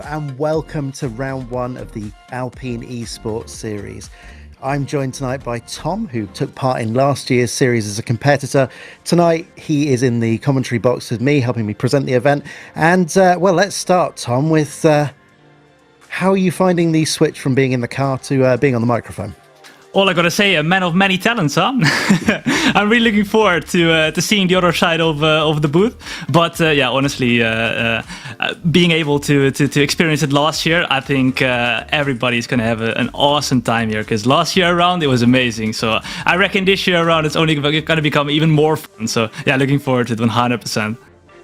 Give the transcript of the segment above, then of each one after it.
and welcome to round one of the Alpine Esports Series. I'm joined tonight by Thom, who took part in last year's series as a competitor. Tonight, he is in the commentary box with me, helping me present the event. And, well, let's start, Thom, with how are you finding the switch from being in the car to being on the microphone? All I gotta say, a man of many talents, huh? I'm really looking forward to seeing the other side of the booth. But yeah, honestly, being able to experience it last year, I think everybody's gonna have an awesome time here. Because last year around it was amazing. So I reckon this year around it's only gonna become even more fun. So yeah, looking forward to it 100%.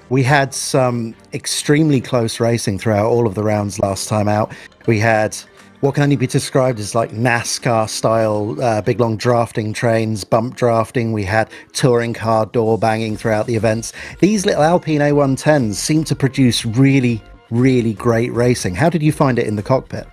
We had some extremely close racing throughout all of the rounds last time out. We had what can only be described as like NASCAR style, big long drafting trains, bump drafting. We had touring car door banging throughout the events. These little Alpine A110s seem to produce really, really great racing. How did you find it in the cockpit?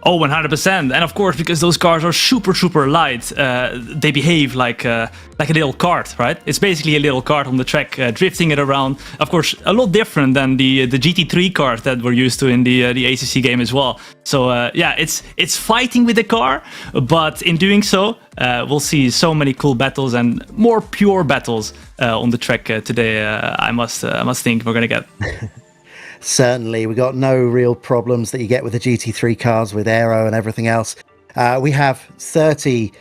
Oh, 100%. And of course, because those cars are super, super light, they behave like a little kart, right? It's basically a little kart on the track, drifting it around. Of course, a lot different than the GT3 cars that we're used to in the ACC game as well. So yeah, it's fighting with the car, but in doing so, we'll see so many cool battles and more pure battles on the track today. I must think we're gonna get. Certainly, we got no real problems that you get with the GT3 cars with aero and everything else. We have 30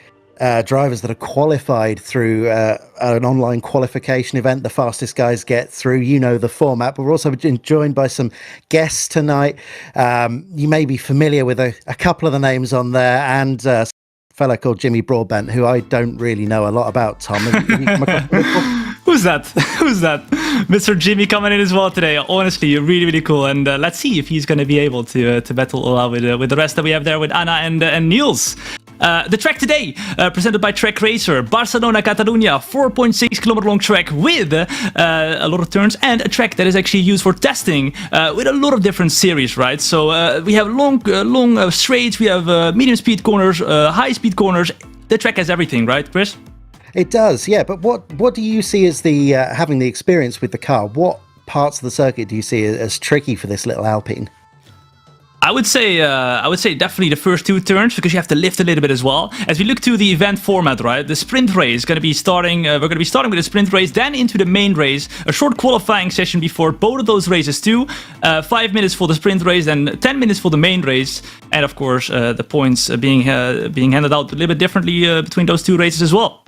drivers that are qualified through an online qualification event. The fastest guys get through. You know the format, but we're also joined by some guests tonight. You may be familiar with a couple of the names on there, and a fellow called Jimmy Broadbent, who I don't really know a lot about, Thom. Have you come across Who's that? Who's that? Mr. Jimmy coming in as well today. Honestly, really, really cool. And let's see if he's going to be able to battle all out with the rest that we have there with Anna and Niels. The track today, presented by Track Racer, Barcelona, Catalunya, 4.6 kilometer long track with a lot of turns and a track that is actually used for testing with a lot of different series, right? So we have long straights, we have medium speed corners, high speed corners. The track has everything, right, Chris? It does, yeah. But what do you see as the having the experience with the car? What parts of the circuit do you see as tricky for this little Alpine? I would say definitely the first two turns, because you have to lift a little bit as well. As we look to the event format, right, the sprint race is going to be starting. We're going to be starting with a sprint race, then into the main race, a short qualifying session before both of those races too. 5 minutes for the sprint race, then 10 minutes for the main race, and of course the points being handed out a little bit differently between those two races as well.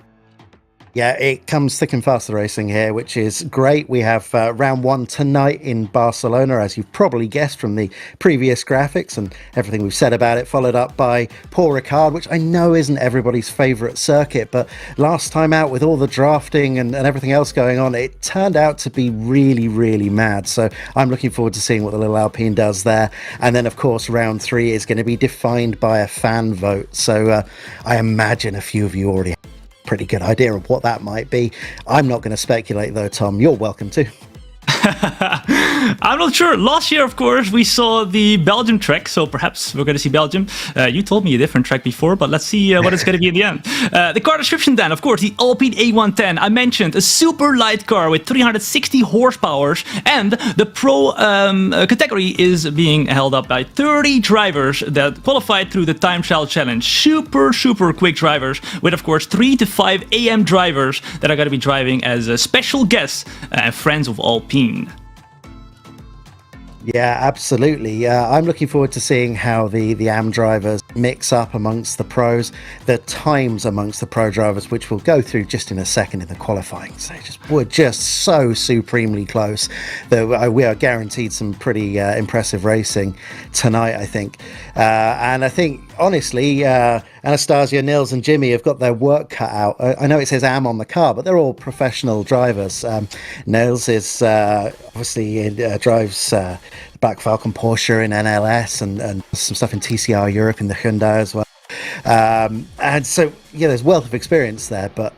Yeah, it comes thick and fast, the racing here, which is great. We have round one tonight in Barcelona, as you've probably guessed from the previous graphics and everything we've said about it, followed up by Paul Ricard, which I know isn't everybody's favourite circuit, but last time out with all the drafting and everything else going on, it turned out to be really, really mad. So I'm looking forward to seeing what the little Alpine does there. And then, of course, round three is going to be defined by a fan vote. So I imagine a few of you already have a pretty good idea of what that might be. I'm not going to speculate though, Thom. You're welcome to. I'm not sure. Last year, of course, we saw the Belgium track, so perhaps we're going to see Belgium. You told me a different track before, but let's see what it's going to be in the end. The car description then, of course, the Alpine A110. I mentioned a super light car with 360 horsepower, and the pro category is being held up by 30 drivers that qualified through the time trial challenge. Super, super quick drivers with, of course, 3 to 5 AM drivers that are going to be driving as special guests and friends of Alpine. Yeah, absolutely. I'm looking forward to seeing how the AM drivers mix up amongst the pros, the times amongst the pro drivers, which we'll go through just in a second in the qualifying stages. We're just so supremely close that we are guaranteed some pretty impressive racing tonight, I think. And I think, honestly, Anastasia, Niels and Jimmy have got their work cut out. I know it says AM on the car, but they're all professional drivers. Niels is obviously drives Black Falcon Porsche in NLS and some stuff in TCR Europe in the Hyundai as well. And so, yeah, there's wealth of experience there, but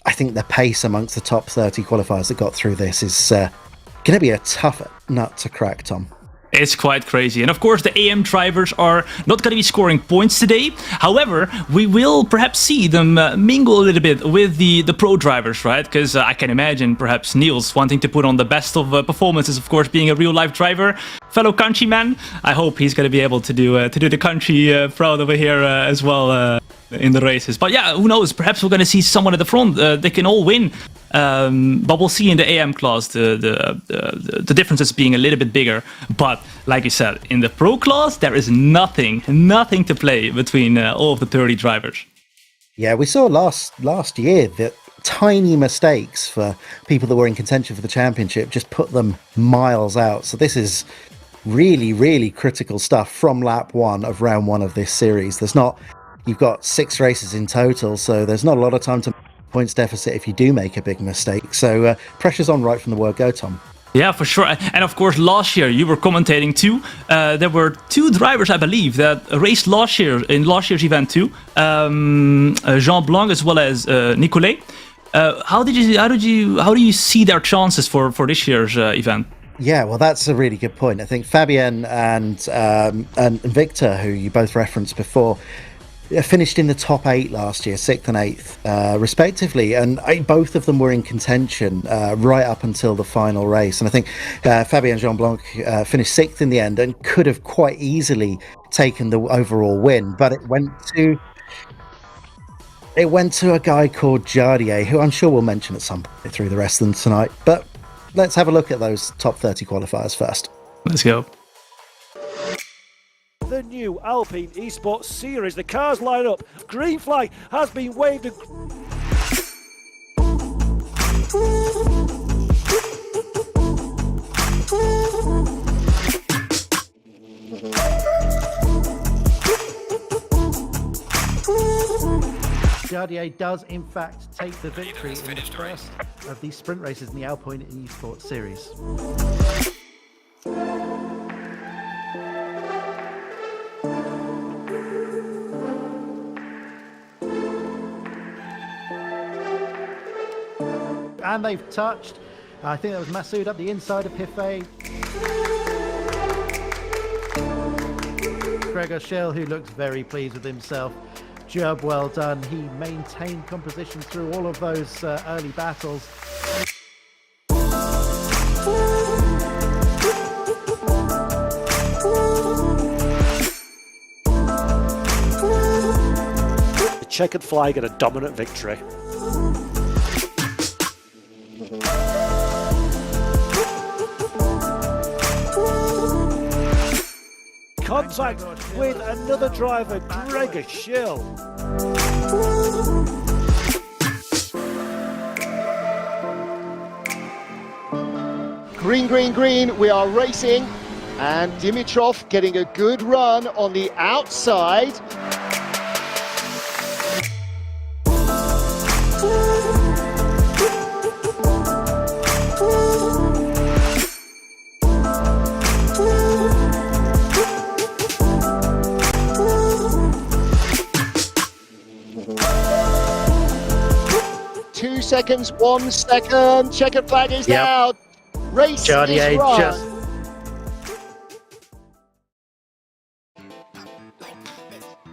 I think the pace amongst the top 30 qualifiers that got through this is going to be a tough nut to crack, Thom. It's quite crazy. And of course, the AM drivers are not going to be scoring points today. However, we will perhaps see them mingle a little bit with the pro drivers, right? Because I can imagine perhaps Niels wanting to put on the best of performances, of course, being a real-life driver. fellow countryman. I hope he's going to be able to do the country proud over here as well in the races. But yeah, who knows? Perhaps we're going to see someone at the front. They can all win. But we'll see in the AM class the differences being a little bit bigger. But like you said, in the Pro class, there is nothing to play between all of the 30 drivers. Yeah, we saw last year that tiny mistakes for people that were in contention for the championship just put them miles out. So this is really, really critical stuff from lap 1 of round 1 of this series. You've got 6 races in total, so there's not a lot of time to points deficit if you do make a big mistake. So pressure's on right from the word go, Thom. Yeah, for sure. And of course, last year you were commentating too. There were 2 drivers, I believe, that raced last year in last year's event too. Jean Blanc as well as Nicolet. How do you see their chances for this year's event? Yeah, well, that's a really good point. I think Fabienne and Victor, who you both referenced before, finished in the top 8 last year, 6th and 8th, respectively, and both of them were in contention right up until the final race. And I think Fabienne Jean Blanc finished 6th in the end and could have quite easily taken the overall win, but it went to a guy called Jardier, who I'm sure we'll mention at some point through the rest of them tonight. But let's have a look at those top 30 qualifiers first. Let's go. The new Alpine Esports Series. The cars line up. Green flag has been waved. Jardier does in fact take the victory in the first of these sprint races in the Alpine Esports Series. And they've touched. I think that was Massoud up the inside of Piffet. Gregor Schill, who looks very pleased with himself. Job well done. He maintained composition through all of those early battles. The checkered flag and a dominant victory. Contact with another driver, Gregor Schill. Green, green, green, we are racing, and Dimitrov getting a good run on the outside. Seconds, 1 second, checkered flag is out. Race Jardier is run. just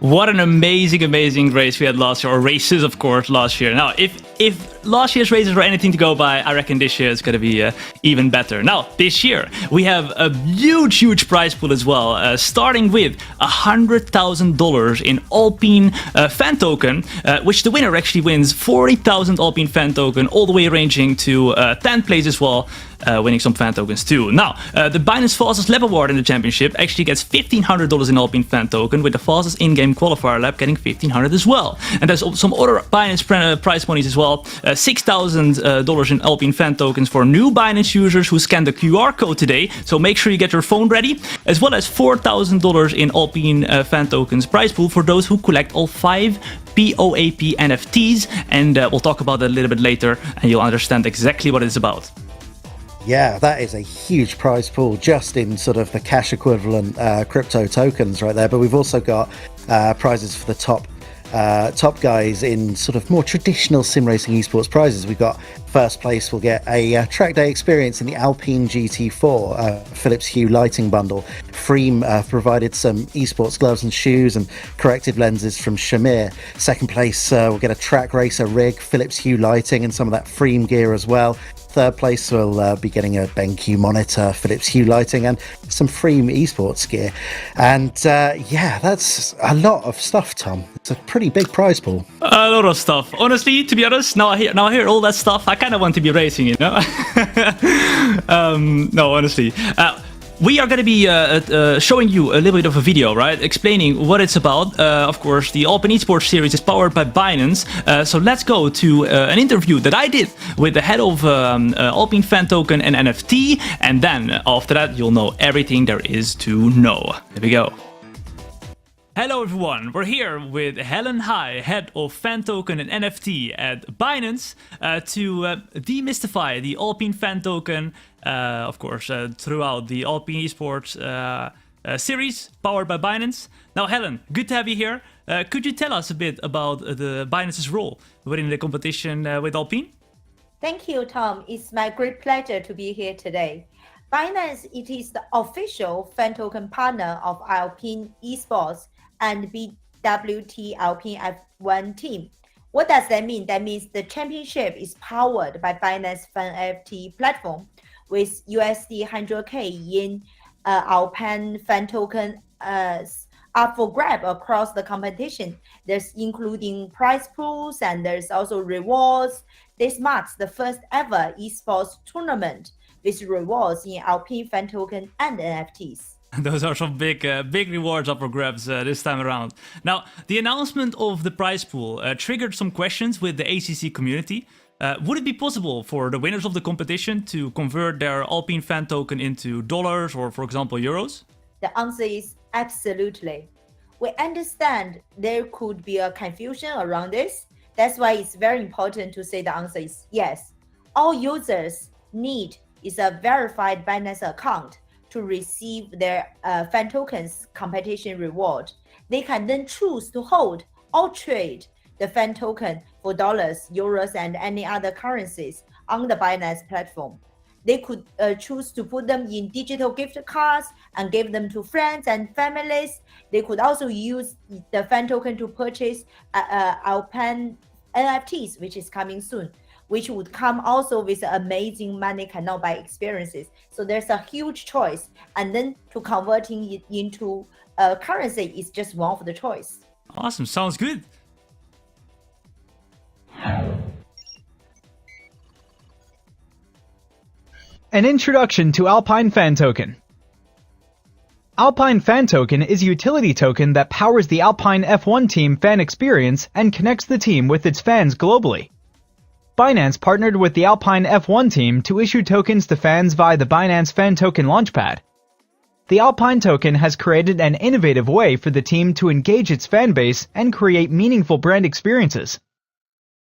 What an amazing race we had last year, or races, of course, last year. Now, if last year's races were anything to go by, I reckon this year is going to be even better. Now, this year, we have a huge prize pool as well, starting with $100,000 in Alpine fan token, which the winner actually wins 40,000 Alpine fan token, all the way ranging to 10th place as well, winning some fan tokens too. Now, the Binance fastest lap award in the championship actually gets $1,500 in Alpine fan token, with the fastest in-game qualifier lap getting $1,500 as well. And there's some other Binance prize monies as well. $6,000 in Alpine fan tokens for new Binance users who scan the QR code today, so make sure you get your phone ready, as well as $4,000 in Alpine fan tokens prize pool for those who collect all 5 POAP NFTs, and we'll talk about that a little bit later, and you'll understand exactly what it's about. Yeah, that is a huge prize pool just in sort of the cash equivalent crypto tokens right there. But we've also got prizes for the top guys in sort of more traditional sim racing esports prizes. We've got First place will get a track day experience in the Alpine GT4 Philips Hue lighting bundle. Freem provided some esports gloves and shoes and corrective lenses from Shamir. Second place will get a track racer rig, Philips Hue lighting, and some of that Freem gear as well. Third place will be getting a BenQ monitor, Philips Hue lighting, and some Freem esports gear. And yeah, that's a lot of stuff, Tom. It's a pretty big prize pool. A lot of stuff. Honestly, to be honest, now I hear all that stuff. I kind of want to be racing, you know. No, honestly. We are going to be showing you a little bit of a video, right? Explaining what it's about. Of course, the Alpine Esports Series is powered by Binance. So let's go to an interview that I did with the head of Alpine Fan Token and NFT. And then after that, you'll know everything there is to know. Here we go. Hello everyone, we're here with Haye, head of Fan Token and NFT at Binance, to demystify the Alpine Fan Token, of course, throughout the Alpine Esports Series, powered by Binance. Now Helen, good to have you here. Could you tell us a bit about the Binance's role within the competition with Alpine? Thank you, Tom. It's my great pleasure to be here today. Binance, it is the official fan token partner of Alpine Esports and BWT Alpine F1 team. What does that mean? That means the championship is powered by Binance Fan NFT platform with USD 100K in Alpine fan token up for grab across the competition. There's including prize pools and there's also rewards. This marks the first ever esports tournament with rewards in Alpine fan token and NFTs. Those are some big rewards up for grabs this time around. Now, the announcement of the prize pool triggered some questions with the ACC community. Would it be possible for the winners of the competition to convert their Alpine fan token into dollars or, for example, euros? The answer is absolutely. We understand there could be a confusion around this. That's why it's very important to say the answer is yes. All users need is a verified Binance account to receive their fan tokens competition reward. They can then choose to hold or trade the fan token for dollars, euros, and any other currencies on the Binance platform. They could choose to put them in digital gift cards and give them to friends and families. They could also use the fan token to purchase Alpine NFTs, which is coming soon, which would come also with amazing money cannot buy experiences. So there's a huge choice. And then to converting it into currency is just one of the choice. Awesome, sounds good. An introduction to Alpine Fan Token. Alpine Fan Token is a utility token that powers the Alpine F1 team fan experience and connects the team with its fans globally. Binance partnered with the Alpine F1 team to issue tokens to fans via the Binance Fan Token Launchpad. The Alpine token has created an innovative way for the team to engage its fan base and create meaningful brand experiences.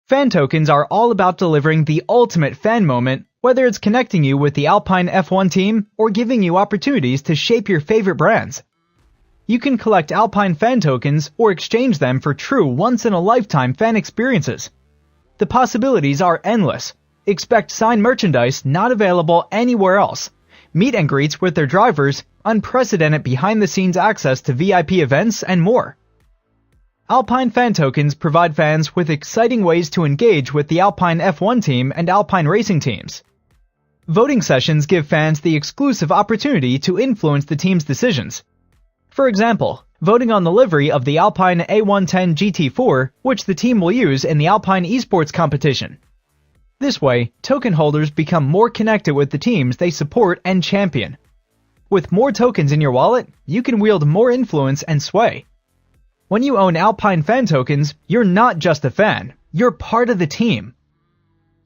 Fan tokens are all about delivering the ultimate fan moment, whether it's connecting you with the Alpine F1 team or giving you opportunities to shape your favorite brands. You can collect Alpine fan tokens or exchange them for true once-in-a-lifetime fan experiences. The possibilities are endless. Expect signed merchandise not available anywhere else, meet and greets with their drivers, unprecedented behind-the-scenes access to VIP events, and more. Alpine fan tokens provide fans with exciting ways to engage with the Alpine F1 team and Alpine racing teams. Voting sessions give fans the exclusive opportunity to influence the team's decisions. For example, voting on the livery of the Alpine A110 GT4, which the team will use in the Alpine Esports Competition. This way, token holders become more connected with the teams they support and champion. With more tokens in your wallet, you can wield more influence and sway. When you own Alpine fan tokens, you're not just a fan, you're part of the team.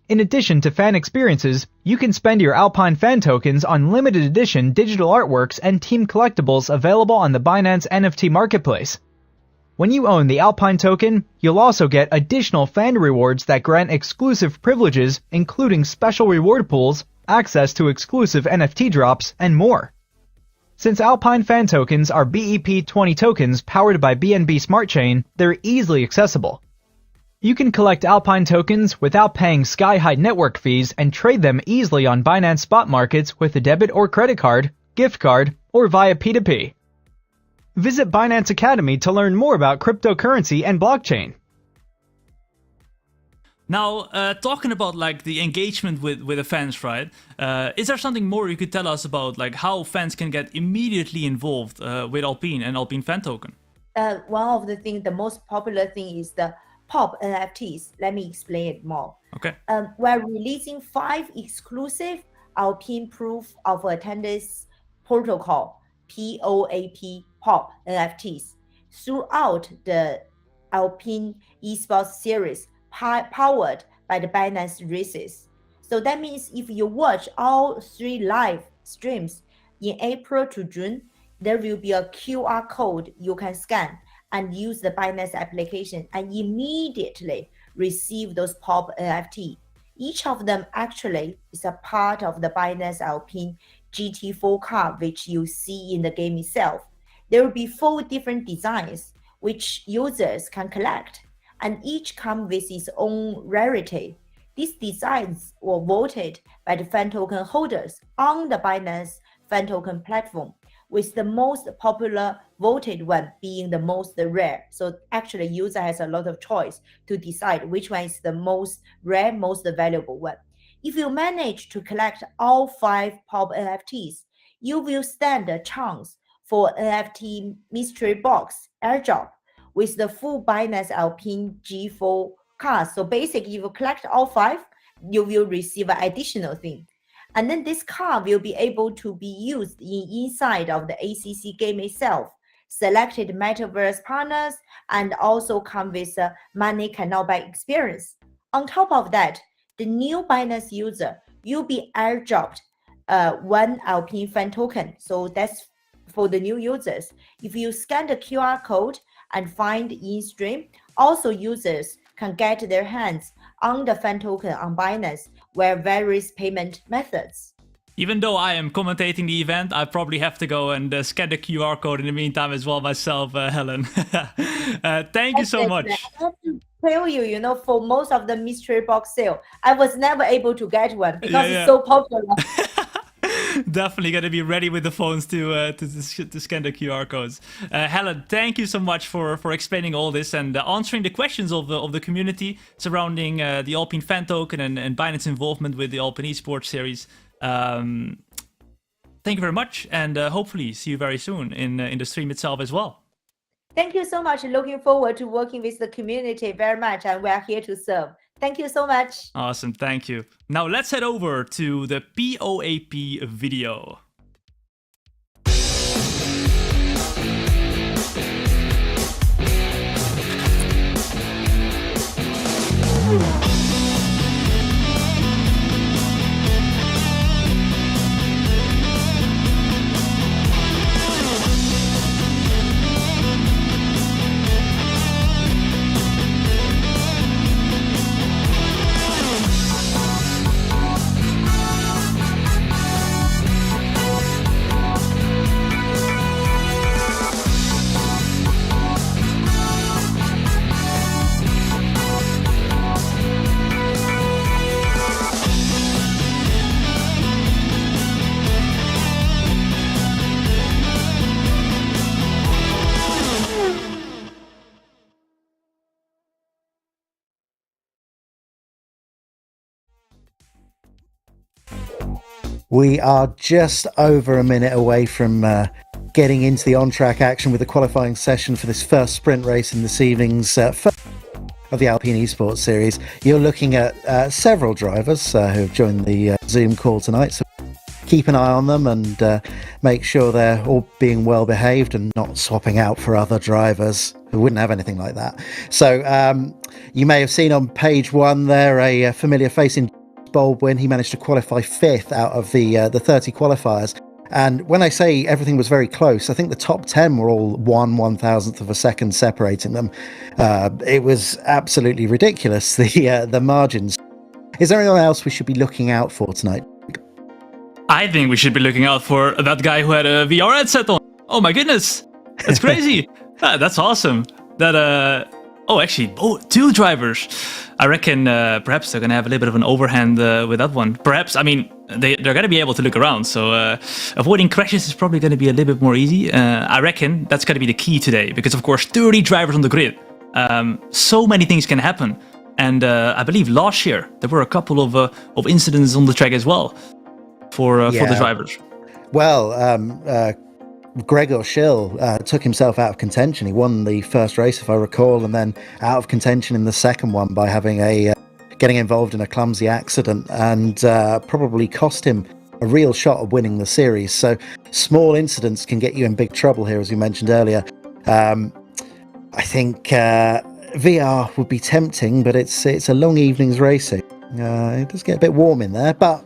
In addition to fan experiences, you can spend your Alpine fan tokens on limited edition digital artworks and team collectibles available on the Binance NFT marketplace. When you own the Alpine token, you'll also get additional fan rewards that grant exclusive privileges, including special reward pools, access to exclusive NFT drops, and more. Since Alpine fan tokens are BEP20 tokens powered by BNB Smart Chain, they're easily accessible. You can collect Alpine tokens without paying sky-high network fees and trade them easily on Binance spot markets with a debit or credit card, gift card, or via P2P. Visit Binance Academy to learn more about cryptocurrency and blockchain. Now, talking about like the engagement with the fans, right? Is there something more you could tell us about like how fans can get immediately involved with Alpine and Alpine Fan Token? One of the things, the most popular thing is the POP NFTs. Let me explain it more. Okay. We're releasing 5 exclusive Alpine Proof of Attendance Protocol, POP NFTs, throughout the Alpine Esports Series, powered by the Binance races. So that means if you watch all 3 live streams in April to June, there will be a QR code you can scan and use the Binance application and immediately receive those POP NFT. Each of them actually is a part of the Binance Alpine GT4 car, which you see in the game itself. There will be 4 different designs which users can collect, and each come with its own rarity. These designs were voted by the fan token holders on the Binance fan token platform, with the most popular voted one being the most rare. So actually user has a lot of choice to decide which one is the most rare, most valuable one. If you manage to collect all 5 POP NFTs, you will stand a chance for NFT mystery box airdrop with the full Binance Alpine G4 cars. So basically, if you collect all 5, you will receive an additional thing. And then this car will be able to be used inside of the ACC game itself, selected metaverse partners, and also come with a money cannot buy experience. On top of that, the new Binance user will be airdropped 1 Alpine fan token. So that's for the new users. If you scan the QR code and find in stream, also users can get their hands on the fan token on Binance via various payment methods. Even though I am commentating the event, I probably have to go and scan the QR code in the meantime as well myself, Helen. Thank you so much. I have to tell you, you know, for most of the mystery box sale, I was never able to get one because it's so popular. Definitely gonna be ready with the phones to scan the QR codes. Helen, thank you so much for explaining all this and answering the questions of the community surrounding the Alpine Fan Token and Binance involvement with the Alpine Esports Series. Thank you very much, and hopefully see you very soon in the stream itself as well. Thank you so much. Looking forward to working with the community very much, and we are here to serve. Thank you so much. Awesome, thank you. Now let's head over to the POAP video. We are just over a minute away from getting into the on-track action with the qualifying session for this first sprint race in this evening's of the Alpine Esports Series. You're looking at several drivers who have joined the Zoom call tonight, so keep an eye on them and make sure they're all being well behaved and not swapping out for other drivers who wouldn't have anything like that. So you may have seen on page 1 there a familiar face in Baldwin. He managed to qualify 5th out of the 30 qualifiers. And when I say everything was very close, I think the top 10 were all 1/1000th of a second separating them. It was absolutely ridiculous, the margins. Is there anyone else we should be looking out for tonight? I think we should be looking out for that guy who had a VR headset on. Oh my goodness, that's crazy. That's awesome. That Oh, actually, two drivers. I reckon perhaps they're going to have a little bit of an overhand with that one. Perhaps, I mean, they're going to be able to look around, so avoiding crashes is probably going to be a little bit more easy. I reckon that's going to be the key today, because of course 30 drivers on the grid. So many things can happen. And I believe last year there were a couple of incidents on the track as well for the drivers. Well, Gregor Schill took himself out of contention. He won the first race, if I recall, and then out of contention in the second one by having getting involved in a clumsy accident, and probably cost him a real shot of winning the series. So small incidents can get you in big trouble here, as you mentioned earlier. I think VR would be tempting, but it's a long evening's racing. It does get a bit warm in there, but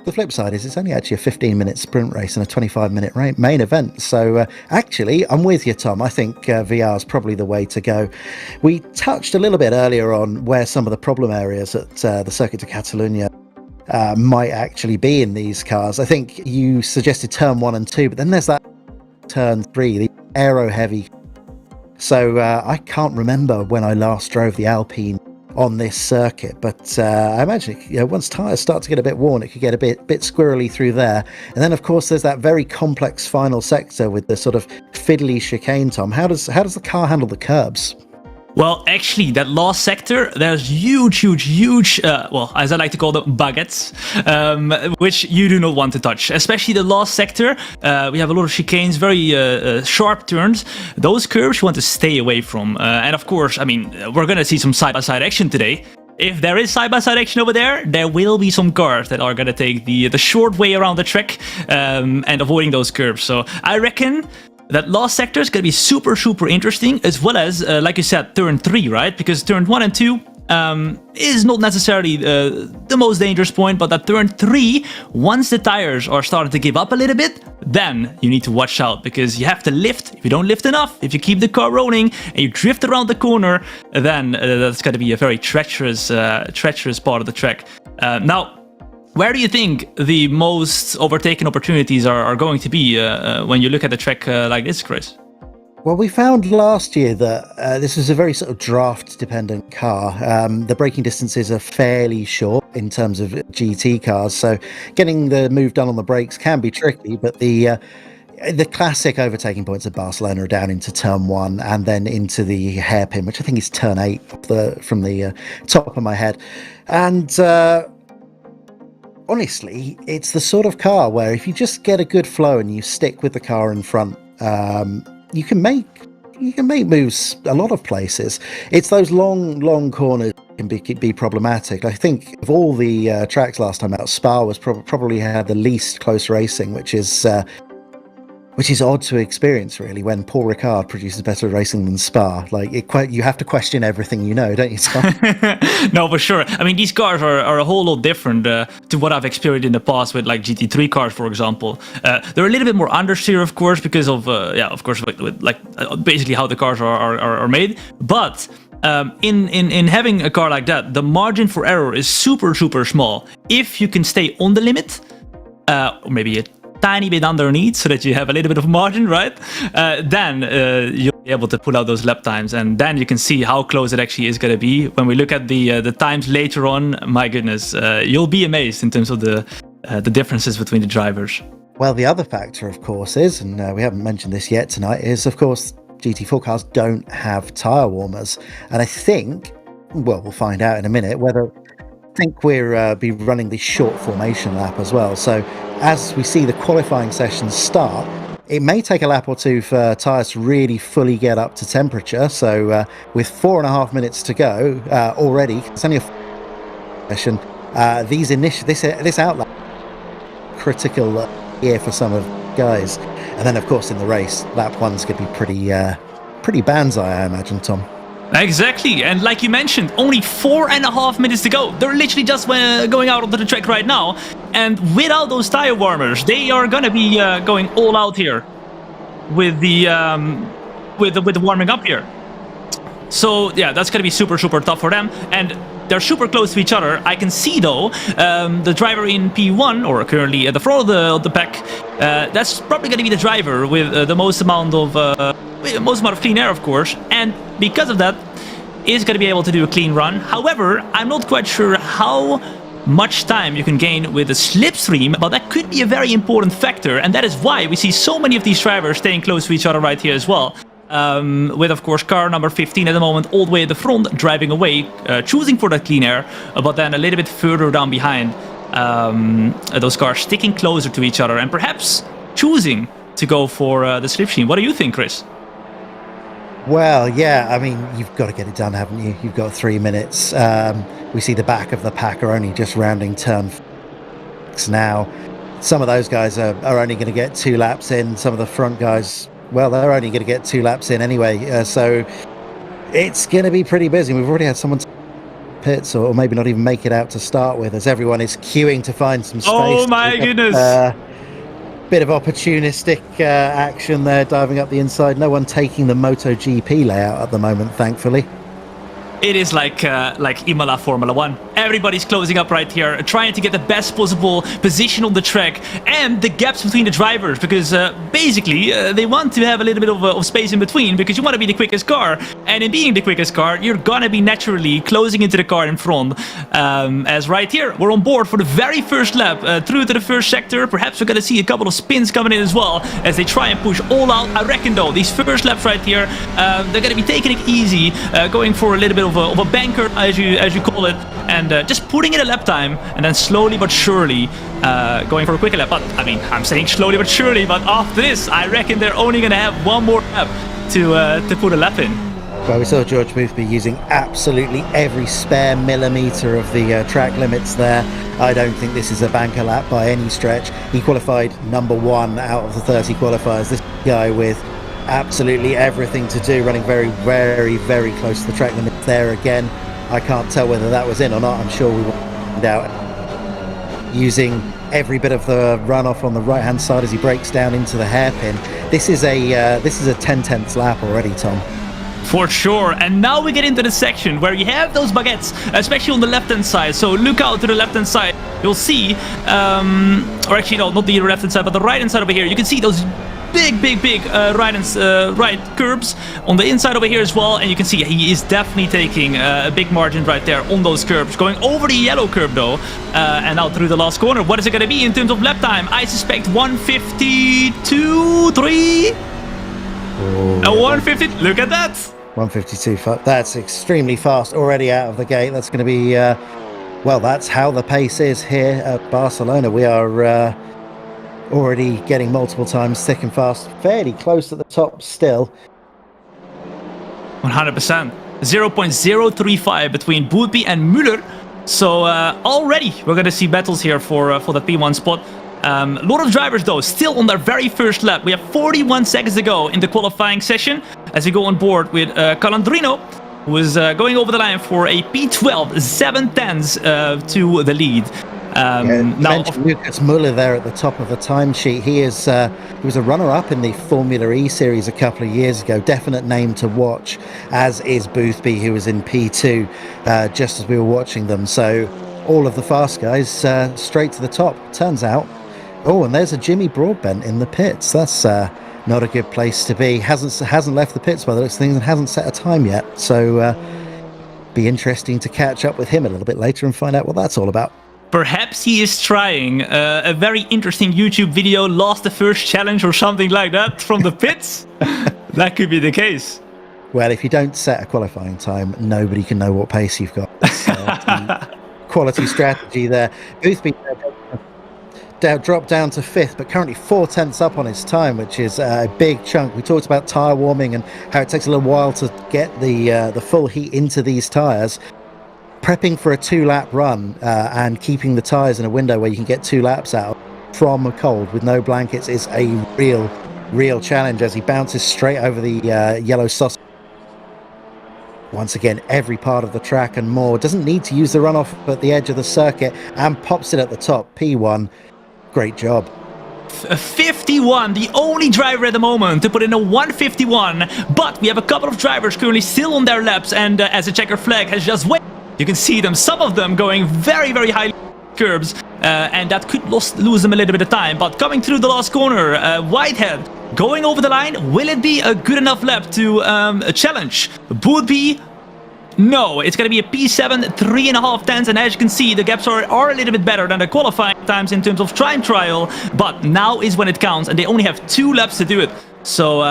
the flip side is it's only actually a 15-minute sprint race and a 25-minute main event. So actually, I'm with you, Thom. I think VR is probably the way to go. We touched a little bit earlier on where some of the problem areas at the Circuit de Catalunya might actually be in these cars. I think you suggested turn 1 and 2, but then there's that turn 3, the aero-heavy. So I can't remember when I last drove the Alpine on this circuit, but I imagine once tyres start to get a bit worn, it could get a bit squirrely through there. And then of course there's that very complex final sector with the sort of fiddly chicane. Thom, how does the car handle the curbs? Well, actually, that last sector, there's huge, well, as I like to call them, baguettes, which you do not want to touch. Especially the last sector, we have a lot of chicanes, very sharp turns. Those curves you want to stay away from. And of course, I mean, we're going to see some side-by-side action today. If there is side-by-side action over there, there will be some cars that are going to take the short way around the track and avoiding those curves. So I reckon that last sector is going to be super interesting, as well as, like you said, turn 3, right? Because turn 1 and 2 is not necessarily the most dangerous point, but that turn 3, once the tires are starting to give up a little bit, then you need to watch out, because you have to lift. If you don't lift enough, if you keep the car rolling and you drift around the corner, then that's going to be a very treacherous part of the track. Now, where do you think the most overtaken opportunities are going to be when you look at a track like this, Chris? Well, we found last year that this is a very sort of draft-dependent car. The braking distances are fairly short in terms of GT cars, so getting the move done on the brakes can be tricky, but the classic overtaking points at Barcelona are down into turn 1 and then into the hairpin, which I think is turn 8 from the top of my head. And honestly, it's the sort of car where if you just get a good flow and you stick with the car in front, you can make moves a lot of places. It's those long corners can be problematic. I think of all the tracks last time out, Spa was probably had the least close racing, which is odd to experience, really, when Paul Ricard produces better racing than Spa. Like, you have to question everything you know, don't you, Scott? No, for sure. I mean, these cars are a whole lot different to what I've experienced in the past with, like, GT3 cars, for example. They're a little bit more understeer, of course, because of, with basically how the cars are made. But in having a car like that, the margin for error is super small. If you can stay on the limit, or maybe a tiny bit underneath, so that you have a little bit of margin, right? Then you'll be able to pull out those lap times, and then you can see how close it actually is going to be. When we look at the times later on, my goodness, you'll be amazed in terms of the differences between the drivers. Well, the other factor, of course, is, and we haven't mentioned this yet tonight, is, of course, GT4 cars don't have tyre warmers. And I think, well, we'll find out in a minute, whether I think we're be running the short formation lap as well. So as we see the qualifying sessions start, it may take a lap or two for tyres to really fully get up to temperature. So with 4.5 minutes to go already, it's only a session. This outlap critical here for some of the guys, and then of course in the race, lap 1's going to be pretty banzai, I imagine, Thom. Exactly, and like you mentioned, only 4.5 minutes to go. They're literally just going out onto the track right now, and without those tire warmers, they are gonna be going all out here with the warming up here. So yeah, that's gonna be super tough for them, and they're super close to each other. I can see though, the driver in P1, or currently at the front of the pack, that's probably gonna be the driver with the most amount of most amount of clean air, of course, and because of that, is going to be able to do a clean run. However, I'm not quite sure how much time you can gain with a slipstream, but that could be a very important factor, and that is why we see so many of these drivers staying close to each other right here as well. With, of course, car number 15 at the moment all the way at the front, driving away, choosing for that clean air, but then a little bit further down behind, those cars sticking closer to each other and perhaps choosing to go for the slipstream. What do you think, Chris? Well, yeah, I mean, you've got to get it done, haven't you? You've got 3 minutes. We see the back of the pack are only just rounding turn 6 now. Some of those guys are only going to get 2 laps in. Some of the front guys, well, they're only going to get 2 laps in anyway. So it's going to be pretty busy. We've already had someone pits or maybe not even make it out to start with, as everyone is queuing to find some space. Oh my goodness. Bit of opportunistic action there, diving up the inside. No one taking the MotoGP layout at the moment, thankfully. It is like Imola Formula 1. Everybody's closing up right here, trying to get the best possible position on the track and the gaps between the drivers, because basically they want to have a little bit of space in between, because you want to be the quickest car, and in being the quickest car, you're gonna be naturally closing into the car in front. As right here, we're on board for the very first lap through to the first sector. Perhaps we're gonna see a couple of spins coming in as well as they try and push all out. I reckon though, these first laps right here, they're gonna be taking it easy, going for a little bit of a banker, as you call it, and just putting in a lap time, and then slowly but surely going for a quicker lap. But I mean, I'm saying slowly but surely, but after this, I reckon they're only going to have one more lap to put a lap in. Well, we saw George Boothby using absolutely every spare millimetre of the track limits there. I don't think this is a banker lap by any stretch. He qualified number 1 out of the 30 qualifiers. This guy with absolutely everything to do, running very, very, very close to the track limit there again. I can't tell whether that was in or not. I'm sure we will find out. Using every bit of the runoff on the right hand side as he breaks down into the hairpin. This is a 10/10 lap already, Tom. For sure, and now we get into the section where you have those baguettes, especially on the left-hand side. So look out to the left-hand side. You'll see, or actually no, not the left-hand side, but the right-hand side over here. You can see those big right curbs on the inside over here as well, and you can see he is definitely taking a big margin right there on those curbs, going over the yellow curb though, and out through the last corner. What is it going to be in terms of lap time? I suspect 152.3. 150. Look at that. 152. That's extremely fast already out of the gate. That's going to be well, that's how the pace is here at Barcelona. We are already getting multiple times thick and fast, fairly close at the top still. 100%. 0.035 between Boothby and Müller. So already we're going to see battles here for the P1 spot. A lot of drivers though still on their very first lap. We have 41 seconds to go in the qualifying session as we go on board with Calandrino, who is going over the line for a P12, 7/10 to the lead. Now, Lucas Muller there at the top of the timesheet. He was a runner-up in the Formula E series a couple of years ago. Definite name to watch, as is Boothby, who was in P2 just as we were watching them. So all of the fast guys straight to the top. Turns out, oh, and there's a Jimmy Broadbent in the pits. That's not a good place to be. Hasn't left the pits by the looks of things and hasn't set a time yet. So be interesting to catch up with him a little bit later and find out what that's all about. Perhaps he is trying a very interesting YouTube video, lost the first challenge or something like that from the pits. That could be the case. Well, if you don't set a qualifying time, nobody can know what pace you've got. Quality strategy there. Boothby dropped down to 5th, but currently 4/10 up on his time, which is a big chunk. We talked about tyre warming and how it takes a little while to get the full heat into these tyres. Prepping for a 2-lap run and keeping the tyres in a window where you can get 2 laps out from a cold with no blankets is a real challenge as he bounces straight over the yellow sausage. Once again, every part of the track and more. Doesn't need to use the runoff at the edge of the circuit and pops it at the top. P1, great job. 51, the only driver at the moment to put in a 151, but we have a couple of drivers currently still on their laps, and as the checker flag has just waved, you can see them, some of them going very high curbs, and that could lose them a little bit of time. But coming through the last corner, Whitehead going over the line. Will it be a good enough lap to challenge Boothby? No, it's going to be a P7, 3.5 tenths, and as you can see, the gaps are a little bit better than the qualifying times in terms of time trial, but now is when it counts, and they only have 2 laps to do it. So,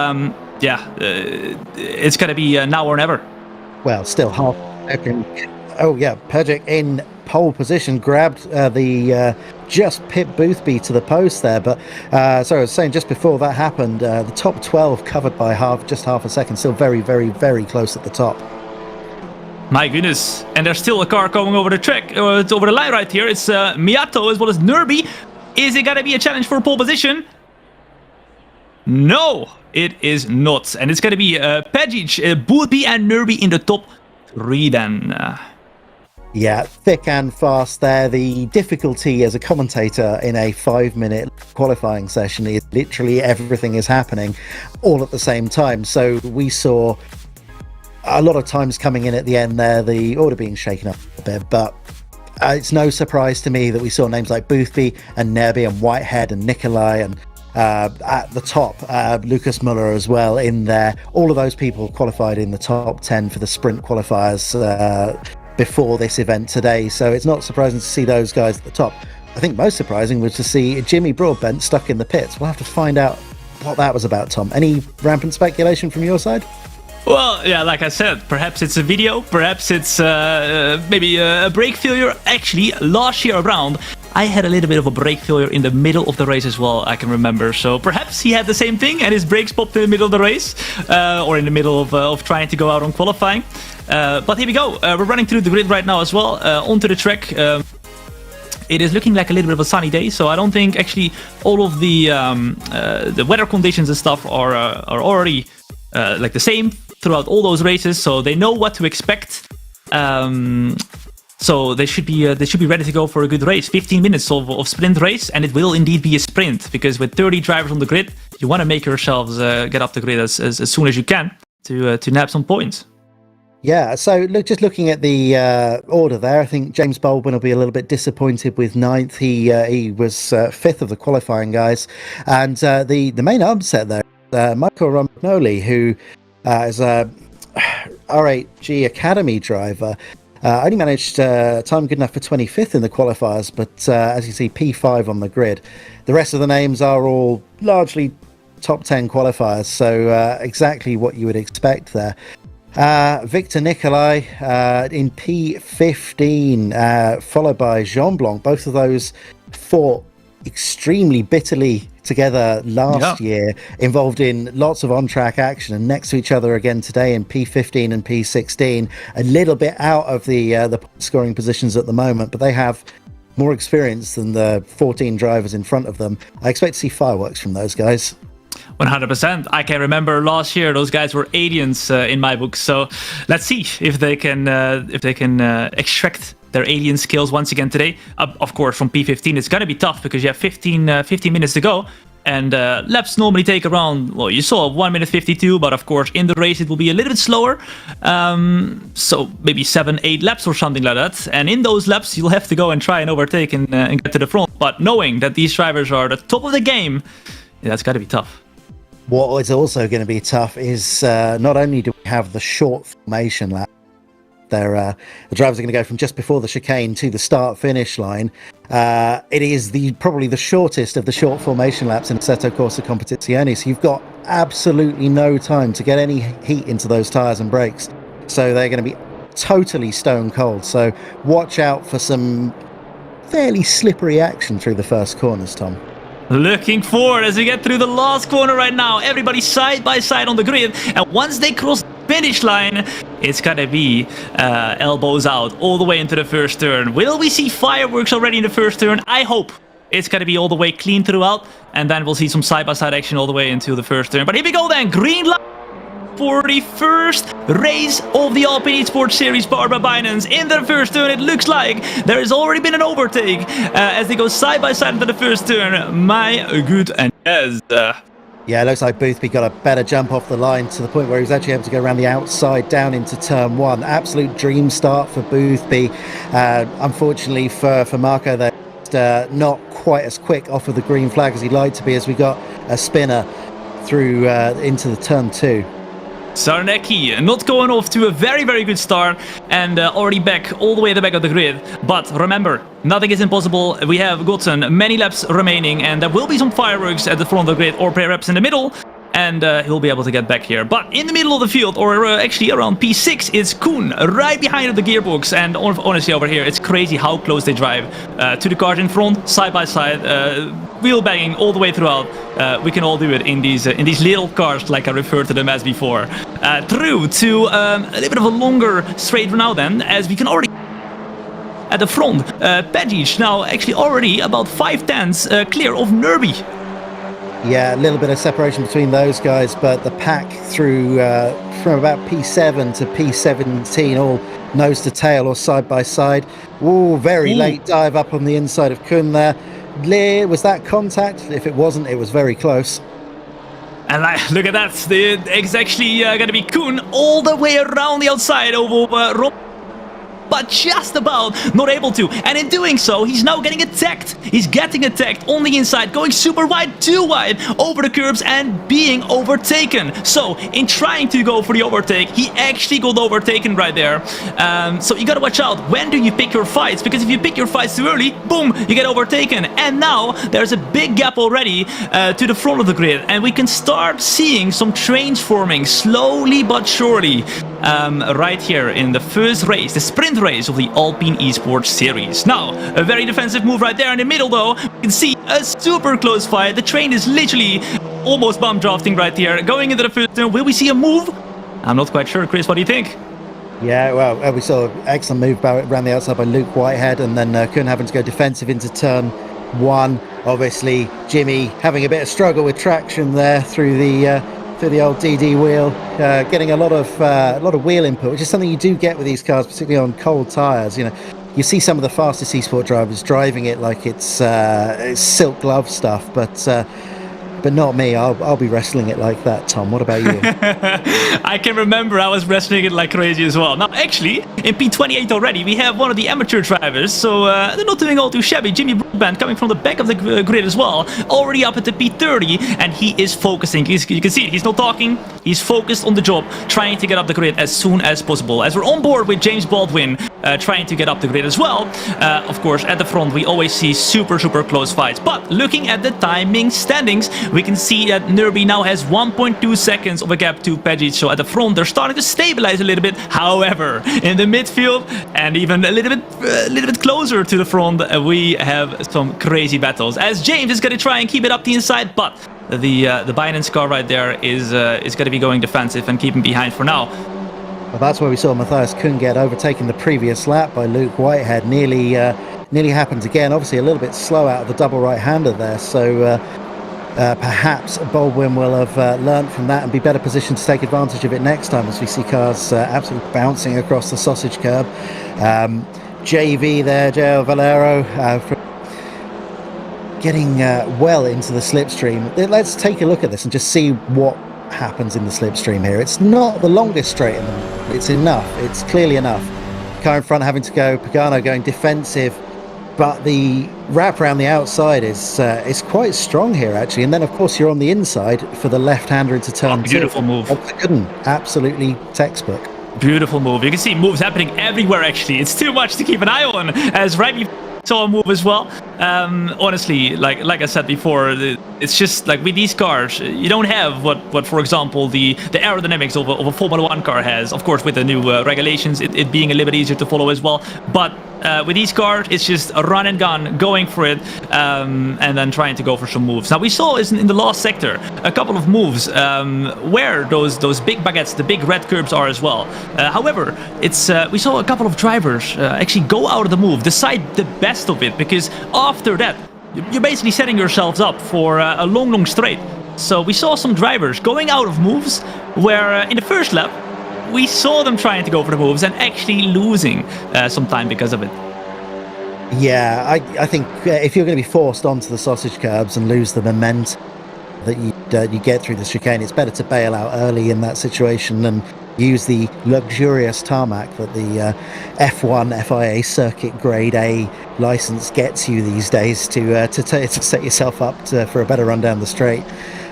it's going to be now or never. Well, still half a second. Oh, yeah, Pedic in pole position, grabbed just pipped Boothby to the post there. But, sorry, I was saying just before that happened, the top 12 covered by just half a second, still very, very, very close at the top. My goodness, and there's still a car going over the track, over the line right here. It's Miato as well as Nurby. Is it gonna be a challenge for pole position? No, it is not. And it's gonna be Pedic, Boothby and Nurby in the top 3 then. Yeah, thick and fast there. The difficulty as a commentator in a 5-minute qualifying session is literally everything is happening all at the same time. So we saw a lot of times coming in at the end there, the order being shaken up a bit, but it's no surprise to me that we saw names like Boothby and Nerby and Whitehead and Nikolai and at the top, Lucas Muller as well in there. All of those people qualified in the top 10 for the sprint qualifiers before this event today, so it's not surprising to see those guys at the top. I think most surprising was to see Jimmy Broadbent stuck in the pits. We'll have to find out what that was about, Tom. Any rampant speculation from your side? Well, yeah, like I said, perhaps it's a video, perhaps it's maybe a brake failure. Actually, last year around, I had a little bit of a brake failure in the middle of the race as well, I can remember. So perhaps he had the same thing and his brakes popped in the middle of the race, or in the middle of trying to go out on qualifying. But here we go. We're running through the grid right now as well, onto the track. It is looking like a little bit of a sunny day, so I don't think actually all of the weather conditions and stuff are already like the same throughout all those races, so they know what to expect. So they should be ready to go for a good race. 15 minutes of sprint race, and it will indeed be a sprint, because with 30 drivers on the grid, you want to make yourselves get up the grid as soon as you can to nab some points. Yeah, so just looking at the order there, I think James Baldwin will be a little bit disappointed with 9th. He was 5th of the qualifying guys, and the main upset there, Michael Romagnoli, who is a R8G Academy driver, only managed time good enough for 25th in the qualifiers, but as you see, P5 on the grid. The rest of the names are all largely top 10 qualifiers, so exactly what you would expect there. Victor Nikolai in P15, followed by Jean Blanc. Both of those fought extremely bitterly together last year, involved in lots of on-track action, and next to each other again today in P15 and P16. A little bit out of the scoring positions at the moment, but they have more experience than the 14 drivers in front of them. I expect to see fireworks from those guys. 100%. I can remember last year those guys were aliens in my book. So let's see if they can extract their alien skills once again today. Of course, from P15 it's gonna be tough because you have 15 minutes to go, and laps normally take around, well, you saw 1 minute 52, but of course in the race it will be a little bit slower. So maybe 7-8 laps or something like that. And in those laps you'll have to go and try and overtake and get to the front. But knowing that these drivers are the top of the game, that's got to be tough. What is also going to be tough is not only do we have the short formation lap, the drivers are going to go from just before the chicane to the start-finish line. It is probably the shortest of the short formation laps in Assetto Corsa Competizione, so you've got absolutely no time to get any heat into those tyres and brakes. So they're going to be totally stone cold. So watch out for some fairly slippery action through the first corners, Tom. Looking forward as we get through the last corner right now. Everybody side by side on the grid, and once they cross the finish line, it's gonna be elbows out all the way into the first turn. Will we see fireworks already in the first turn? I hope it's gonna be all the way clean throughout, and then we'll see some side by side action all the way into the first turn. But here we go then, green light for the first race of the Alpine Esports Series powered by Binance. In the first turn, it looks like there has already been an overtake as they go side by side into the first turn. My good and yes. Yeah, it looks like Boothby got a better jump off the line to the point where he was actually able to go around the outside down into turn one. Absolute dream start for Boothby. Unfortunately for Marco there, just not quite as quick off of the green flag as he'd like to be, as we got a spinner through into the turn 2. Sarnecki not going off to a very, very good start, and already back all the way at the back of the grid. But remember, nothing is impossible. We have gotten many laps remaining, and there will be some fireworks at the front of the grid or perhaps in the middle, and he'll be able to get back here. But in the middle of the field, or actually around P6, is Koen right behind the gearbox. And honestly, over here, it's crazy how close they drive to the cars in front, side by side, wheel banging all the way throughout. We can all do it in these little cars, like I referred to them as before. Through to a little bit of a longer straight now then, as we can already at the front. Pagic now actually already about 5/10 clear of Nerby. Yeah, a little bit of separation between those guys, but the pack through from about P7 to P17, all nose to tail or side by side. Ooh, very late dive up on the inside of Koen there. Was that contact? If it wasn't, it was very close. And look at that, it's actually going to be Koen all the way around the outside over Rob. But just about not able to, and in doing so, he's now getting attacked. He's getting attacked on the inside, going super wide, too wide, over the curbs and being overtaken. So in trying to go for the overtake, he actually got overtaken right there. So you gotta watch out. When do you pick your fights? Because if you pick your fights too early, boom, you get overtaken. And now there's a big gap already to the front of the grid, and we can start seeing some trains forming slowly but surely. Right here in the first race, the sprint race of the Alpine Esports Series. Now, a very defensive move right there in the middle though. You can see a super close fight. The train is literally almost bomb drafting right here. Going into the first turn, will we see a move? I'm not quite sure. Chris, what do you think? Yeah, well, we saw an excellent move around the outside by Luke Whitehead, and then Koen having to go defensive into turn 1. Obviously, Jimmy having a bit of struggle with traction there through the old DD wheel, getting a lot of wheel input, which is something you do get with these cars, particularly on cold tyres. You know, you see some of the fastest eSport drivers driving it like it's silk glove stuff, but not me. I'll be wrestling it like that. Tom, what about you? I can remember I was wrestling it like crazy as well. Now, actually, in P28 already, we have one of the amateur drivers, so they're not doing all too shabby. Jimmy Broadband coming from the back of the grid as well, already up at the P30, and he is focusing. You can see it. He's not talking. He's focused on the job, trying to get up the grid as soon as possible. As we're on board with James Baldwin, trying to get up the grid as well. Of course, at the front, we always see super close fights. But looking at the timing standings, we can see that Nerby now has 1.2 seconds of a gap to Pagic. So at the front, they're starting to stabilize a little bit. However, in the midfield and even a little bit closer to the front, we have some crazy battles. As James is going to try and keep it up the inside, but the Binance car right there is going to be going defensive and keeping behind for now. Well, that's where we saw Matthias Koen get overtaken the previous lap by Luke Whitehead. Nearly happens again. Obviously, a little bit slow out of the double right-hander there. So. Perhaps Baldwin will have learnt from that and be better positioned to take advantage of it next time, as we see cars absolutely bouncing across the sausage curb. JV there, JL Valero, getting well into the slipstream. Let's take a look at this and just see what happens in the slipstream here. It's not the longest straight in them. It's enough. It's clearly enough. Car in front having to go, Pagano going defensive. But the wrap around the outside is quite strong here, actually. And then, of course, you're on the inside for the left-hander into turn 2. Beautiful move. Absolutely textbook. Beautiful move. You can see moves happening everywhere, actually. It's too much to keep an eye on, as right before saw a move as well. Honestly, like I said before, it's just like with these cars, you don't have what for example, the aerodynamics of a Formula 1 car has. Of course, with the new regulations, it being a little bit easier to follow as well. But with these cars, it's just a run and gun, going for it, and then trying to go for some moves. Now, we saw in the last sector a couple of moves where those big baguettes, the big red curbs are as well. However, we saw a couple of drivers actually go out of the move, decide the best of it, because after that, you're basically setting yourselves up for a long straight. So we saw some drivers going out of moves where in the first lap, we saw them trying to go for the moves and actually losing some time because of it. Yeah, I think if you're going to be forced onto the sausage curbs and lose the momentum that you get through the chicane, it's better to bail out early in that situation. And use the luxurious tarmac that the F1 FIA circuit grade A license gets you these days to set yourself up for a better run down the straight.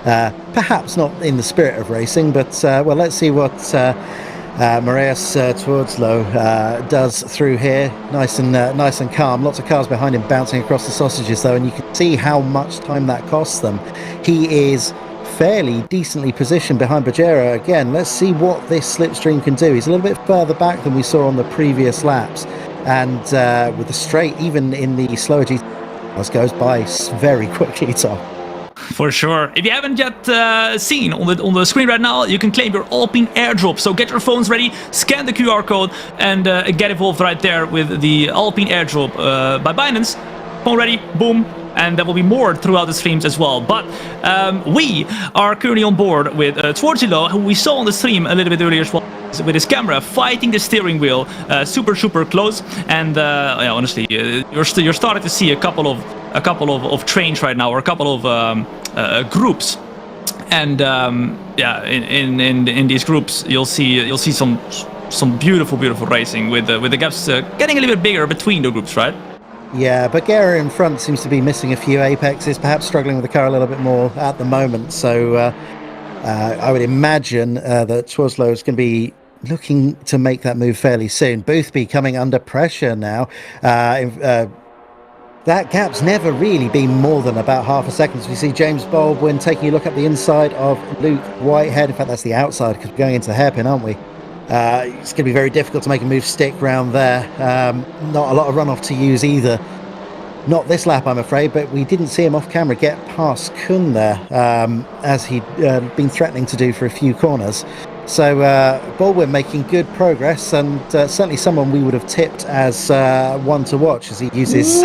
Perhaps not in the spirit of racing, but well, let's see what Marius Twardslow does through here. Nice and calm. Lots of cars behind him bouncing across the sausages though, and you can see how much time that costs them. He is fairly decently positioned behind Bajera again. Let's see what this slipstream can do. He's a little bit further back than we saw on the previous laps, and with the straight, even in the slower GT, goes by very quickly, Tom. For sure. If you haven't yet seen on the screen right now, you can claim your Alpine airdrop. So get your phones ready, scan the QR code, and get involved right there with the Alpine airdrop by Binance. Phone ready, boom. And there will be more throughout the streams as well. But we are currently on board with Twardslow, who we saw on the stream a little bit earlier as well, with his camera fighting the steering wheel super close. And yeah, honestly, you're starting to see a couple of trains right now, or a couple of groups. And yeah, in these groups you'll see some beautiful racing with the gaps getting a little bit bigger between the groups, right? Yeah, Bagheera in front seems to be missing a few apexes, perhaps struggling with the car a little bit more at the moment. So I would imagine that Twardslow is going to be looking to make that move fairly soon. Boothby coming under pressure now. That gap's never really been more than about half a second. So we see James Baldwin taking a look at the inside of Luke Whitehead. In fact, that's the outside, because we're going into the hairpin, aren't we? It's going to be very difficult to make a move stick round there. Not a lot of runoff to use either. Not this lap, I'm afraid, but we didn't see him off camera get past Kun there, as he'd been threatening to do for a few corners. So Baldwin making good progress, and certainly someone we would have tipped as one to watch, as he uses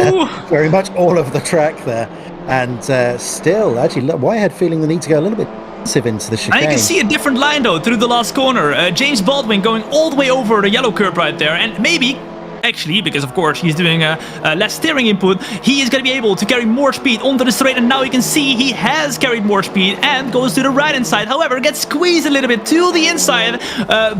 very much all of the track there. And still, actually, Whitehead feeling the need to go a little bit into the chicane. And you can see a different line though through the last corner. James Baldwin going all the way over the yellow curb right there, and maybe actually, because of course he's doing less steering input, he is going to be able to carry more speed onto the straight, and now you can see he has carried more speed and goes to the right hand side. However, gets squeezed a little bit to the inside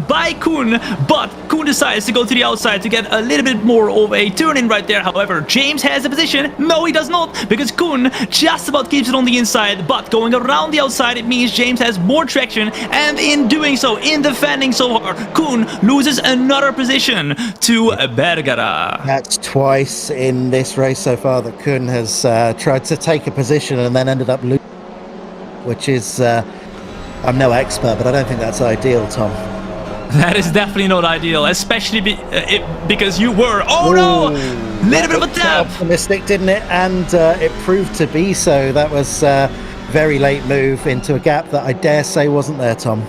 by Kun, but Kun decides to go to the outside to get a little bit more of a turn in right there. However, James has the position. No, he does not, because Kun just about keeps it on the inside, but going around the outside, it means James has more traction, and in doing so, in defending so hard, Kun loses another position to Bergara. That's twice in this race so far that Kun has tried to take a position and then ended up losing, which is, I'm no expert, but I don't think that's ideal, Tom. That is definitely not ideal, especially because you were, oh no, little bit of a tap. Optimistic, didn't it? And it proved to be so. That was a very late move into a gap that I dare say wasn't there, Tom.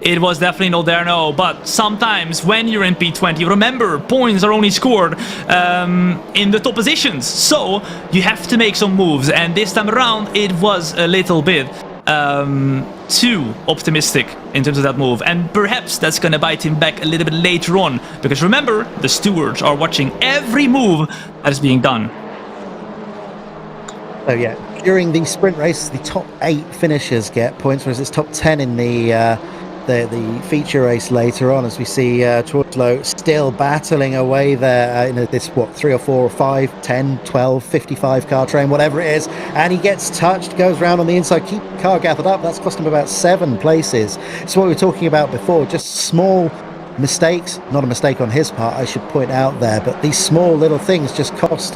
It was definitely not there, no, but sometimes when you're in P20, remember, points are only scored in the top positions, so you have to make some moves, and this time around it was a little bit too optimistic in terms of that move, and perhaps that's gonna bite him back a little bit later on, because remember, the stewards are watching every move that is being done. So yeah, during the sprint race, the top 8 finishers get points, whereas it's top 10 in the feature race later on, as we see Twardslow still battling away there in this, 3 or 4 or 5, 10, 12, 55 car train, whatever it is, and he gets touched, goes round on the inside, keep the car gathered up. That's cost him about 7 places. It's what we were talking about before, just small mistakes, not a mistake on his part, I should point out there, but these small little things just cost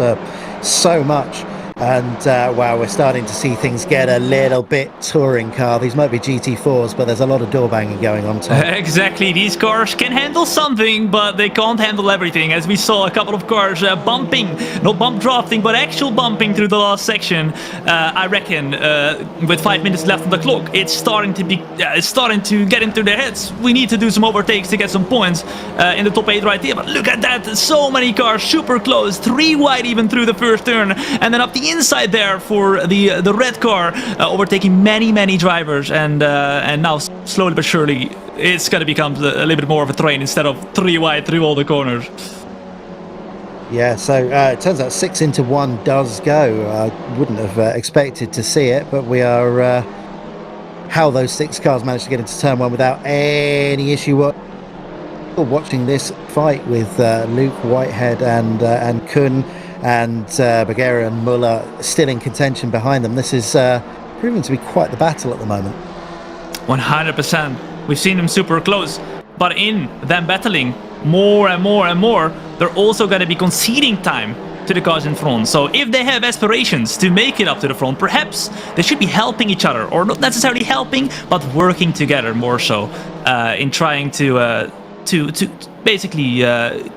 so much. And wow, we're starting to see things get a little bit touring car. These might be GT4s, but there's a lot of door banging going on, Tom. Exactly, these cars can handle something, but they can't handle everything, as we saw a couple of cars bumping, not bump drafting, but actual bumping through the last section. I reckon with 5 minutes left on the clock, it's starting to get into their heads. We need to do some overtakes to get some points in the top 8 right here, but look at that, so many cars super close, 3 wide even through the first turn, and then up the inside there for the red car, overtaking many drivers, and now slowly but surely it's going to become a little bit more of a train instead of 3 wide through all the corners. Yeah, so it turns out 6 into 1 does go. I wouldn't have expected to see it, but we are how those 6 cars managed to get into turn 1 without any issue. Watching this fight with Luke, Whitehead and Kuhn and Brouwer and Muller still in contention behind them. This is proving to be quite the battle at the moment. 100%. We've seen them super close, but in them battling more and more and more, they're also going to be conceding time to the cars in front. So if they have aspirations to make it up to the front, perhaps they should be helping each other, or not necessarily helping, but working together more so in trying to basically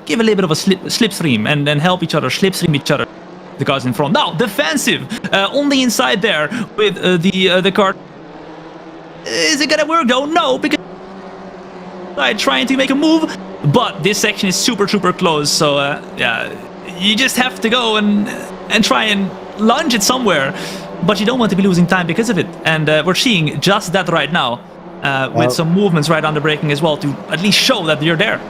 give a little bit of a slipstream and then help each other, slipstream each other, the cars in front. Now, defensive on the inside there with the car. Is it gonna work though? No, because I'm trying to make a move, but this section is super close. So yeah, you just have to go and try and lunge it somewhere, but you don't want to be losing time because of it. And we're seeing just that right now. With some movements right under braking as well to at least show that you're there.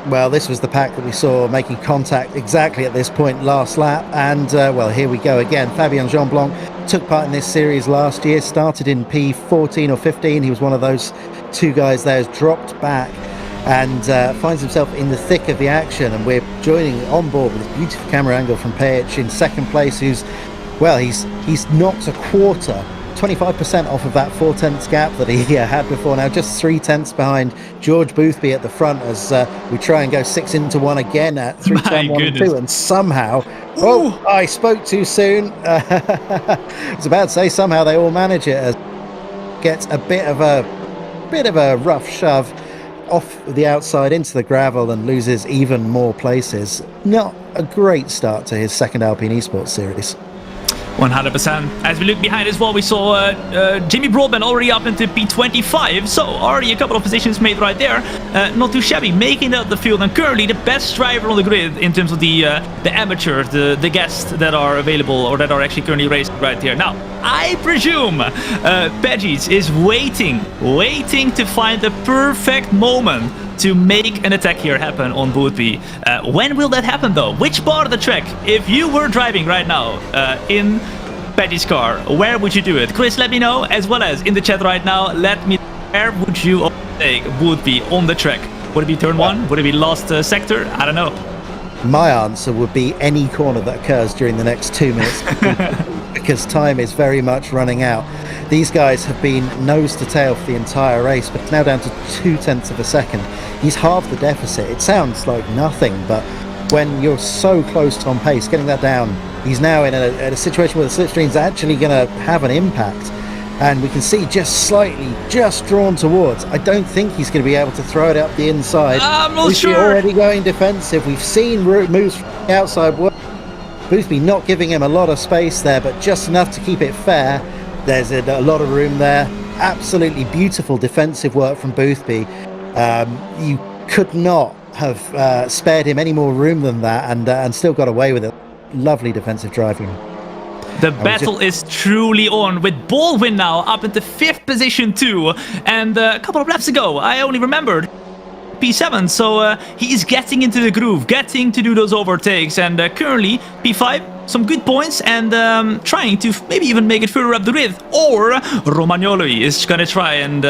Well, this was the pack that we saw making contact exactly at this point last lap, and well, here we go again. Fabien Jeanblanc took part in this series last year, started in P14 or 15. He was one of those 2 guys there, has dropped back and finds himself in the thick of the action, and we're joining on board with this beautiful camera angle from Haye in second place, who's, well, he's knocked a quarter, 25% off of that 4/10 gap that he had before. Now just 3/10 behind George Boothby at the front as we try and go 6 into 1 again at 3 turn 1 and 2, and somehow I spoke too soon. I was about to say somehow they all manage it, as gets a bit of a rough shove off the outside into the gravel and loses even more places. Not a great start to his second Alpine Esports Series. 100%. As we look behind as well, we saw Jimmy Broadbent already up into P25, so already a couple of positions made right there. Not too shabby, making out the field, and currently the best driver on the grid in terms of the amateurs, the guests that are available or that are actually currently racing right here. Now, I presume Peggies is waiting to find the perfect moment to make an attack here happen on Boothby. When will that happen though? Which part of the track, if you were driving right now in Peggy's car, where would you do it? Chris, let me know, as well as in the chat right now, let me know, where would you take Boothby on the track? Would it be turn 1? Would it be last sector? I don't know. My answer would be any corner that occurs during the next 2 minutes, because time is very much running out. These guys have been nose to tail for the entire race, but it's now down to 0.2 of a second. He's halved the deficit. It sounds like nothing, but when you're so close to on pace, getting that down, he's now in a situation where the slipstream's actually going to have an impact. And we can see just drawn towards. I don't think he's going to be able to throw it up the inside. I'm not sure. Already going defensive. We've seen moves from the outside work. Boothby not giving him a lot of space there, but just enough to keep it fair. There's a lot of room there. Absolutely beautiful defensive work from Boothby. You could not have spared him any more room than that, and still got away with it. Lovely defensive driving. The battle is truly on, with Baldwin now up into 5th position too. And a couple of laps ago, I only remembered P7, so he is getting into the groove, getting to do those overtakes, and currently P5, some good points, and trying to maybe even make it further up the grid. Or Romagnoli is gonna try and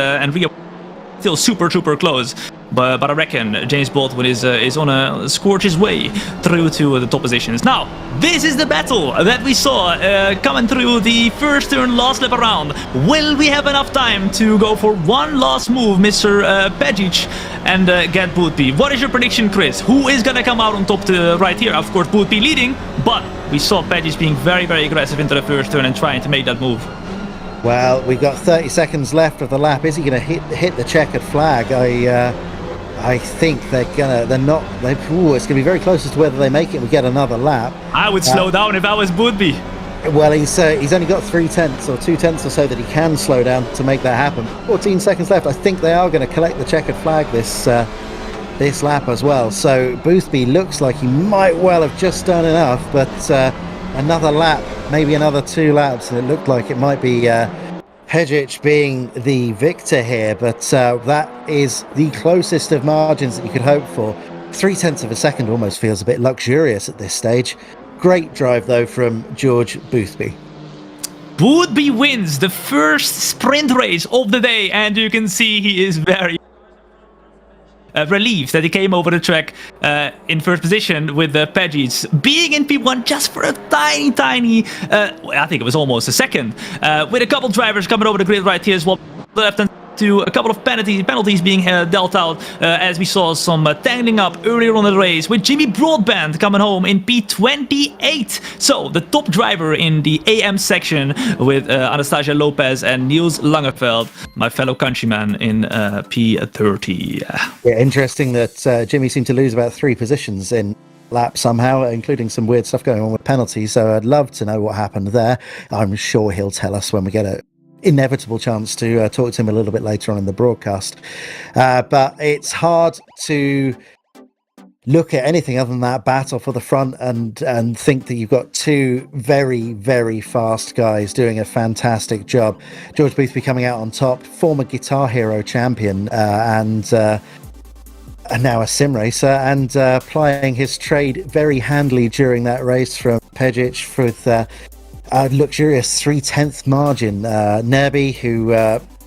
still super close. But I reckon James Baldwin is on a scorch his way through to the top positions. Now, this is the battle that we saw coming through the first turn, last lap around. Will we have enough time to go for one last move, Mr. Pejic, and get Boothby? What is your prediction, Chris? Who is gonna come out on top right here? Of course, Boothby leading, but we saw Pejic being very aggressive into the first turn and trying to make that move. Well, we've got 30 seconds left of the lap. Is he going to hit the checkered flag? I think it's going to be very close as to whether they make it and we get another lap. I would slow down if I was Boothby. Well, he's only got 0.3 or 2/10 or so that he can slow down to make that happen. 14 seconds left. I think they are going to collect the checkered flag this lap as well. So Boothby looks like he might well have just done enough, but another lap, maybe another 2 laps, and it looked like it might be Pejic being the victor here, but that is the closest of margins that you could hope for. 0.3 of a second almost feels a bit luxurious at this stage. Great drive though from George Boothby. Boothby wins the first sprint race of the day, and you can see he is very relieved that he came over the track in first position with the Peggies being in P1 just for a tiny, I think it was almost a second, with a couple drivers coming over the grid right here as well, left and to a couple of penalties being dealt out, as we saw some tangling up earlier on in the race, with Jimmy Broadbent coming home in P28. So the top driver in the AM section with Anastasia Lopez and Niels Langeveld, my fellow countryman, in P30. Yeah, interesting that Jimmy seemed to lose about 3 positions in lap somehow, including some weird stuff going on with penalties. So I'd love to know what happened there. I'm sure he'll tell us when we get a inevitable chance to talk to him a little bit later on in the broadcast. But it's hard to look at anything other than that battle for the front and think that you've got 2 very, very fast guys doing a fantastic job. George Boothby coming out on top, former Guitar Hero champion, and now a sim racer, and plying his trade very handily during that race from Pejic with a luxurious 3/10 margin. Nerby, who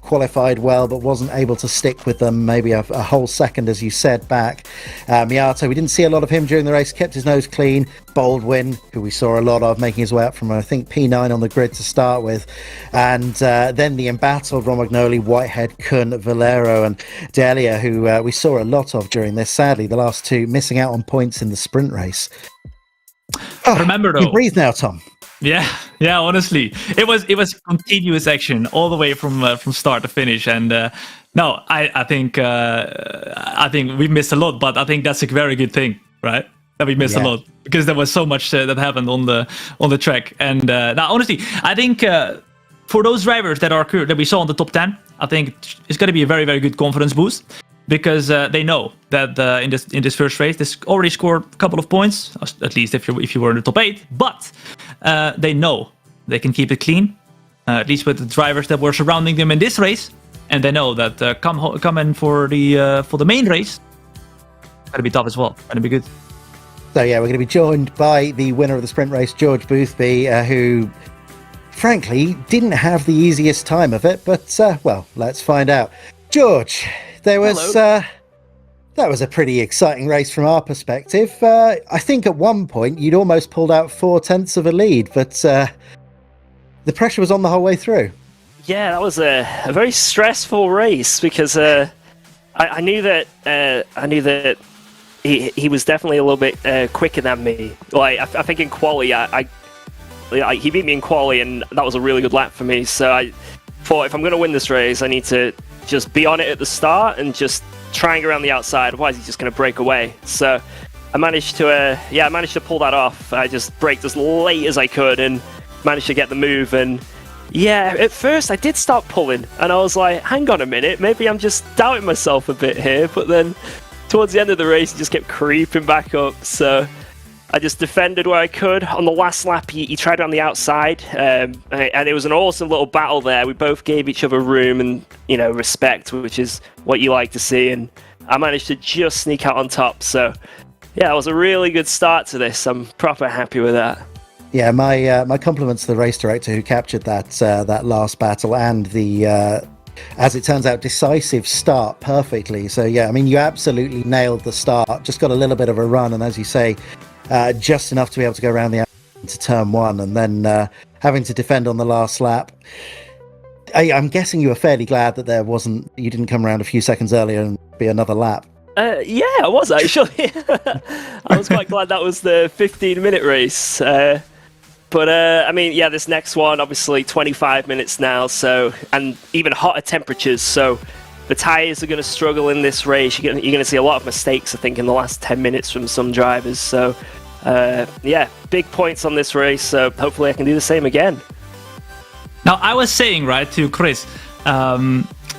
qualified well but wasn't able to stick with them, maybe a whole second, as you said, back. Miyato, we didn't see a lot of him during the race, kept his nose clean. Baldwin, who we saw a lot of, making his way up from, I think, P9 on the grid to start with. And then the embattled Romagnoli, Whitehead, Kun, Valero and Delia, who we saw a lot of during this. Sadly, the last 2 missing out on points in the sprint race. Remember, though, you breathe now, Thom. Yeah, honestly, it was continuous action all the way from start to finish, and no, I think we missed a lot, but I think that's a very good thing, right? That we missed a lot, because there was so much that happened on the track, and now honestly, I think for those drivers that we saw on the top 10, I think it's going to be a very, very good confidence boost. Because they know that in this first race, this already scored a couple of points, at least if you were in the top 8. But they know they can keep it clean, at least with the drivers that were surrounding them in this race, and they know that come in for the main race, it's gonna be tough as well. Gonna be good. So yeah, we're going to be joined by the winner of the sprint race, George Boothby, who, frankly, didn't have the easiest time of it. But well, let's find out. George. There was that was a pretty exciting race from our perspective. I think at one point you'd almost pulled out 4/10 of a lead, but the pressure was on the whole way through. Yeah, that was a very stressful race, because I knew that he was definitely a little bit quicker than me. Like I think in quali, he beat me in quali, and that was a really good lap for me. So I thought, if I'm going to win this race, I need to just be on it at the start and just trying around the outside, otherwise he's just going to break away. So I managed to pull that off. I just braked as late as I could and managed to get the move. And yeah, at first I did start pulling, and I was like, hang on a minute, maybe I'm just doubting myself a bit here. But then towards the end of the race, it just kept creeping back up. So I just defended where I could. On the last lap, he tried on the outside, and it was an awesome little battle there. We both gave each other room and, respect, which is what you like to see. And I managed to just sneak out on top. So, yeah, it was a really good start to this. I'm proper happy with that. Yeah, my compliments to the race director who captured that last battle and the, as it turns out, decisive start perfectly. So, yeah, I mean, you absolutely nailed the start. Just got a little bit of a run, and as you say, just enough to be able to go around the outside to turn 1, and then having to defend on the last lap. I'm guessing you were fairly glad that you didn't come around a few seconds earlier and be another lap. Yeah, I was actually. I was quite glad that was the 15-minute race. But I mean, yeah, this next one, obviously 25 minutes now, so, and even hotter temperatures, so the tyres are going to struggle in this race. You're going to see a lot of mistakes, I think, in the last 10 minutes from some drivers. So, yeah, big points on this race. So hopefully I can do the same again. Now, I was saying, right, to Chris,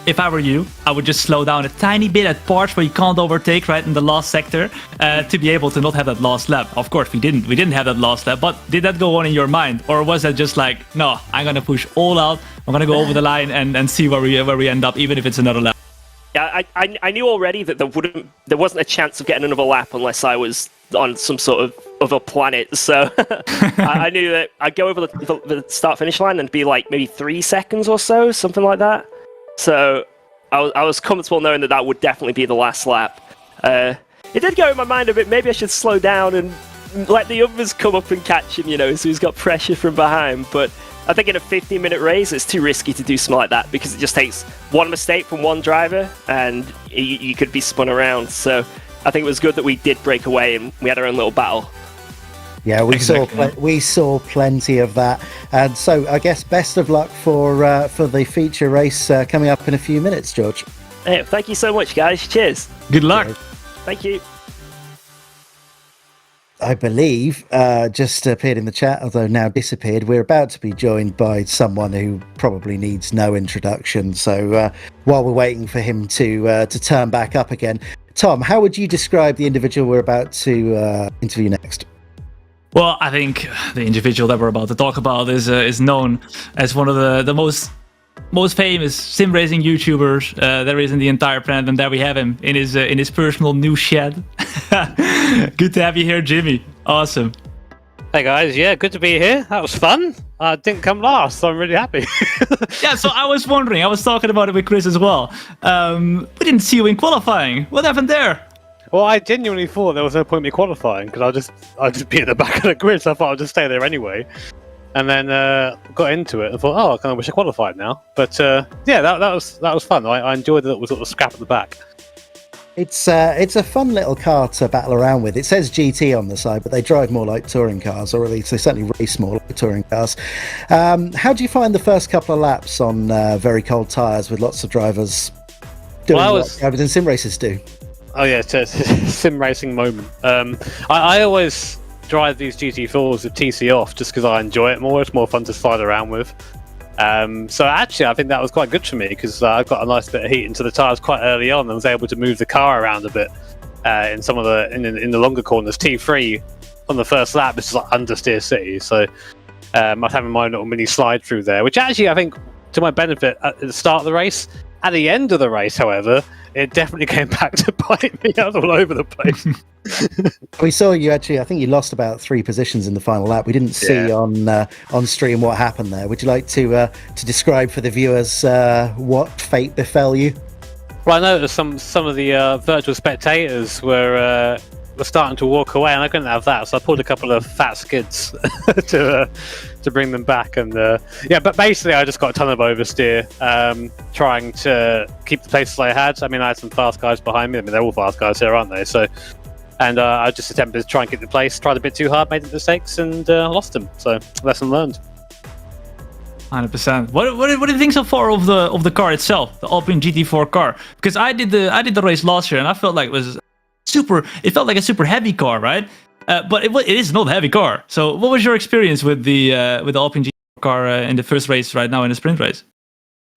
if I were you, I would just slow down a tiny bit at parts where you can't overtake, right, in the last sector, to be able to not have that last lap. Of course, we didn't have that last lap, but did that go on in your mind? Or was that just like, no, I'm going to push all out, I'm going to go over the line and see where we end up, even if it's another lap? Yeah, I knew already that there wasn't a chance of getting another lap unless I was on some sort of other planet. So I knew that I'd go over the start finish line and be like maybe 3 seconds or so, something like that. So I was comfortable knowing that would definitely be the last lap. It did go in my mind a bit. Maybe I should slow down and let the others come up and catch him, so he's got pressure from behind. But I think in a 15-minute race, it's too risky to do something like that because it just takes one mistake from one driver and you could be spun around. So I think it was good that we did break away and we had our own little battle. Yeah, we saw plenty of that, and so I guess best of luck for the feature race coming up in a few minutes, George. Hey, thank you so much, guys. Cheers. Good luck. Yeah. Thank you. I believe just appeared in the chat, although now disappeared. We're about to be joined by someone who probably needs no introduction. So while we're waiting for him to turn back up again, Thom, how would you describe the individual we're about to interview next? Well, I think the individual that we're about to talk about is known as one of the most famous sim racing YouTubers there is in the entire planet, and there we have him in his personal new shed. Good to have you here, Jimmy. Awesome. Hey guys, yeah, good to be here. That was fun. I didn't come last, so I'm really happy. Yeah, so I was wondering, I was talking about it with Chris as well. We didn't see you in qualifying. What happened there? Well, I genuinely thought there was no point in me qualifying because I'd just be at the back of the grid, so I thought I'd just stay there anyway. And then got into it and thought, oh, I kind of wish I qualified now. But yeah, that was fun. I enjoyed that it was sort of scrap at the back. It's a fun little car to battle around with. It says GT on the side, but they drive more like touring cars, or at least they certainly race more like touring cars. How do you find the first couple of laps on very cold tyres with lots of drivers doing what drivers in sim races do? Oh yeah, it's a sim racing moment. I always drive these GT4s with TC off just because I enjoy it more. It's more fun to slide around with. So actually, I think that was quite good for me because I got a nice bit of heat into the tyres quite early on and was able to move the car around a bit in some of in the longer corners. T3 on the first lap is like understeer city, so I was having my own little mini slide through there, which actually I think to my benefit at the start of the race. At the end of the race, however, it definitely came back to bite me out all over the place. We saw you actually. I think you lost about 3 positions in the final lap. We didn't see on stream what happened there. Would you like to describe for the viewers what fate befell you? Well, I noticed some of the virtual spectators were starting to walk away, and I couldn't have that, so I pulled a couple of fat skids to bring them back. And but basically I just got a ton of oversteer, trying to keep the places I had. I mean, I had some fast guys behind me. I mean, they're all fast guys here, aren't they? So, and I just attempted to try and keep the place, tried a bit too hard, made the mistakes, and lost them. So, lesson learned. 100%. What do you think so far of the car itself, the Alpine GT4 car? Because I did the race last year, and I felt like it felt like a super heavy car, right? But it is not a heavy car. So what was your experience with the Alpine GT4 car in the first race right now in the sprint race?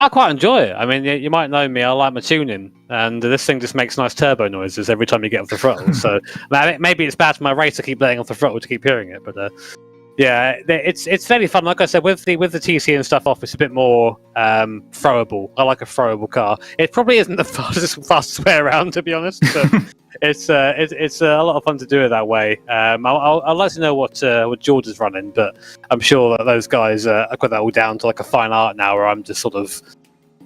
I quite enjoy it. I mean, you might know me, I like my tuning, and this thing just makes nice turbo noises every time you get off the throttle. So maybe it's bad for my race to keep laying off the throttle to keep hearing it, but yeah, it's fairly fun. Like I said, with the TC and stuff off, it's a bit more throwable. I like a throwable car. It probably isn't the fastest way around, to be honest, but it's a lot of fun to do it that way. I'd like to know what George is running, but I'm sure that those guys have got that all down to like a fine art now, where I'm just sort of,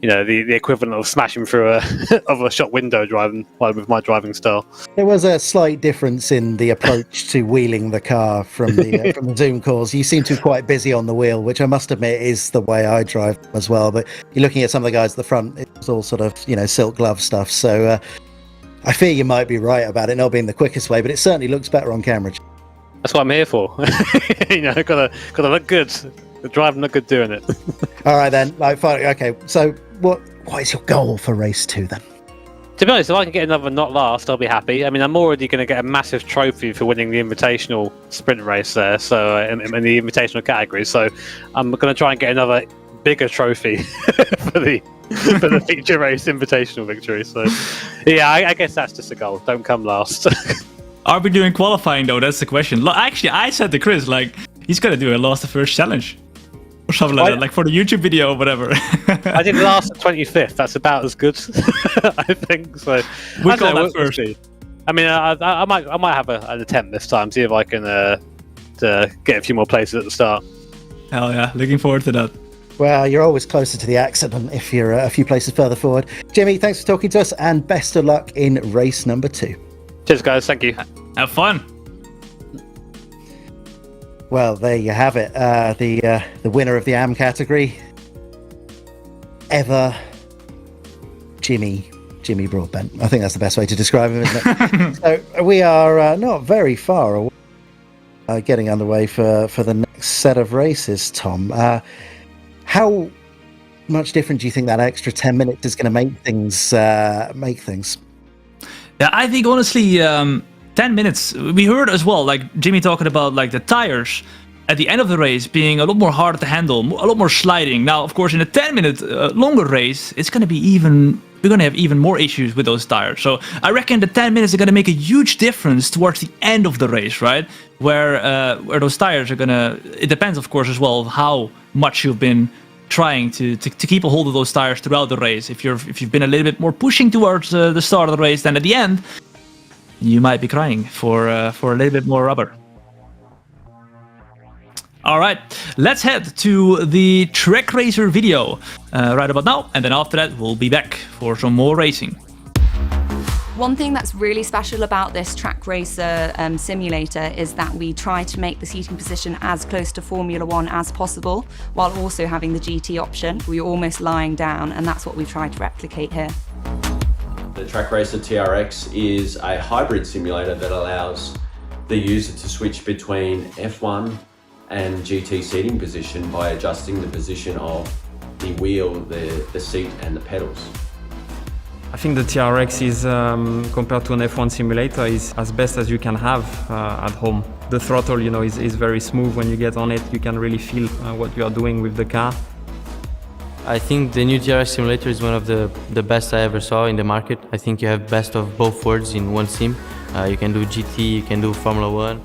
the equivalent of smashing through a shop window driving with my driving style. There was a slight difference in the approach to wheeling the car from the Zoom calls. You seem to be quite busy on the wheel, which I must admit is the way I drive as well. But you're looking at some of the guys at the front, it's all sort of silk glove stuff. So I fear you might be right about it not being the quickest way, but it certainly looks better on camera. That's what I'm here for. Gotta look good. The driving look good doing it. All right then. Fine. Okay. So what is your goal for race 2 then? To be honest, if I can get another not last, I'll be happy. I mean, I'm already going to get a massive trophy for winning the invitational sprint race there. So in the invitational category, so I'm going to try and get another bigger trophy for the feature race invitational victory. So yeah, I guess that's just a goal. Don't come last. Are we doing qualifying though? That's the question. Actually, I said to Chris, he's got to do a last the first challenge. Or something like that, like for the YouTube video or whatever. I did last at 25th. That's about as good, I think. So we call that first. I mean, I might have an attempt this time. See if I can to get a few more places at the start. Hell yeah, looking forward to that. Well, you're always closer to the accident if you're a few places further forward. Jimmy, thanks for talking to us, and best of luck in race number 2. Cheers, guys. Thank you. Have fun. Well, there you have it. The winner of the AM category, Jimmy Broadbent. I think that's the best way to describe him, isn't it? So we are not very far away, getting underway for the next set of races, Thom. How much different do you think that extra 10 minutes is going to make things? Yeah, I think honestly, 10 minutes. We heard as well, like Jimmy talking about like the tires at the end of the race being a lot more harder to handle, a lot more sliding. Now, of course, in a 10-minute longer race, it's going to be we're going to have even more issues with those tires. So I reckon the 10 minutes are going to make a huge difference towards the end of the race, right? Where those tires are going to... It depends, of course, as well, of how much you've been trying to keep a hold of those tires throughout the race. If you've been a little bit more pushing towards the start of the race than at the end, you might be crying for a little bit more rubber. All right, let's head to the track racer video right about now, and then after that we'll be back for some more racing. One thing that's really special about this track racer simulator is that we try to make the seating position as close to Formula 1 as possible, while also having the GT option. We're almost lying down, and that's what we try to replicate here. The Track Racer TRX is a hybrid simulator that allows the user to switch between F1 and GT seating position by adjusting the position of the wheel, the seat and the pedals. I think the TRX is, compared to an F1 simulator, is as best as you can have at home. The throttle, is very smooth when you get on it. You can really feel what you are doing with the car. I think the new TRX simulator is one of the best I ever saw in the market. I think you have best of both worlds in one sim. You can do GT, you can do Formula 1.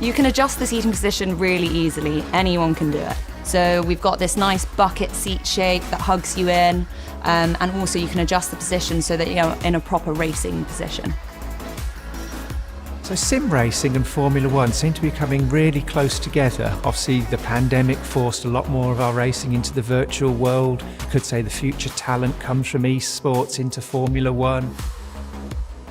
You can adjust the seating position really easily. Anyone can do it. So we've got this nice bucket seat shape that hugs you in, and also you can adjust the position so that you're in a proper racing position. So sim racing and Formula 1 seem to be coming really close together. Obviously the pandemic forced a lot more of our racing into the virtual world. You could say the future talent comes from esports into Formula 1.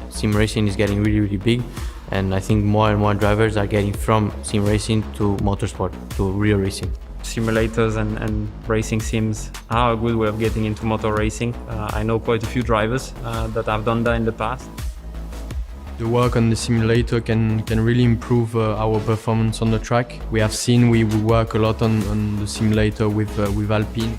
Sim racing is getting really, really big. And I think more and more drivers are getting from sim racing to motorsport, to real racing. Simulators and racing sims are a good way of getting into motor racing. I know quite a few drivers that have done that in the past. The work on the simulator can really improve our performance on the track. We have seen we work a lot on the simulator with Alpine.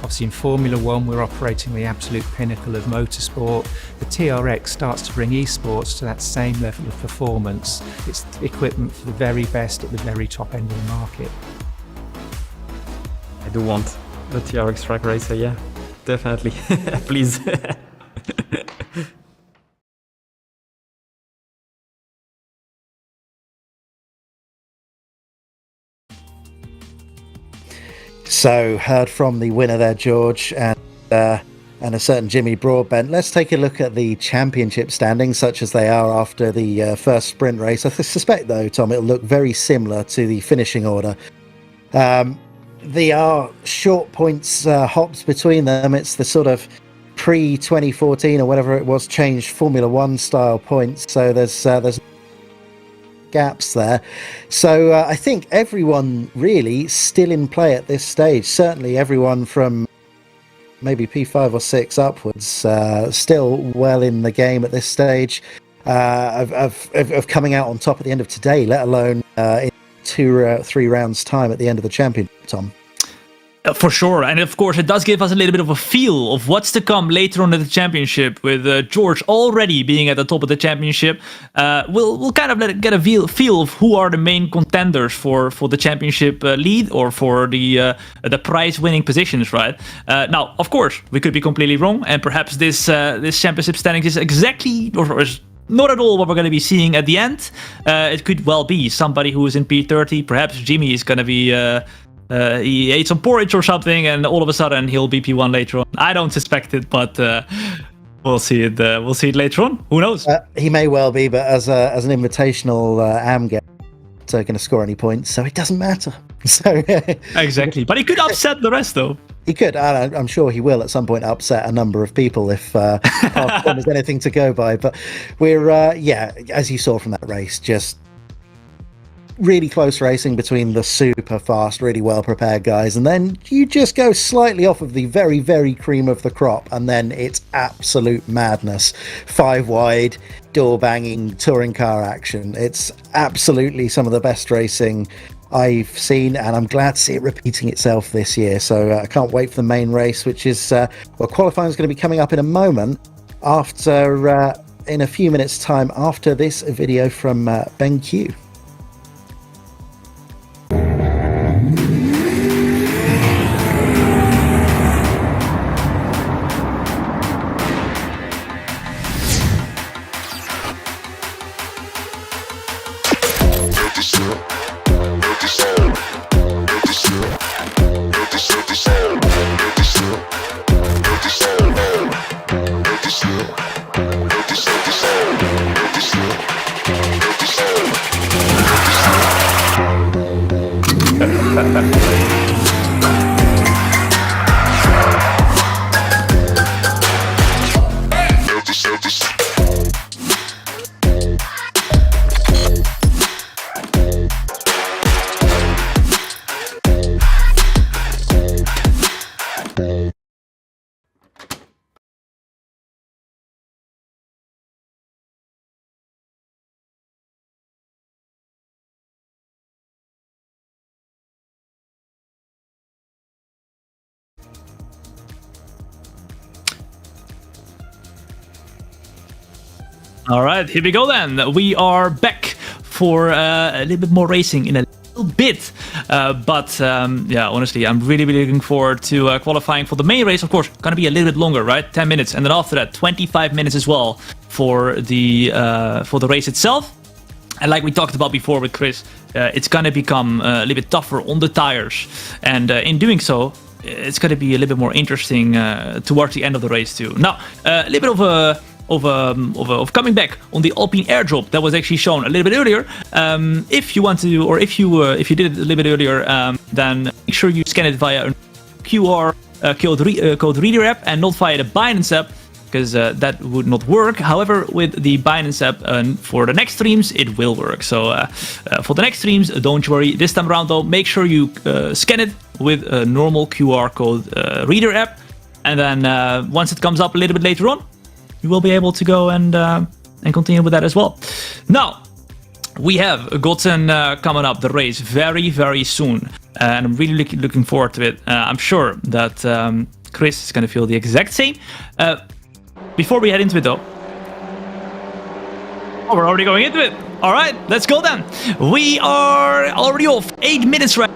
Obviously in Formula 1 we're operating the absolute pinnacle of motorsport. The TRX starts to bring esports to that same level of performance. It's equipment for the very best at the very top end of the market. I do want the TRX track racer, yeah, definitely. Please. So, heard from the winner there, George, and a certain Jimmy Broadbent. Let's take a look at the championship standings, such as they are after the first sprint race. I suspect, though, Thom, it'll look very similar to the finishing order. There are short points, hops between them. It's the sort of pre-2014 or whatever it was, changed Formula 1 style points. So there's gaps there. So I think everyone really still in play at this stage. Certainly everyone from maybe P5 or 6 upwards, still well in the game at this stage of coming out on top at the end of today, let alone in 2-3 rounds time at the end of the championship, Thom. For sure, and of course it does give us a little bit of a feel of what's to come later on in the championship, with George already being at the top of the championship. We'll kind of get a feel of who are the main contenders for the championship lead or for the prize-winning positions, right? Now, of course, we could be completely wrong, and perhaps this championship standings is exactly or is not at all what we're going to be seeing at the end. It could well be somebody who is in P30. Perhaps Jimmy is going to be. He ate some porridge or something, and all of a sudden he'll be P1 later on. I don't suspect it, but We'll see it. We'll see it later on. Who knows? He may well be, but as an invitational AM game, so going to score any points, so it doesn't matter. So exactly, but he could upset the rest, though. He could, and I'm sure he will at some point upset a number of people if there's anything to go by. But we're, as you saw from that race, just really close racing between the super fast, really well prepared guys, and then you just go slightly off of the very, very cream of the crop, and then it's absolute madness. 5 wide, door banging, touring car action. It's absolutely some of the best racing I've seen, and I'm glad to see it repeating itself this year. So I can't wait for the main race, which is qualifying is going to be coming up in a moment after in a few minutes time after this video from Ben Q. All right, here we go then. We are back for a little bit more racing in a little bit. Honestly, I'm really looking forward to qualifying for the main race. Of course, going to be a little bit longer, right? 10 minutes. And then after that, 25 minutes as well for the race itself. And like we talked about before with Chris, it's going to become a little bit tougher on the tires. And in doing so, it's going to be a little bit more interesting towards the end of the race too. Now, a little bit of coming back on the Alpine airdrop that was actually shown a little bit earlier. If you want to, or if you did it a little bit earlier, then make sure you scan it via a QR code reader app and not via the Binance app, because that would not work. However, with the Binance app for the next streams, it will work. So for the next streams, don't worry. This time around, though, make sure you scan it with a normal QR code reader app, and then once it comes up a little bit later on, you will be able to go and continue with that as well. Now, we have gotten coming up the race very, very soon, and I'm really looking forward to it. I'm sure that Chris is going to feel the exact same. Before we head into it, though, we're already going into it. All right, let's go then. We are already off 8 minutes right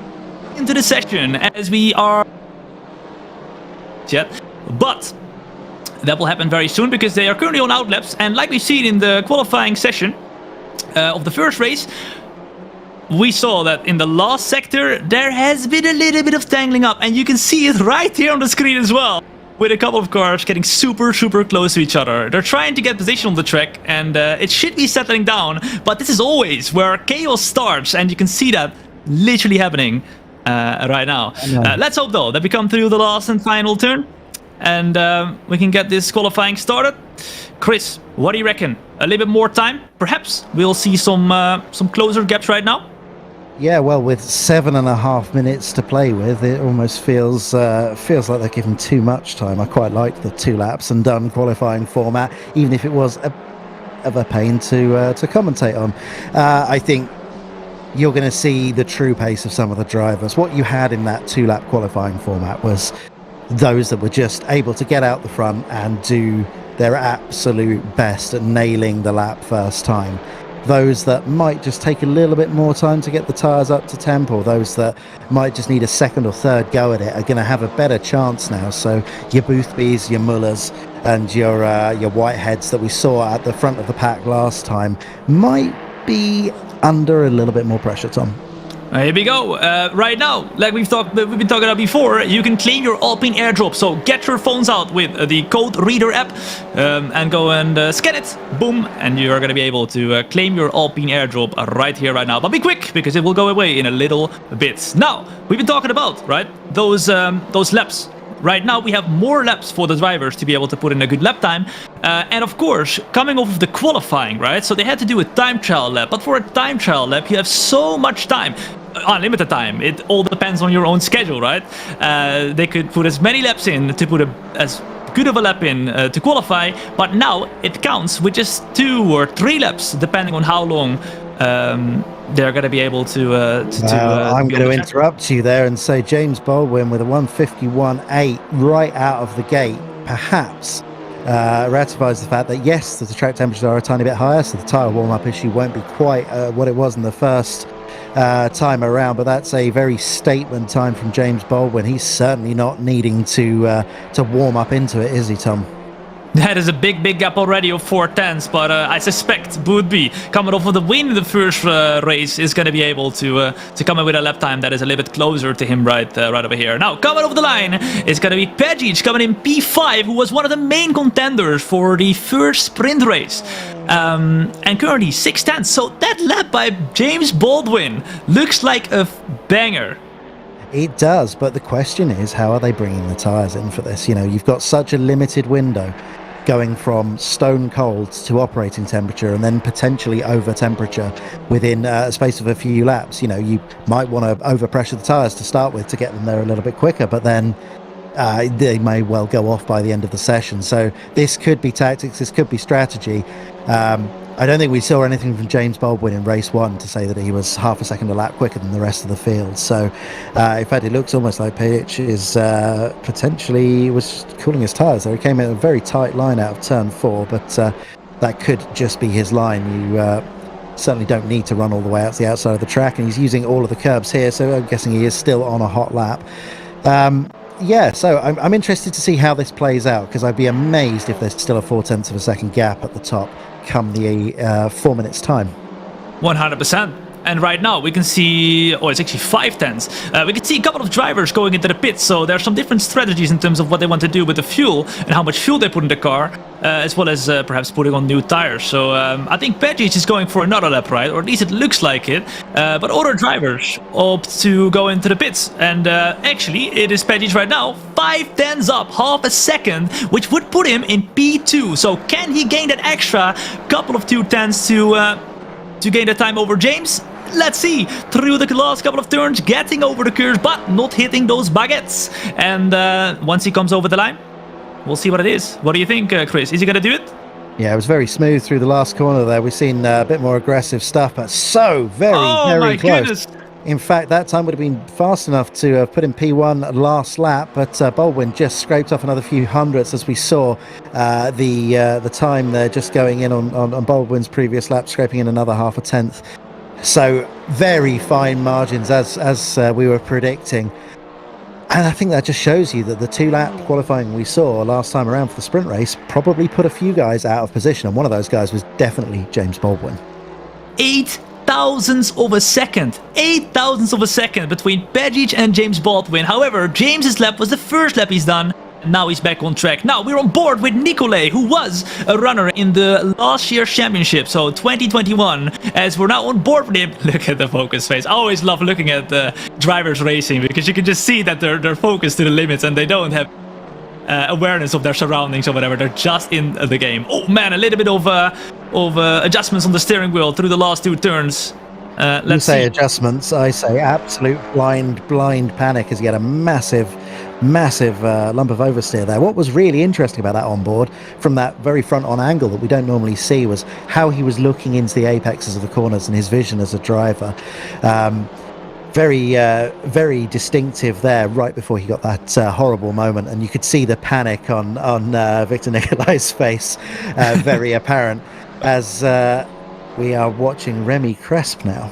into the session, as we are yet, but that will happen very soon because they are currently on outlaps, and like we've seen in the qualifying session of the first race, we saw that in the last sector there has been a little bit of tangling up, and you can see it right here on the screen as well, with a couple of cars getting super close to each other. They're trying to get position on the track, and it should be settling down, but this is always where chaos starts, and you can see that literally happening right now. Let's hope though that we come through the last and final turn, and we can get this qualifying started. Chris, what do you reckon? A little bit more time? Perhaps we'll see some closer gaps right now? Yeah, well, with 7.5 minutes to play with, it almost feels like they're given too much time. I quite like the 2 laps and done qualifying format, even if it was a pain to commentate on. I think you're going to see the true pace of some of the drivers. What you had in that 2-lap qualifying format was those that were just able to get out the front and do their absolute best at nailing the lap first time. Those that might just take a little bit more time to get the tyres up to temp, or those that might just need a second or third go at it, are going to have a better chance now. So your Boothbys, your Mullers, and your Whiteheads that we saw at the front of the pack last time might be under a little bit more pressure, Tom. Here we go. Right now, like we've been talking about before, you can claim your Alpine airdrop. So get your phones out with the Code Reader app and go and scan it. Boom, and you're gonna be able to claim your Alpine airdrop right here, right now. But be quick, because it will go away in a little bit. Now, we've been talking about, right, those laps. Right now, we have more laps for the drivers to be able to put in a good lap time. And of course, coming off of the qualifying, right? So they had to do a time trial lap. But for a time trial lap, you have so much time. Unlimited time. It all depends on your own schedule, right? They could put as many laps in to put as good of a lap in to qualify. But now it counts with just 2 or 3 laps, depending on how long they're going to be able to I'm going to interrupt you there and say James Baldwin with a 151.8 right out of the gate, perhaps ratifies the fact that yes, the track temperatures are a tiny bit higher, so the tyre warm-up issue won't be quite what it was in the first time around, but that's a very statement time from James Baldwin. He's certainly not needing to warm up into it, is he, Thom? That is a big gap already of 4/10, but I suspect Bootby, coming off of the win in the first race, is going to be able to come in with a lap time that is a little bit closer to him right over here. Now, coming over the line is going to be Pejic, coming in P5, who was one of the main contenders for the first sprint race. And currently 6/10, so that lap by James Baldwin looks like a banger. It does, but the question is, how are they bringing the tyres in for this? You know, you've got such a limited window going from stone cold to operating temperature and then potentially over temperature within a space of a few laps. You know, you might want to overpressure the tyres to start with to get them there a little bit quicker, but then they may well go off by the end of the session. So this could be tactics, this could be strategy. I don't think we saw anything from James Baldwin in race 1 to say that he was half a second a lap quicker than the rest of the field. So in fact, it looks almost like Pejic is potentially was cooling his tyres there. He came in a very tight line out of turn 4, but that could just be his line. You certainly don't need to run all the way out to the outside of the track, and he's using all of the curbs here, so I'm guessing he is still on a hot lap. Yeah, so I'm interested to see how this plays out, because I'd be amazed if there's still a 0.4 of a second gap at the top come the 4 minutes time. 100%. And right now we can see, it's actually 5/10. We can see a couple of drivers going into the pits, so there are some different strategies in terms of what they want to do with the fuel and how much fuel they put in the car, as well as perhaps putting on new tires. So I think Pejic is going for another lap, right? Or at least it looks like it. But other drivers opt to go into the pits. And actually, it is Pejic right now, 5/10 up, half a second, which would put him in P2. So can he gain that extra couple of 2/10s to gain the time over James? Let's see. Through the last couple of turns, getting over the curves, but not hitting those baguettes. And once he comes over the line, we'll see what it is. What do you think, Chris? Is he going to do it? Yeah, it was very smooth through the last corner there. We've seen a bit more aggressive stuff, but so very close. Goodness. In fact, that time would have been fast enough to have put in P1 last lap, but Baldwin just scraped off another few hundredths, as we saw the time there just going in on Baldwin's previous lap, scraping in another half a tenth. So very fine margins, as we were predicting. And I think that just shows you that the 2-lap qualifying we saw last time around for the sprint race probably put a few guys out of position, and one of those guys was definitely James Baldwin. 8 thousandths of a second. 8 thousandths of a second between Pejic and James Baldwin. However, James's lap was the first lap he's done. Now he's back on track. Now we're on board with Nicolay, who was a runner in the last year's championship, so 2021, as we're now on board with him. Look at the focus face. I always love looking at the drivers racing, because you can just see that they're focused to the limits and they don't have awareness of their surroundings or whatever. They're just in the game. Oh man, a little bit of adjustments on the steering wheel through the last 2 turns. Let's say adjustments. I say absolute blind panic as you get a massive lump of oversteer there. What was really interesting about that onboard from that very front on angle that we don't normally see was how he was looking into the apexes of the corners and his vision as a driver. Very distinctive there right before he got that horrible moment, and you could see the panic on Victor Nicolay's face, very apparent as we are watching Remy Cresp now.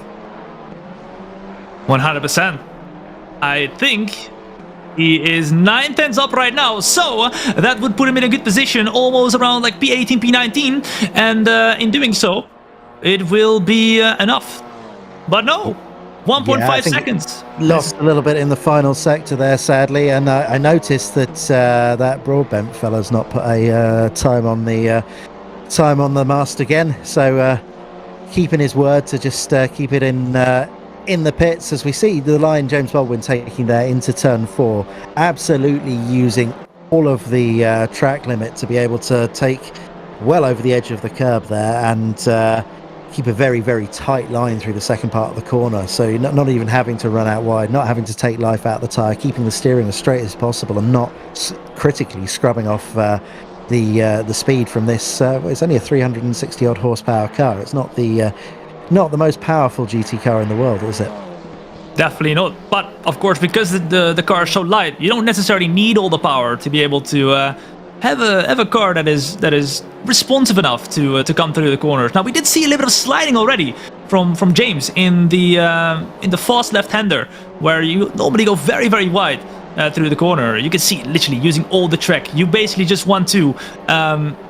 100%. I think he is 9/10 up right now, so that would put him in a good position, almost around like P18, P19, and in doing so, it will be enough. But no, 1.5 seconds. Lost a little bit in the final sector there, sadly, and I noticed that that Broadbent fella's not put a time on the mast again. So keeping his word to just keep it in the pits, as we see the line James Baldwin taking there into turn 4, absolutely using all of the track limit to be able to take well over the edge of the curb there and keep a very, very tight line through the second part of the corner. So you're not even having to run out wide, not having to take life out of the tyre, keeping the steering as straight as possible and not critically scrubbing off the speed from this. It's only a 360 odd horsepower car. It's not the most powerful GT car in the world, is it? Definitely not. But of course, because the car is so light, you don't necessarily need all the power to be able to have a car that is responsive enough to come through the corners. Now we did see a little bit of sliding already from James in the fast left-hander, where you normally go very, very wide through the corner. You can see literally using all the track. You basically just want to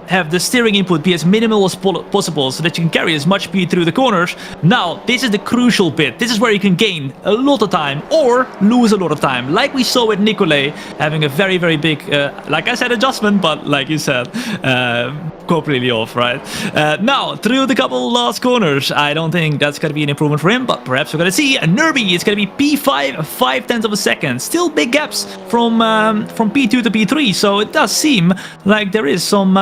have the steering input be as minimal as possible so that you can carry as much speed through the corners. Now, this is the crucial bit. This is where you can gain a lot of time or lose a lot of time. Like we saw with Nicolai having a very, very big, like I said, adjustment, but like you said, completely off, right? Now, through the couple last corners, I don't think that's going to be an improvement for him, but perhaps we're going to see a Nerby. It's going to be P5, 0.5 of a second. Still big gaps from P2 to P3, so it does seem like there is some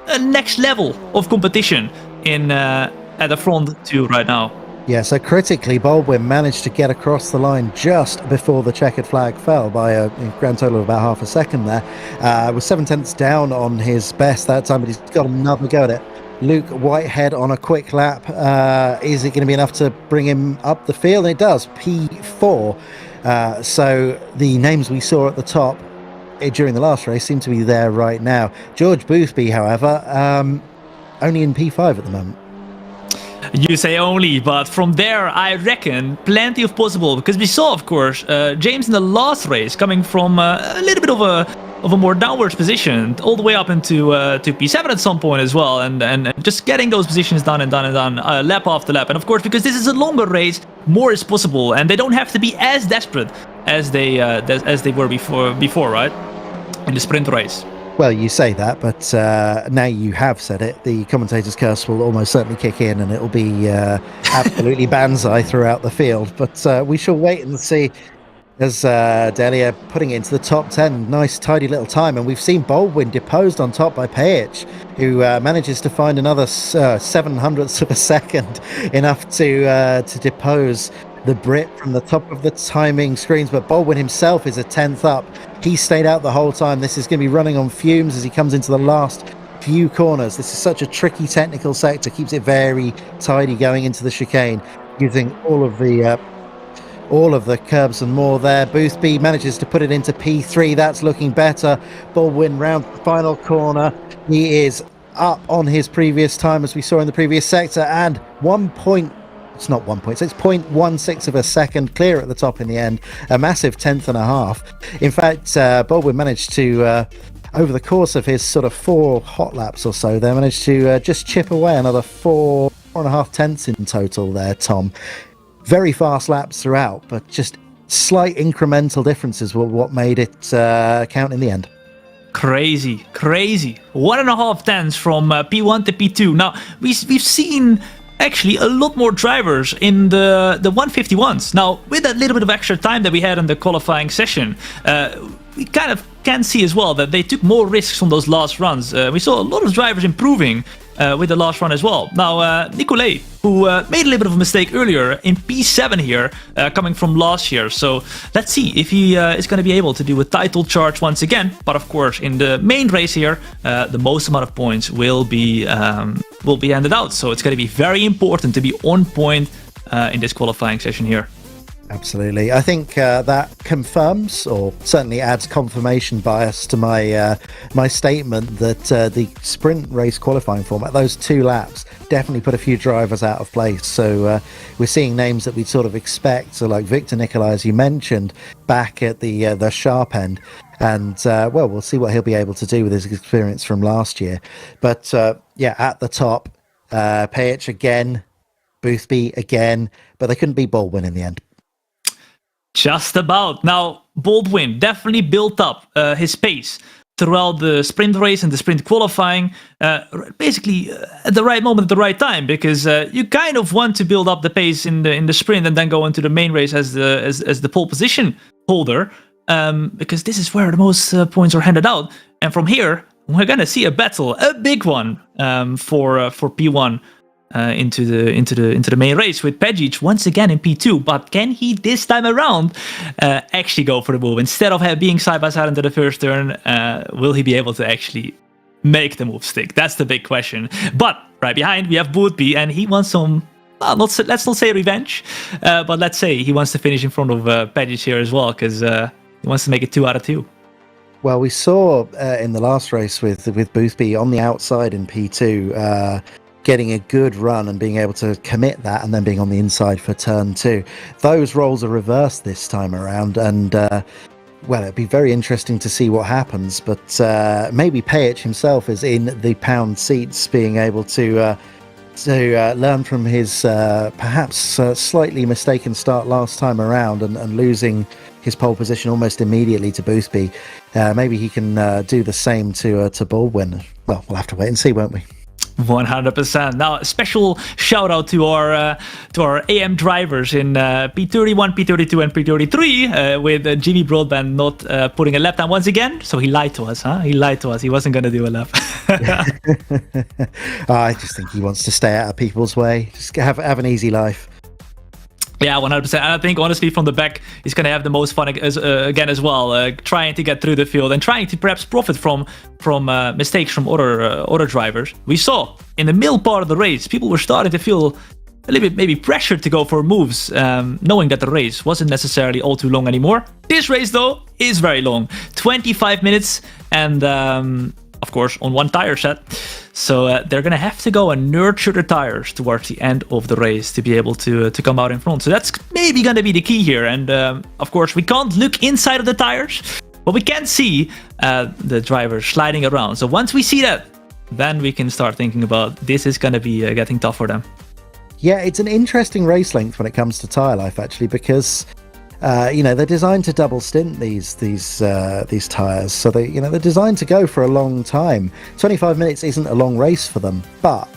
a next level of competition in at the front too right now. Yeah, so critically, Baldwin managed to get across the line just before the checkered flag fell by a grand total of about half a second there. With 0.7 down on his best that time, but he's got another go at it. Luke Whitehead on a quick lap. Is it going to be enough to bring him up the field? And it does, P4. So the names we saw at the top during the last race seem to be there right now. George Boothby, however, only in P5 at the moment. You say only, but from there I reckon plenty of possible, because we saw, of course, James in the last race coming from a little bit of a more downwards position all the way up into to P7 at some point as well, and just getting those positions done lap after lap. And of course, because this is a longer race, more is possible, and they don't have to be as desperate as they were before, right? In the sprint race. Well, you say that, but now you have said it. The commentator's curse will almost certainly kick in, and it'll be absolutely banzai throughout the field. But we shall wait and see. As Delia putting it into the top 10, nice tidy little time, and we've seen Baldwin deposed on top by Page, who manages to find another 0.07 of a second, enough to depose the Brit from the top of the timing screens. But Baldwin himself is a 10th up. He stayed out the whole time. This is going to be running on fumes as he comes into the last few corners. This is such a tricky technical sector, keeps it very tidy going into the chicane, using all of the curbs and more there. Boothby manages to put it into P3. That's looking better. Baldwin round the final corner. He is up on his previous time, as we saw in the previous sector, and 0.16 of a second clear at the top in the end. A massive 10th and a half. In fact, Baldwin managed to, over the course of his sort of 4 hot laps or so, they managed to just chip away another 4.5 tenths in total there, Tom. Very fast laps throughout, but just slight incremental differences were what made it count in the end. Crazy. 1.5 tenths from P1 to P2. Now, we've seen actually a lot more drivers in the 151s. Now, with that little bit of extra time that we had in the qualifying session, we kind of can see as well that they took more risks on those last runs. We saw a lot of drivers improving with the last run as well. Now, Nicolai, who made a little bit of a mistake earlier in P7 here, coming from last year. So let's see if he is going to be able to do a title charge once again. But of course, in the main race here, the most amount of points will be handed out. So it's going to be very important to be on point in this qualifying session here. Absolutely. I think that confirms, or certainly adds confirmation bias to my statement that the sprint race qualifying format, those 2 laps, definitely put a few drivers out of place. So we're seeing names that we'd sort of expect, so like Victor Nicolai, as you mentioned, back at the sharp end. And, well, we'll see what he'll be able to do with his experience from last year. But, yeah, at the top, Payich again, Boothby again, but they couldn't beat Baldwin in the end. Just about. Now, Baldwin definitely built up his pace throughout the sprint race and the sprint qualifying, basically at the right moment, at the right time, because you kind of want to build up the pace in the sprint and then go into the main race as the pole position holder, because this is where the most points are handed out. And from here, we're gonna see a battle, a big one, for P1. Into the main race with Pejic once again in P2, but can he this time around actually go for the move instead of being side by side into the first turn? Will he be able to actually make the move stick? That's the big question. But right behind we have Boothby, and he wants some. Let's not say revenge, but let's say he wants to finish in front of Pejic here as well, because he wants to make it 2 out of 2. Well, we saw in the last race with Boothby on the outside in P2. Getting a good run and being able to commit that, and then being on the inside for turn 2. Those roles are reversed this time around, and well, it'd be very interesting to see what happens. But maybe Pejic himself is in the pound seats, being able to learn from his perhaps slightly mistaken start last time around and losing his pole position almost immediately to Boothby. Maybe he can do the same to Baldwin. Well, we'll have to wait and see, won't we? 100%. Now, a special shout out to our AM drivers in P31, P32, and P33 with GB Broadband not putting a lap time once again. So he lied to us, huh? He lied to us. He wasn't going to do a lap. I just think he wants to stay out of people's way. Just have an easy life. Yeah, 100%. And I think, honestly, from the back, he's going to have the most fun again as well, trying to get through the field and trying to perhaps profit from mistakes from other drivers. We saw in the middle part of the race, people were starting to feel a little bit maybe pressured to go for moves, knowing that the race wasn't necessarily all too long anymore. This race, though, is very long. 25 minutes and, of course, on one tire set. So they're going to have to go and nurture the tires towards the end of the race to be able to come out in front. So that's maybe going to be the key here. And of course, we can't look inside of the tires, but we can see the drivers sliding around. So once we see that, then we can start thinking about this is going to be getting tough for them. Yeah, it's an interesting race length when it comes to tire life, actually, because they're designed to double stint these tires, so they're designed to go for a long time. 25 minutes isn't a long race for them, but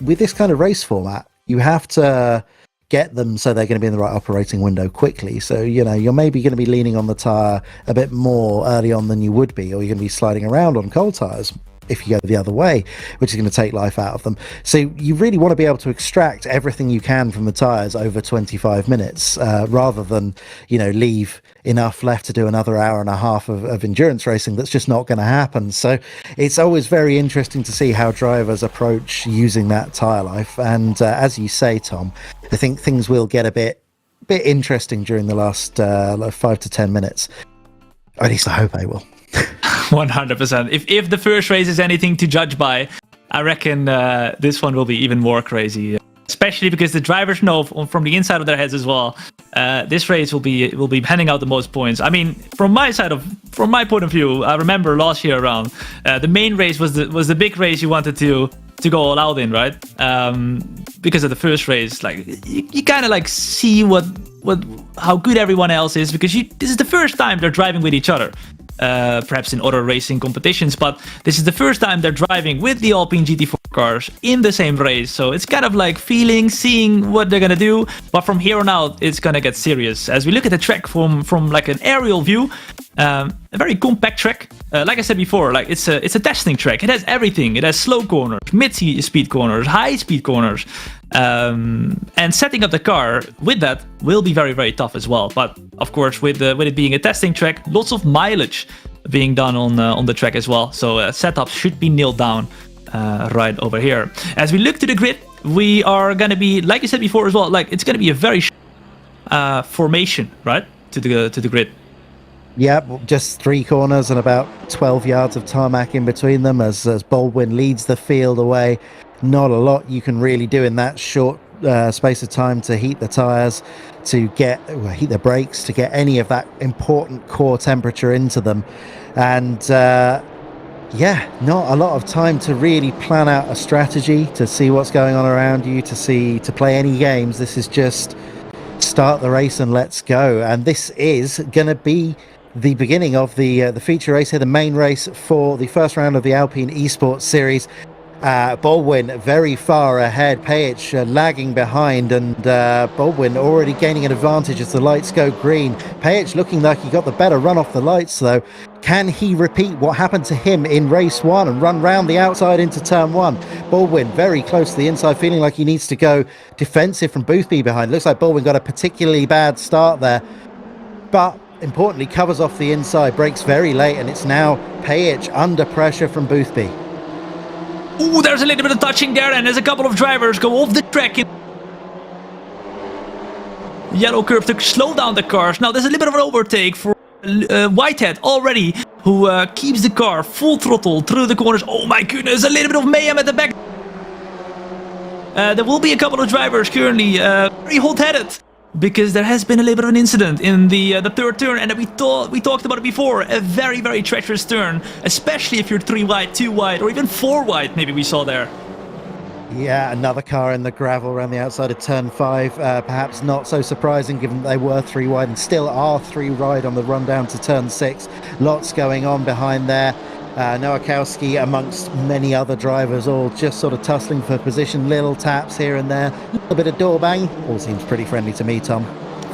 with this kind of race format, you have to get them so they're going to be in the right operating window quickly. So you're maybe going to be leaning on the tire a bit more early on than you would be, or you're going to be sliding around on cold tires if you go the other way, which is going to take life out of them. So you really want to be able to extract everything you can from the tires over 25 minutes, rather than leave enough left to do another hour and a half of endurance racing. That's just not going to happen. So it's always very interesting to see how drivers approach using that tire life. And as you say, Thom, I think things will get a bit interesting during the last 5 to 10 minutes. Or at least I hope they will. 100%. If the first race is anything to judge by, I reckon this one will be even more crazy. Especially because the drivers know from the inside of their heads as well. This race will be handing out the most points. I mean, from my point of view, I remember last year around, the main race was the big race you wanted to go all out in, right? Because of the first race, like you kind of like see how good everyone else is, because this is the first time they're driving with each other. Perhaps in other racing competitions, but this is the first time they're driving with the Alpine GT4 cars in the same race. So it's kind of like seeing what they're gonna do. But from here on out, it's gonna get serious. As we look at the track from like an aerial view, a very compact track. Like I said before, like it's a testing track. It has everything. It has slow corners, mid-speed corners, high-speed corners. And setting up the car with that will be very, very tough as well. But of course, with it being a testing track, lots of mileage being done on the track as well. So setup should be nailed down right over here. As we look to the grid, we are going to be, like you said before as well, like it's going to be a very formation, right, to the grid. Yeah, just 3 corners and about 12 yards of tarmac in between them as Baldwin leads the field away. Not a lot you can really do in that short space of time to heat the tires, to heat the brakes, to get any of that important core temperature into them. And Yeah, not a lot of time to really plan out a strategy, to see what's going on around you, to play any games. This is just start the race and let's go. And this is going to be the beginning of the feature race here, the main race for the first round of the Alpine Esports Series. Baldwin very far ahead, Haye lagging behind, and Baldwin already gaining an advantage as the lights go green. Haye looking like he got the better run off the lights though. Can he repeat what happened to him in race 1 and run round the outside into turn 1? Baldwin very close to the inside, feeling like he needs to go defensive from Boothby behind. Looks like Baldwin got a particularly bad start there, but importantly covers off the inside, breaks very late, and it's now Haye under pressure from Boothby. Ooh, there's a little bit of touching there, and there's a couple of drivers go off the track in yellow curve to slow down the cars. Now there's a little bit of an overtake for Whitehead already, who keeps the car full throttle through the corners. Oh my goodness, a little bit of mayhem at the back. There will be a couple of drivers currently very hot-headed, because there has been a little bit of an incident in the third turn, and we talked about it before. A very, very treacherous turn, especially if you're 3 wide, 2 wide, or even 4 wide, maybe we saw there. Yeah, another car in the gravel around the outside of turn 5. Perhaps not so surprising, given that they were 3 wide and still are 3 wide on the run down to turn 6. Lots going on behind there. Nowakowski amongst many other drivers, all just sort of tussling for position, little taps here and there, a little bit of door bang. All seems pretty friendly to me, Thom.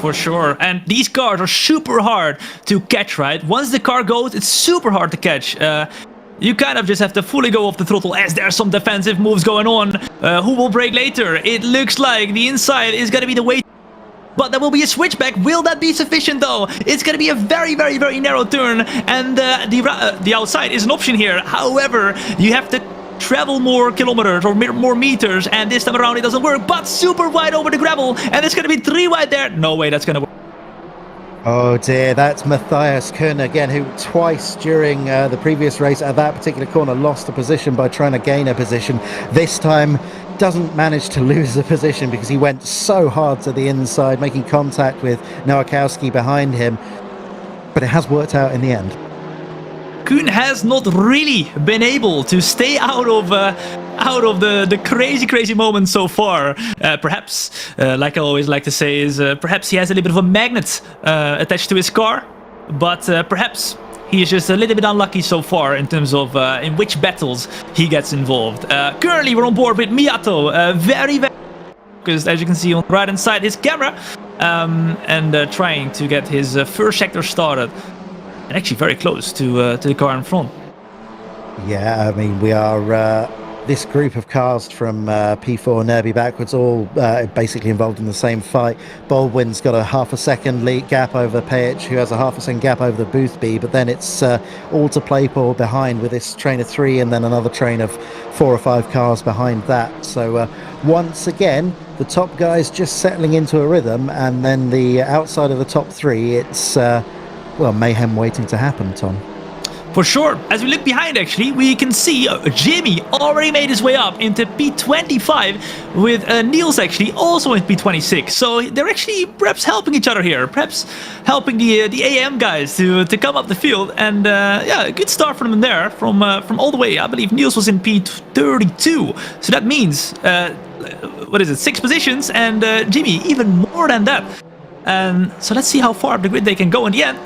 For sure, and these cars are super hard to catch, right? Once the car goes, it's super hard to catch. You kind of just have to fully go off the throttle as there's some defensive moves going on. Who will brake later? It looks like the inside is going to be the way. But there will be a switchback. Will that be sufficient though? It's going to be a very, very, very narrow turn, and the outside is an option here. However, you have to travel more kilometers or more meters, and this time around it doesn't work. But super wide over the gravel, and it's going to be 3 wide there. No way that's going to work. Oh dear, that's Matthias Kuhn again, who twice during the previous race at that particular corner lost a position by trying to gain a position. This time doesn't manage to lose a position because he went so hard to the inside, making contact with Nowakowski behind him. But it has worked out in the end. Kuhn has not really been able to stay out of the crazy moments so far. Perhaps, like I always like to say, is perhaps he has a little bit of a magnet attached to his car, but perhaps he is just a little bit unlucky so far in terms of in which battles he gets involved. Currently, we're on board with Miyato, very focused, as you can see on the right-hand side, his camera, and trying to get his first sector started. And actually very close to the car in front. Yeah, I mean, we are this group of cars from P4 Nerby backwards, all basically involved in the same fight. Baldwin's got a half a second lead gap over Haye, who has a half a second gap over the Boothby, but then it's all to play for behind with this train of 3 and then another train of 4 or 5 cars behind that. So once again, the top guys just settling into a rhythm, and then the outside of the top 3, it's well, mayhem waiting to happen, Thom. For sure. As we look behind, actually, we can see Jimmy already made his way up into P25 with Niels actually also in P26. So they're actually perhaps helping each other here, perhaps helping the AM guys to come up the field. And yeah, a good start from them there, from all the way. I believe Niels was in P32. So that means, what is it, 6 positions, and Jimmy even more than that. So let's see how far up the grid they can go in the end.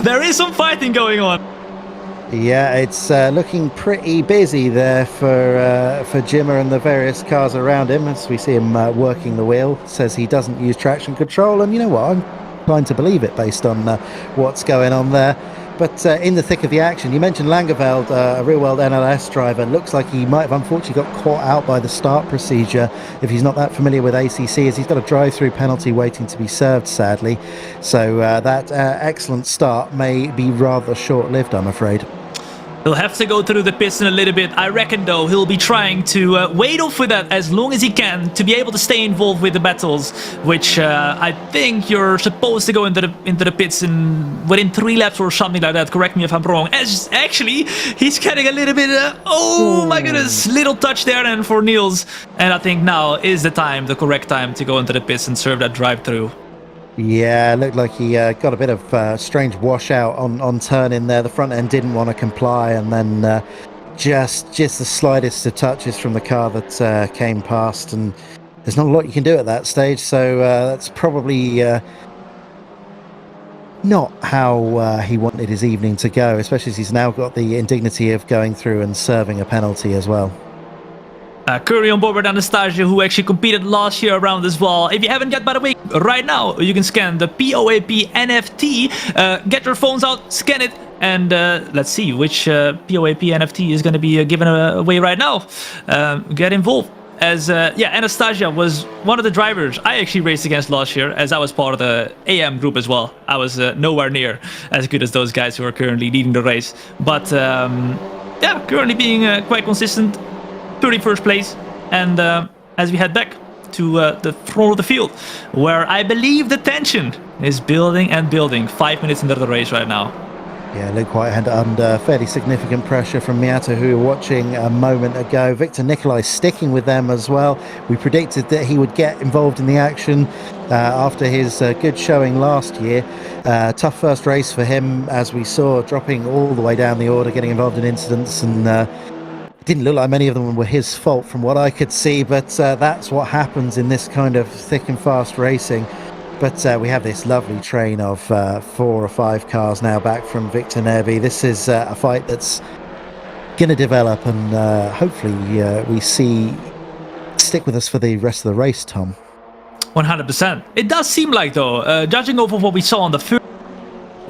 There is some fighting going on. Yeah, it's looking pretty busy there for Jimmer and the various cars around him as we see him working the wheel. Says he doesn't use traction control, and you know what, I'm inclined to believe it based on what's going on there. But in the thick of the action, you mentioned Langeveld, a real-world NLS driver. Looks like he might have unfortunately got caught out by the start procedure. If he's not that familiar with ACC, as he's got a drive-through penalty waiting to be served, sadly. So that excellent start may be rather short-lived, I'm afraid. He'll have to go through the pits in a little bit. I reckon, though, he'll be trying to wait off with that as long as he can to be able to stay involved with the battles, which I think you're supposed to go into the pits within 3 laps or something like that. Correct me if I'm wrong. As actually, he's getting a little bit, oh my goodness, little touch there and for Niels. And I think now is the correct time to go into the pits and serve that drive-through. Yeah, looked like he got a bit of strange washout on turn in there. The front end didn't want to comply, and then just the slightest of touches from the car that came past, and there's not a lot you can do at that stage. So that's probably not how he wanted his evening to go, especially as he's now got the indignity of going through and serving a penalty as well. Curry on board with Anastasia, who actually competed last year around as well. If you haven't yet, by the way, right now you can scan the POAP NFT. Get your phones out, scan it, and let's see which POAP NFT is going to be given away right now. Get involved. As Anastasia was one of the drivers I actually raced against last year, as I was part of the AM group as well. I was nowhere near as good as those guys who are currently leading the race, but currently being quite consistent. 31st place, and as we head back to the front of the field, where I believe the tension is building and building. 5 minutes into the race right now. Yeah, look quite under fairly significant pressure from Miata, who were watching a moment ago. Victor Nikolai sticking with them as well. We predicted that he would get involved in the action after his good showing last year. Tough first race for him, as we saw, dropping all the way down the order, getting involved in incidents, and didn't look like many of them were his fault from what I could see, but that's what happens in this kind of thick and fast racing. But we have this lovely train of 4 or 5 cars now back from Victor Nerby. This is a fight that's going to develop, and hopefully we stick with us for the rest of the race, Tom. 100%. It does seem like, though, judging off of what we saw on the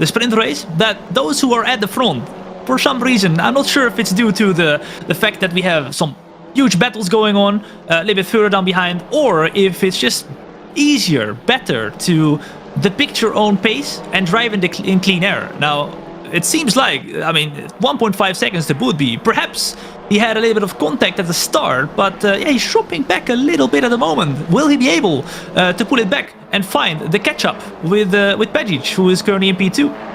sprint race, that those who are at the front, for some reason, I'm not sure if it's due to the fact that we have some huge battles going on a little bit further down behind, or if it's just easier, better to depict your own pace and drive in clean air. Now, it seems like, 1.5 seconds to boot be. Perhaps he had a little bit of contact at the start, but he's dropping back a little bit at the moment. Will he be able to pull it back and find the catch-up with Pejic, who is currently in P2?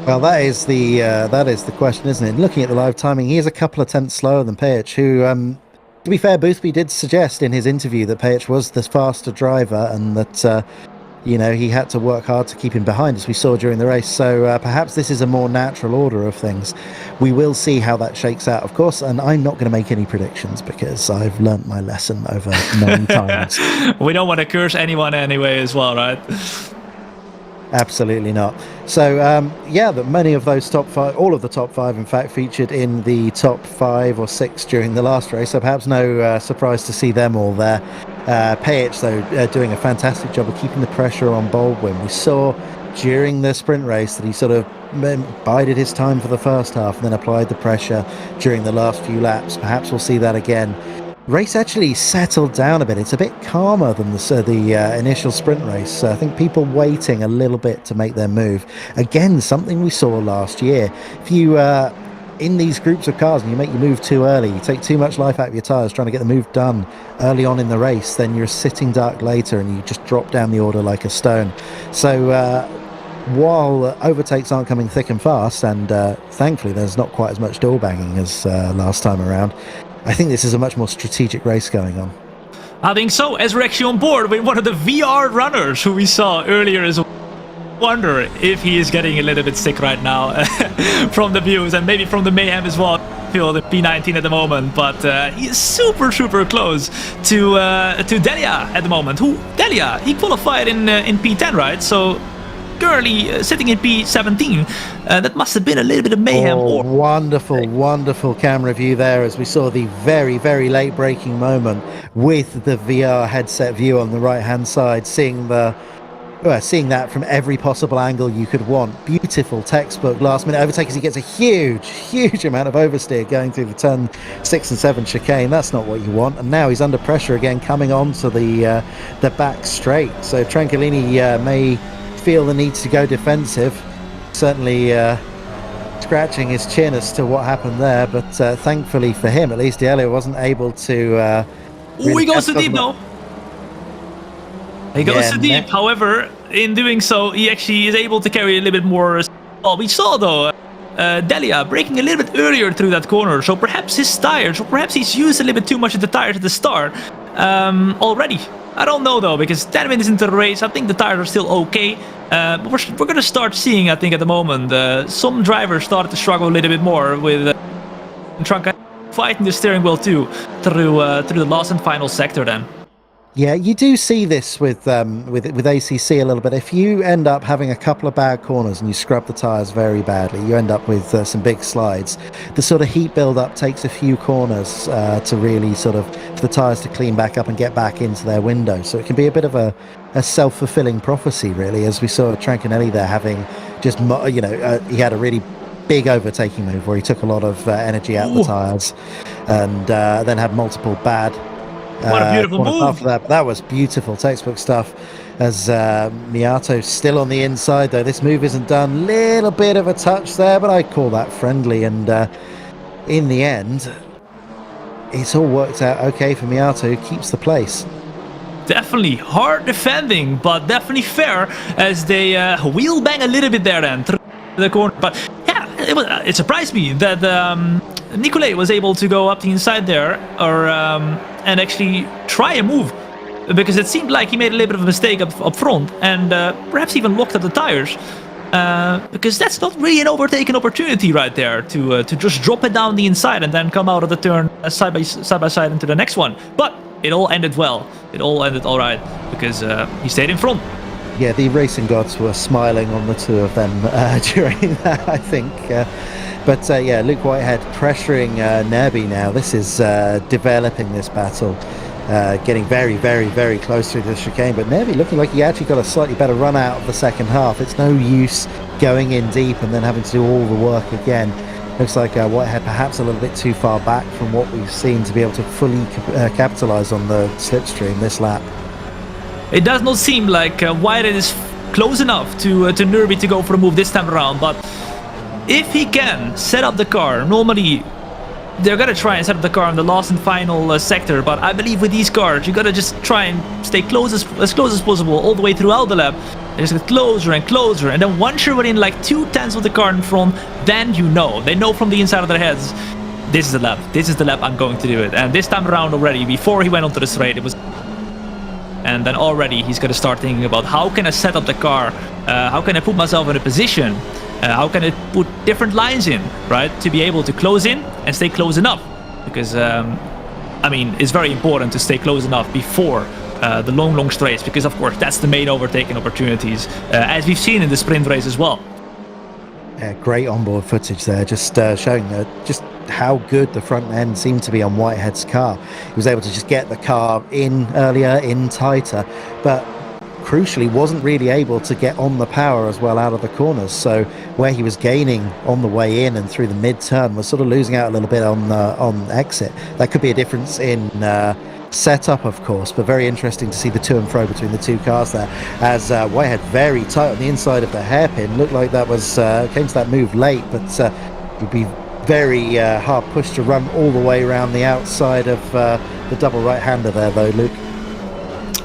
Well, that is the question, isn't it? Looking at the live timing, he is a couple of tenths slower than Pejic, who, to be fair, Boothby did suggest in his interview that Pejic was the faster driver, and that he had to work hard to keep him behind, as we saw during the race. So perhaps this is a more natural order of things. We will see how that shakes out, of course, and I'm not going to make any predictions because I've learnt my lesson over many times. We don't want to curse anyone anyway as well, right? Absolutely not. So that many of those top 5, all of the top 5 in fact, featured in the top 5 or 6 during the last race, so perhaps no surprise to see them all there. Pejic, though, doing a fantastic job of keeping the pressure on Baldwin. We saw during the sprint race that he sort of bided his time for the first half and then applied the pressure during the last few laps. Perhaps we'll see that again. Race actually settled down a bit. It's a bit calmer than the initial sprint race. I think people waiting a little bit to make their move. Again, something we saw last year. If you in these groups of cars and you make your move too early, you take too much life out of your tyres trying to get the move done early on in the race, then you're a sitting duck later and you just drop down the order like a stone. So while overtakes aren't coming thick and fast, and thankfully there's not quite as much door banging as last time around, I think this is a much more strategic race going on. I think so, as we're actually on board with one of the VR runners who we saw earlier as well. Wonder if he is getting a little bit sick right now from the views and maybe from the mayhem as well. Feel the P19 at the moment, but he is super close to Delia at the moment. Delia, he qualified in P10, right? So currently sitting in P17. That must have been a little bit of mayhem. Wonderful camera view there, as we saw the very late braking moment with the VR headset view on the right hand side, seeing that from every possible angle you could want. Beautiful textbook last minute overtake as he gets a huge amount of oversteer going through the turn 6 and 7 chicane. That's not what you want, and now he's under pressure again coming onto the back straight. So Tranquillini may feel the need to go defensive, certainly scratching his chin as to what happened there, but thankfully for him at least, Delia wasn't able to he goes too deep though. He goes too deep. However, in doing so, he actually is able to carry a little bit more. Well, we saw though Delia braking a little bit earlier through that corner, so perhaps his tires, or perhaps he's used a little bit too much of the tires at the start. already. I don't know though, because 10 minutes into the race, I think the tires are still okay. But we're gonna start seeing, I think, at the moment, some drivers started to struggle a little bit more with Trunk fighting the steering wheel too through the last and final sector then. Yeah, you do see this with ACC a little bit. If you end up having a couple of bad corners and you scrub the tyres very badly, you end up with some big slides. The sort of heat build-up takes a few corners to really for the tyres to clean back up and get back into their window. So it can be a bit of a self-fulfilling prophecy, really, as we saw Tranquinelli there having just, he had a really big overtaking move where he took a lot of energy out of the tyres and then had multiple bad what a beautiful move after that. That was beautiful textbook stuff. As Miato still on the inside, though this move isn't done. Little bit of a touch there, but I call that friendly, and in the end it's all worked out okay for Miato, who keeps the place. Definitely hard defending, but definitely fair, as they wheel bang a little bit there then through the corner. But yeah, it surprised me that Nicolai was able to go up the inside there, or and actually try a move, because it seemed like he made a little bit of a mistake up front, and perhaps even locked up the tires, because that's not really an overtaken opportunity right there to just drop it down the inside and then come out of the turn side by side into the next one. But it all ended well. It all ended all right, because he stayed in front. Yeah, the racing gods were smiling on the two of them during that, I think. But yeah, Luke Whitehead pressuring Nerby now. This is developing this battle, getting very, very, very close through the chicane. But Nerby looking like he actually got a slightly better run out of the second half. It's no use going in deep and then having to do all the work again. Looks like Whitehead perhaps a little bit too far back from what we've seen to be able to fully capitalise on the slipstream this lap. It does not seem like Whitehead is close enough to Nerby to go for a move this time around, but if he can set up the car, normally they're gonna try and set up the car in the last and final sector, but I believe with these cars you gotta just try and stay as close as possible all the way throughout the lap. Just get closer and closer, and then once you're within like 2/10 of the car in front, then they know from the inside of their heads, this is the lap I'm going to do it. And this time around already, before he went onto the straight, it was, and then already he's gonna start thinking about, how can I set up the car, how can I put myself in a position, how can I put different lines in, right, to be able to close in and stay close enough, because I mean, it's very important to stay close enough before the long straights, because of course that's the main overtaking opportunities, as we've seen in the sprint race as well. Yeah, great onboard footage there, just showing just how good the front end seemed to be on Whitehead's car. He was able to just get the car in earlier, in tighter, but crucially wasn't really able to get on the power as well out of the corners. So where he was gaining on the way in and through the mid-turn, was sort of losing out a little bit on exit. That could be a difference in setup, of course, but very interesting to see the to and fro between the two cars there, as Whitehead very tight on the inside of the hairpin. Looked like that was came to that move late, but he'd be very hard pushed to run all the way around the outside of the double right-hander there, though, Luke.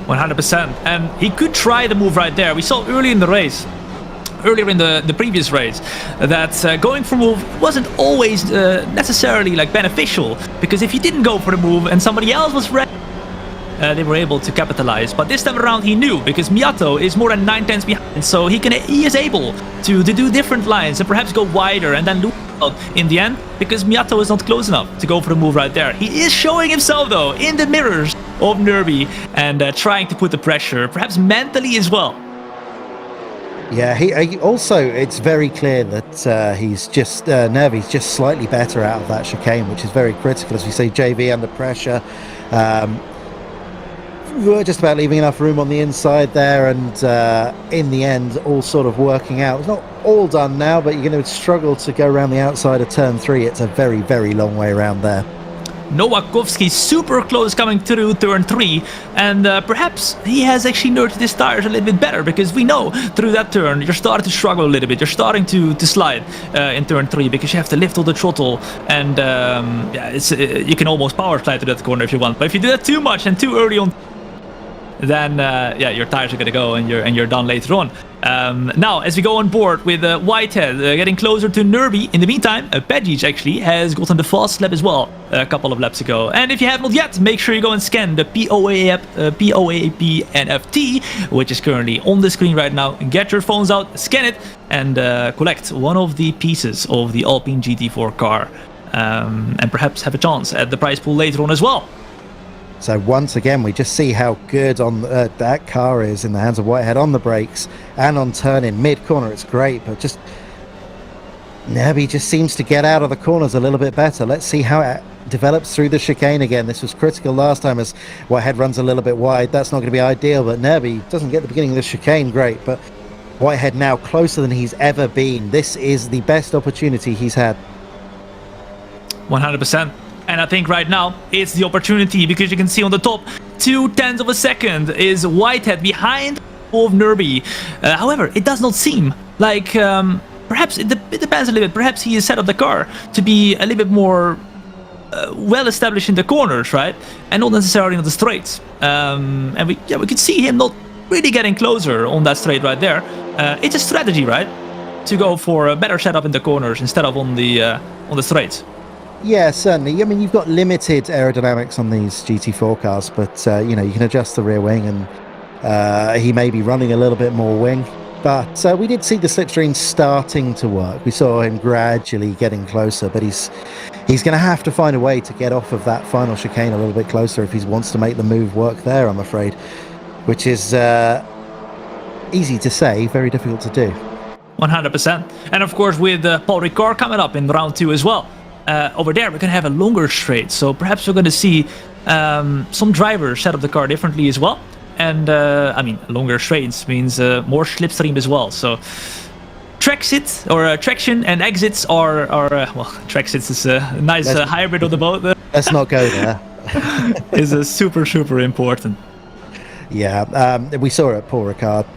100%, and he could try the move right there. We saw earlier in the race, earlier in the previous race, that going for move wasn't always necessarily like beneficial, because if you didn't go for the move and somebody else was ready, they were able to capitalize. But this time around he knew, because Miato is more than 9/10 behind, so he is able to do different lines and perhaps go wider and then lose out in the end, because Miato is not close enough to go for the move right there. He is showing himself though in the mirrors of Nerby and trying to put the pressure, perhaps mentally as well. Yeah, he also, it's very clear that he's just Nervy's just slightly better out of that chicane, which is very critical, as we see JV under pressure. We're just about leaving enough room on the inside there, and in the end all sort of working out. It's not all done now, but you're going to struggle to go around the outside of turn 3. It's a very, very long way around there. Nowakowski super close coming through turn 3, and perhaps he has actually nurtured his tires a little bit better, because we know through that turn you're starting to struggle a little bit. You're starting to slide in turn 3, because you have to lift all the throttle, and yeah, you can almost power slide to that corner if you want. But if you do that too much and too early on, then yeah, your tires are gonna go and you're done later on. Now, as we go on board with Whitehead getting closer to Nerby, in the meantime, Pedjic actually has gotten the fast lap as well a couple of laps ago. And if you have not yet, make sure you go and scan the POAP NFT, which is currently on the screen right now. Get your phones out, scan it, and collect one of the pieces of the Alpine GT4 car. And perhaps have a chance at the prize pool later on as well. So once again, we just see how good on that car is in the hands of Whitehead on the brakes and on turning mid-corner. It's great, but just Nerby just seems to get out of the corners a little bit better. Let's see how it develops through the chicane again. This was critical last time as Whitehead runs a little bit wide. That's not going to be ideal, but Nerby doesn't get the beginning of the chicane great, but Whitehead now closer than he's ever been. This is the best opportunity he's had. 100%. And I think right now it's the opportunity, because you can see on the top 0.2 of a second is Whitehead behind of Nerby. However, it does not seem like perhaps it depends a little bit. Perhaps he has set up the car to be a little bit more well established in the corners, right? And not necessarily on the straights. And we could see him not really getting closer on that straight right there. It's a strategy, right? To go for a better setup in the corners instead of on the straights. Yeah, certainly. I mean, you've got limited aerodynamics on these GT4 cars, but you know, you can adjust the rear wing, and he may be running a little bit more wing. But we did see the slipstream starting to work. We saw him gradually getting closer, but he's going to have to find a way to get off of that final chicane a little bit closer if he wants to make the move work there, I'm afraid. Which is easy to say, very difficult to do. 100%. And of course, with Paul Ricard coming up in round 2 as well. Over there, we're going to have a longer straight, so perhaps we're going to see some drivers set up the car differently as well. And I mean, longer straights means more slipstream as well. So traxit or traction and exits are well, traxit is a nice hybrid of the both. Let's not go there. Is super important. Yeah, we saw at Paul Ricard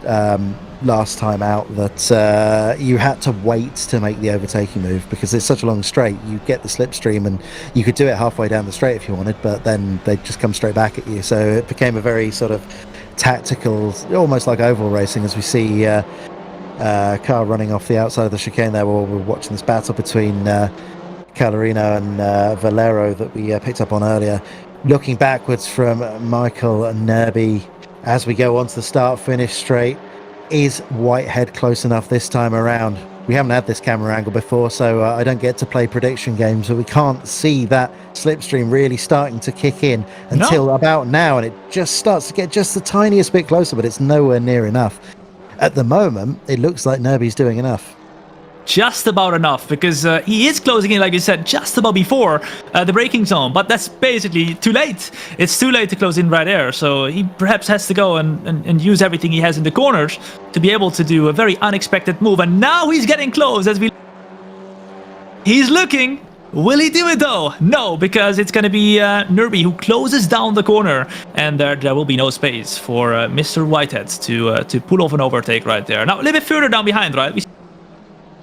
last time out that you had to wait to make the overtaking move because it's such a long straight. You get the slipstream and you could do it halfway down the straight if you wanted, but then they'd just come straight back at you. So it became a very sort of tactical, almost like oval racing, as we see car running off the outside of the chicane there while we're watching this battle between Calorino and Valero that we picked up on earlier. Looking backwards from Michael and Nerby as we go on to the start-finish straight. Is Whitehead close enough this time around? We haven't had this camera angle before, so I don't get to play prediction games, but we can't see that slipstream really starting to kick in until about now, and it just starts to get just the tiniest bit closer, but it's nowhere near enough. At the moment, it looks like Nerby's doing enough. Just about enough, because he is closing in, like you said, just about before the braking zone, but that's basically too late. It's too late to close in right there, so he perhaps has to go and use everything he has in the corners to be able to do a very unexpected move. And now he's getting close as he's looking. Will he do it though? No, because it's going to be Nerby who closes down the corner, and there will be no space for Mr. Whitehead to pull off an overtake right there. Now a little bit further down behind, right?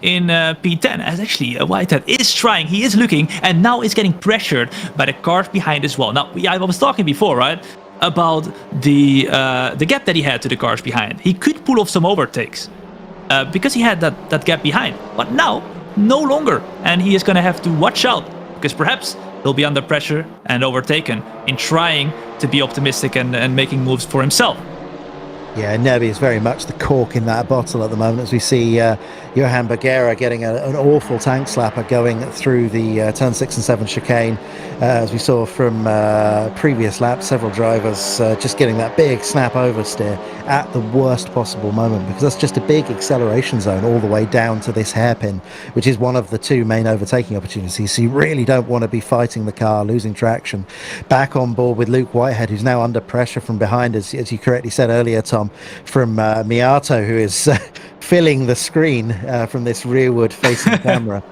In P10, as actually Whitehead is trying, he is looking, and now is getting pressured by the cars behind as well. Now, I was talking before, right, about the gap that he had to the cars behind. He could pull off some overtakes because he had that gap behind, but now no longer, and he is going to have to watch out because perhaps he'll be under pressure and overtaken in trying to be optimistic and making moves for himself. Yeah, Nerby is very much the cork in that bottle at the moment, as we see Johan Bagheera getting an awful tank slapper going through the turn 6 and 7 chicane. As we saw from previous laps, several drivers just getting that big snap oversteer at the worst possible moment, because that's just a big acceleration zone all the way down to this hairpin, which is one of the two main overtaking opportunities. So you really don't want to be fighting the car, losing traction. Back on board with Luke Whitehead, who's now under pressure from behind, as you correctly said earlier, Thom, from Miato, who is filling the screen from this rearward facing camera.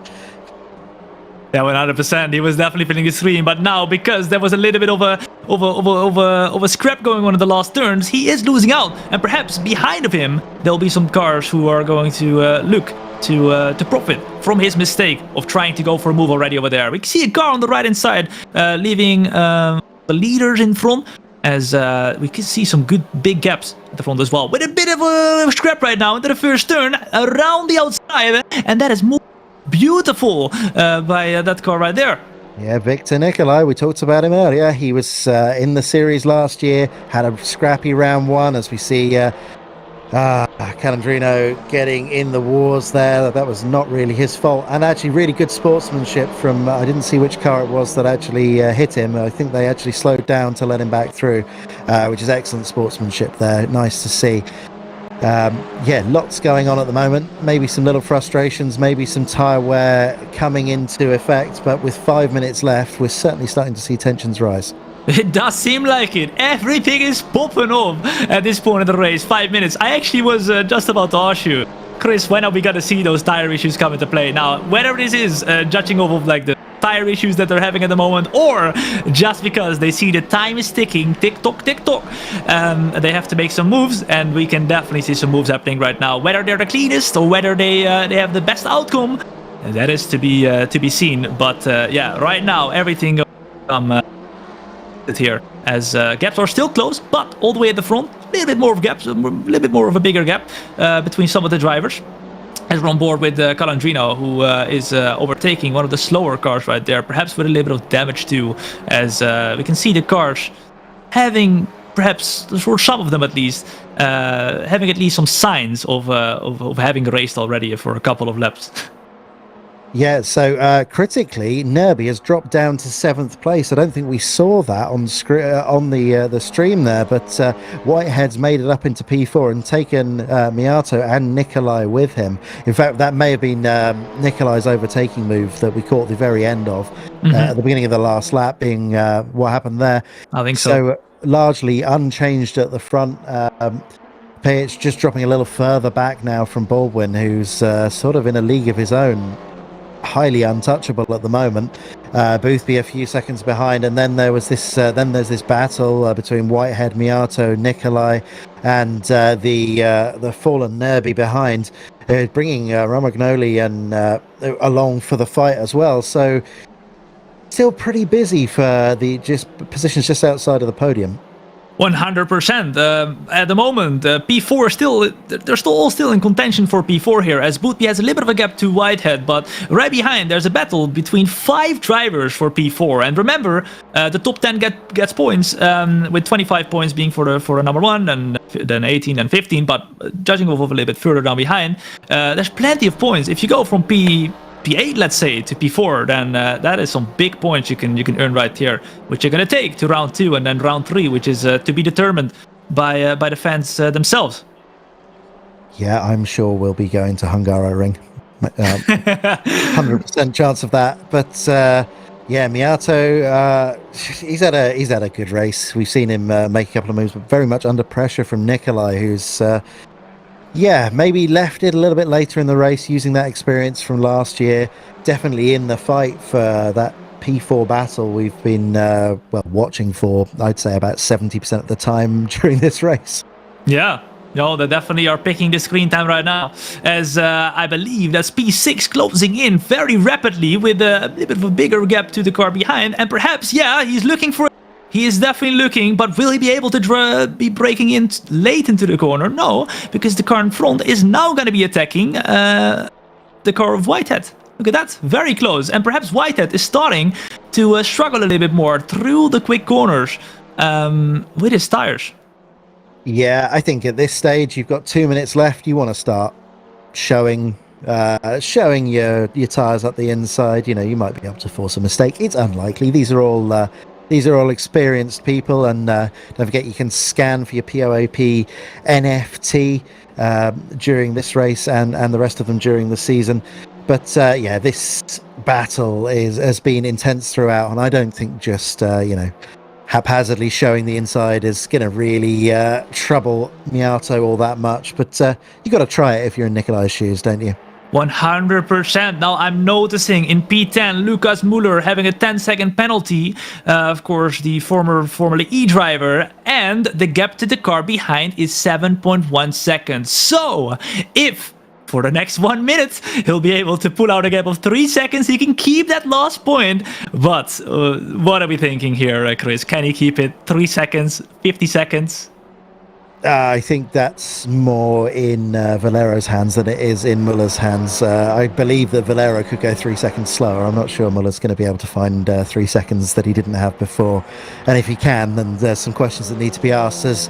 Yeah, 100%. He was definitely filling the screen, but now because there was a little bit of a scrap going on in the last turns, he is losing out, and perhaps behind of him there'll be some cars who are going to look to profit from his mistake of trying to go for a move already over there. We can see a car on the right hand side leaving the leaders in front. as we can see some good big gaps at the front as well. With a bit of a scrap right now into the first turn around the outside, and that is more beautiful by that car right there. Yeah, Victor Nicolai, we talked about him earlier. He was in the series last year, had a scrappy round one, as we see Calandrino getting in the wars there. That was not really his fault, and actually really good sportsmanship from, I didn't see which car it was that actually hit him. I think they actually slowed down to let him back through, which is excellent sportsmanship there. Nice to see. Yeah, lots going on at the moment. Maybe some little frustrations, maybe some tyre wear coming into effect, but with 5 minutes left, we're certainly starting to see tensions rise. It does seem like it. Everything is popping off at this point of the race. 5 minutes. I actually was just about to ask you, Chris, when are we gonna see those tire issues come into play? Now, whether this is judging off of like the tire issues that they're having at the moment, or just because they see the time is ticking, tick tock, they have to make some moves, and we can definitely see some moves happening right now. Whether they're the cleanest or whether they have the best outcome, that is to be seen. But yeah, right now everything here, as gaps are still close, but all the way at the front, a little bit more of gaps, a little bit more of a bigger gap between some of the drivers. As we're on board with Calandrino, who is overtaking one of the slower cars right there, perhaps with a little bit of damage too, as we can see the cars having, perhaps for some of them at least, having at least some signs of having raced already for a couple of laps. Yeah, so critically, Nerby has dropped down to 7th place. I don't think we saw that on the stream there, but Whitehead's made it up into P4 and taken Miato and Nicolai with him. In fact, that may have been Nicolai's overtaking move that we caught at the very end of, at the beginning of the last lap, being what happened there. I think so. So largely unchanged at the front. It's just dropping a little further back now from Baldwin, who's sort of in a league of his own. Highly untouchable at the moment. Boothby a few seconds behind, and then there was this. Then there's this battle between Whitehead, Miato, Nicolai, and the fallen Nerby behind, bringing Romagnoli and along for the fight as well. So still pretty busy for the positions just outside of the podium. 100%. At the moment, P4 they're still in contention for P4 here, as Boothby has a little bit of a gap to Whitehead, but right behind there's a battle between 5 drivers for P4. And remember, the top 10 gets points, with 25 points being for the number 1, and then 18 and 15. But judging off of a little bit further down behind, there's plenty of points. If you go from P8, let's say, to P4, then that is some big points you can earn right here, which you're gonna take to round 2 and then round 3, which is to be determined by the fans themselves. Yeah, I'm sure we'll be going to Hungaroring. 100% chance of that. But yeah, Miato, he's had a good race. We've seen him make a couple of moves, but very much under pressure from Nicolai, who's yeah, maybe left it a little bit later in the race, using that experience from last year. Definitely in the fight for that P4 battle we've been watching for, I'd say, about 70% of the time during this race. Yeah. No, they definitely are picking the screen time right now, as I believe that's P6 closing in very rapidly with a little bit of a bigger gap to the car behind, and perhaps, yeah, he's looking for. He is definitely looking, but will he be able to be breaking in late into the corner? No, because the car in front is now going to be attacking the car of Whitehead. Look at that, very close. And perhaps Whitehead is starting to struggle a little bit more through the quick corners with his tires. Yeah, I think at this stage, you've got 2 minutes left. You want to start showing your tires at the inside. You know, you might be able to force a mistake. It's unlikely. These are all experienced people, and don't forget you can scan for your POAP NFT during this race and the rest of them during the season. But yeah, this battle has been intense throughout, and I don't think just haphazardly showing the inside is going to really trouble Miato all that much. But you got to try it if you're in Nicolai's shoes, don't you? 100%. Now I'm noticing in P10 Lucas Muller having a 10-second penalty, of course the former Formula E driver, and the gap to the car behind is 7.1 seconds. So if for the next 1 minute, he'll be able to pull out a gap of 3 seconds. He can keep that last point. But what are we thinking here, Chris? Can he keep it 3 seconds, 50 seconds? I think that's more in Valero's hands than it is in Muller's hands. I believe that Valero could go 3 seconds slower. I'm not sure Muller's going to be able to find 3 seconds that he didn't have before. And if he can, then there's some questions that need to be asked as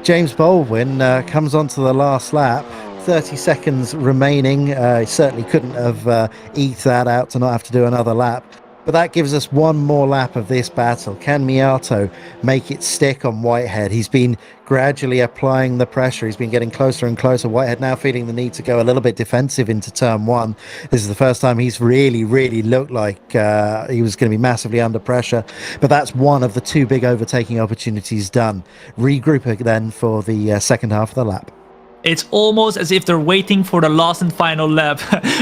James Baldwin comes onto the last lap. 30 seconds remaining. He certainly couldn't have eked that out to not have to do another lap. But that gives us one more lap of this battle. Can Miato make it stick on Whitehead? He's been gradually applying the pressure. He's been getting closer and closer. Whitehead now feeling the need to go a little bit defensive into turn one. This is the first time he's really looked like he was going to be massively under pressure. But that's one of the two big overtaking opportunities done. Regroup then for the second half of the lap. It's almost as if they're waiting for the last and final lap.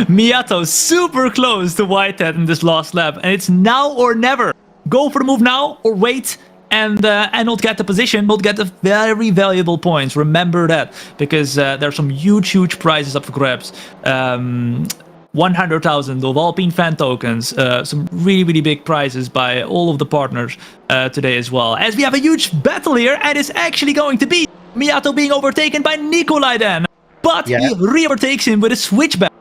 Miato's super close to Whitehead in this last lap, and it's now or never. Go for the move now or wait and not get the position, not get the very valuable points. Remember that, because there's some huge prizes up for grabs. 100,000 of Alpine fan tokens, some really big prizes by all of the partners today as well. As we have a huge battle here, and it's actually going to be Miato being overtaken by Nikolai then. But he re-overtakes him with a switchback.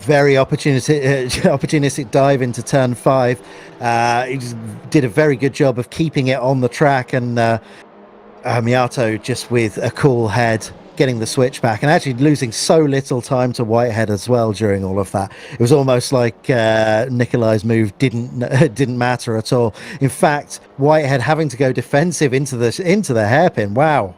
Very opportunistic dive into turn 5. He did a very good job of keeping it on the track, and Miato just with a cool head getting the switch back and actually losing so little time to Whitehead as well during all of that. It was almost like Nikolai's move didn't matter at all. In fact, Whitehead having to go defensive into the hairpin. Wow.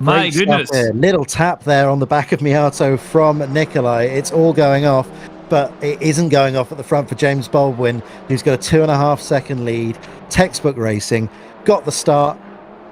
My goodness. Little tap there on the back of Miato from Nikolai. It's all going off, but it isn't going off at the front for James Baldwin, who's got a 2.5 second lead. Textbook racing, got the start,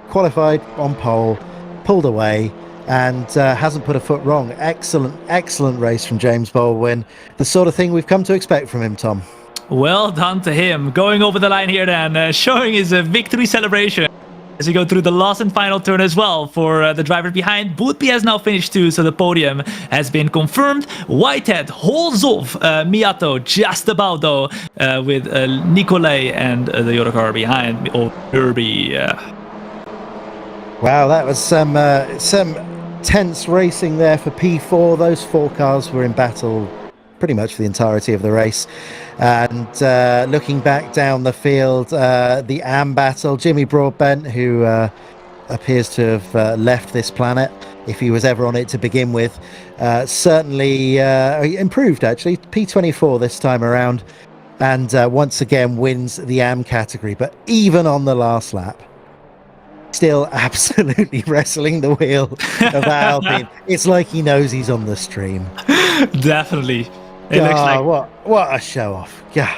qualified on pole, pulled away, and hasn't put a foot wrong. Excellent race from James Baldwin. The sort of thing we've come to expect from him, Tom. Well done to him. Going over the line here then, showing his victory celebration as we go through the last and final turn as well for the driver behind. Boothby has now finished too, so the podium has been confirmed. Whitehead holds off Miato just about though, with Nikolai and the other car behind. Oh, Derby. Wow, that was some tense racing there for P4. Those 4 cars were in battle pretty much for the entirety of the race. And looking back down the field, the AM battle, Jimmy Broadbent, who appears to have left this planet, if he was ever on it to begin with, certainly improved actually. P24 this time around, and once again wins the AM category. But even on the last lap, still absolutely wrestling the wheel of Alpine. It's like he knows he's on the stream. Definitely. It looks like what a show off. Yeah.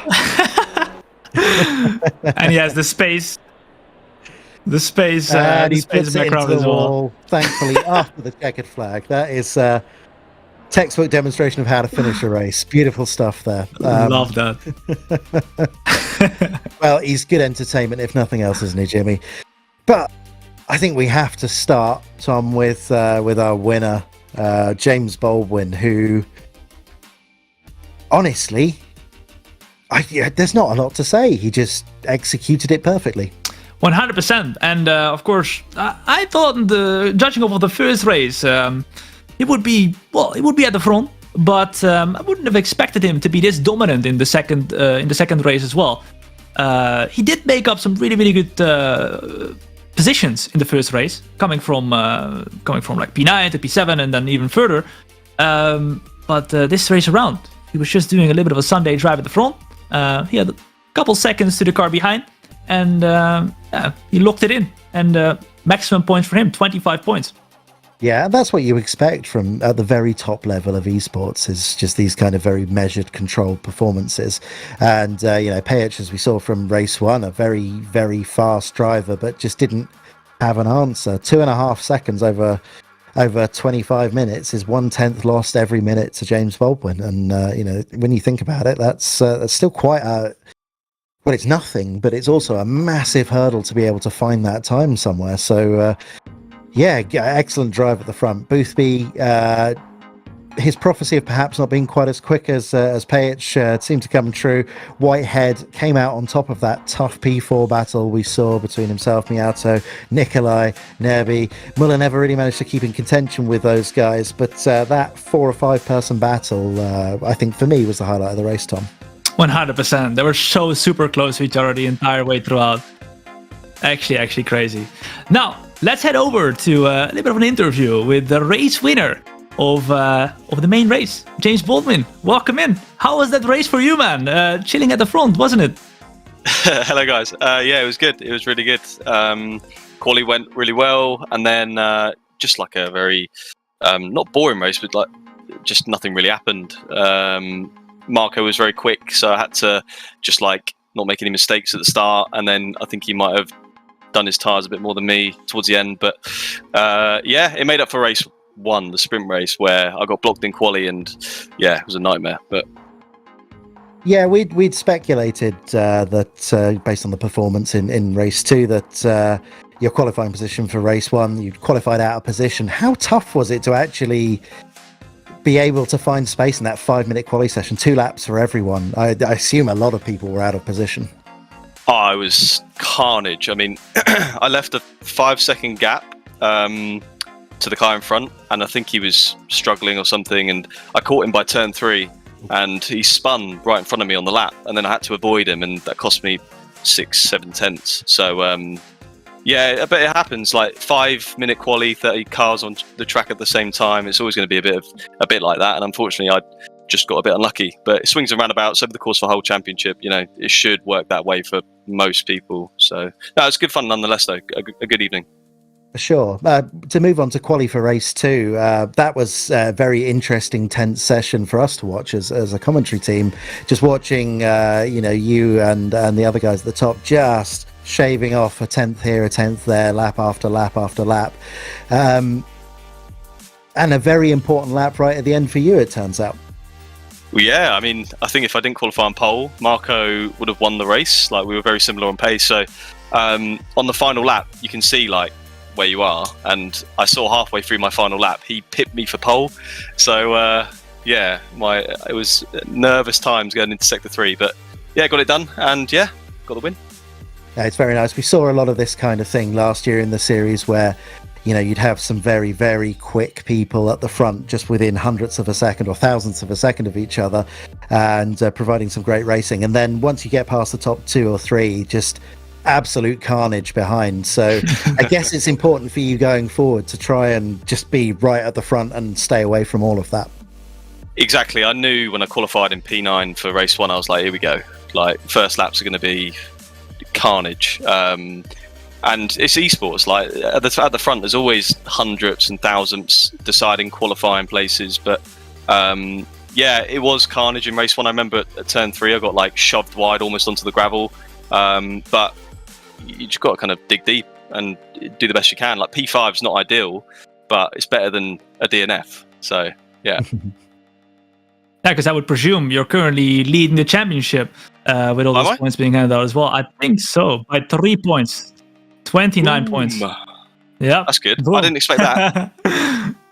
And he has the space and he puts it background into as the well. wall, thankfully after the checkered flag. That is textbook demonstration of how to finish a race. Beautiful stuff there. Love that. Well, he's good entertainment if nothing else, isn't he, Jimmy? But I think we have to start, Tom, with our winner, James Baldwin, who honestly, there's not a lot to say. He just executed it perfectly. 100%. And of course, I thought judging off of the first race, it would be at the front, but I wouldn't have expected him to be this dominant in the second race as well. He did make up some really good positions in the first race, coming from like P9 to P7 and then even further. But this race around, he was just doing a little bit of a Sunday drive at the front. He had a couple seconds to the car behind, and he locked it in. And maximum points for him, 25 points. Yeah, that's what you expect from at the very top level of esports, is just these kind of very measured, controlled performances. And Payach, as we saw from race 1, a very fast driver, but just didn't have an answer. 2.5 seconds over 25 minutes is 1/10 lost every minute to James Baldwin. And when you think about it, that's still quite well, it's nothing, but it's also a massive hurdle to be able to find that time somewhere. So yeah, excellent drive at the front. Boothby his prophecy of perhaps not being quite as quick as Payich seemed to come true. Whitehead came out on top of that tough P4 battle we saw between himself, Miato, Nikolai, Nerby. Muller never really managed to keep in contention with those guys, but that 4 or 5 person battle, I think for me, was the highlight of the race, Tom. 100%. They were so super close to each other the entire way throughout. Actually crazy. Now, let's head over to a little bit of an interview with the race winner of the main race, James Baldwin. Welcome in. How was that race for you, man? Chilling at the front, wasn't it? Hello, guys. Yeah, it was good. It was really good. Quali went really well, and then just like a very not boring race, but like just nothing really happened. Marco was very quick, so I had to just like not make any mistakes at the start, and then I think he might have done his tyres a bit more than me towards the end. But yeah, it made up for race 1, the sprint race, where I got blocked in quali, and yeah, it was a nightmare. But yeah, we'd speculated that based on the performance in race 2 that your qualifying position for race 1, you'd qualified out of position. How tough was it to actually be able to find space in that 5-minute quali session, 2 laps for everyone? I assume a lot of people were out of position. Oh, it was carnage. I mean, I left a 5-second gap to the car in front, and I think he was struggling or something, and I caught him by turn 3, and he spun right in front of me on the lap, and then I had to avoid him, and that cost me 6-7 tenths. So yeah, but it happens. Like 5-minute quali, 30 cars on the track at the same time. It's always going to be a bit like that, and unfortunately, I just got a bit unlucky. But it swings and roundabouts over the course of a whole championship. You know, it should work that way for most people. So no, it's good fun nonetheless, though. A good evening. Sure. To move on to quali for race 2, that was a very interesting, tense session for us to watch as a commentary team. Just watching, you and the other guys at the top just shaving off a 10th here, a 10th there, lap after lap after lap. And a very important lap right at the end for you, it turns out. Well, yeah, I mean, I think if I didn't qualify on pole, Marco would have won the race. Like, we were very similar on pace. So on the final lap, you can see, like, where you are, and I saw halfway through my final lap he pipped me for pole, so yeah, it was nervous times going into sector 3, but yeah, got it done, and yeah, got the win. Yeah, it's very nice. We saw a lot of this kind of thing last year in the series where, you know, you'd have some very, very quick people at the front just within hundredths of a second or thousandths of a second of each other, and providing some great racing, and then once you get past the top 2 or 3, just absolute carnage behind. So I guess it's important for you going forward to try and just be right at the front and stay away from all of that. Exactly. I knew when I qualified in P9 for race 1, I was like, here we go. Like, first laps are going to be carnage. And it's esports. Like, at the front, there's always hundredths and thousandths deciding qualifying places. But yeah, it was carnage in race 1. I remember at turn 3, I got like shoved wide almost onto the gravel. But you just got to kind of dig deep and do the best you can. Like, P5 is not ideal, but it's better than a DNF. So yeah. Yeah, because I would presume you're currently leading the championship with all those points being handed out as well. I think so, by 3 points, 29 points. Yeah, that's good. Boom. I didn't expect that.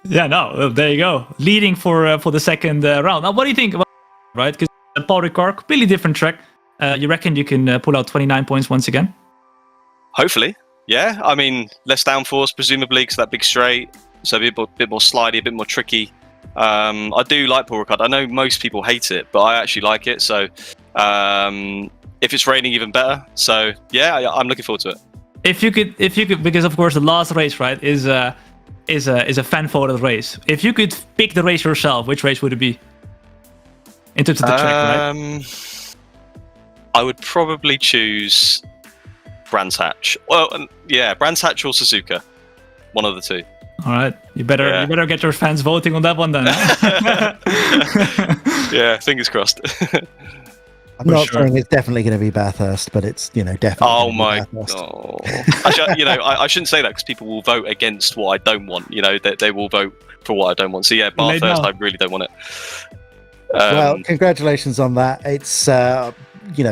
Yeah, no, well, there you go, leading for the second round. Now, what do you think about right? Because Paul Ricard, completely different track. You reckon you can pull out 29 points once again? Hopefully, yeah. I mean, less downforce, presumably, because that big straight. So a bit more slidey, a bit more tricky. I do like Paul Ricard. I know most people hate it, but I actually like it. So if it's raining, even better. So yeah, I'm looking forward to it. If you could, because of course the last race, right, is a fan voted race. If you could pick the race yourself, which race would it be? In terms of the track, right? I would probably choose Brands Hatch. Well, yeah, Brands Hatch or Suzuka. One of the two. All right, you better get your fans voting on that one then. Yeah, fingers crossed. I'm not saying it's definitely going to be Bathurst, but it's definitely. Oh my! Oh. Actually, I shouldn't say that because people will vote against what I don't want. They will vote for what I don't want. So yeah, Bathurst, I really don't want it. Well, congratulations on that. It's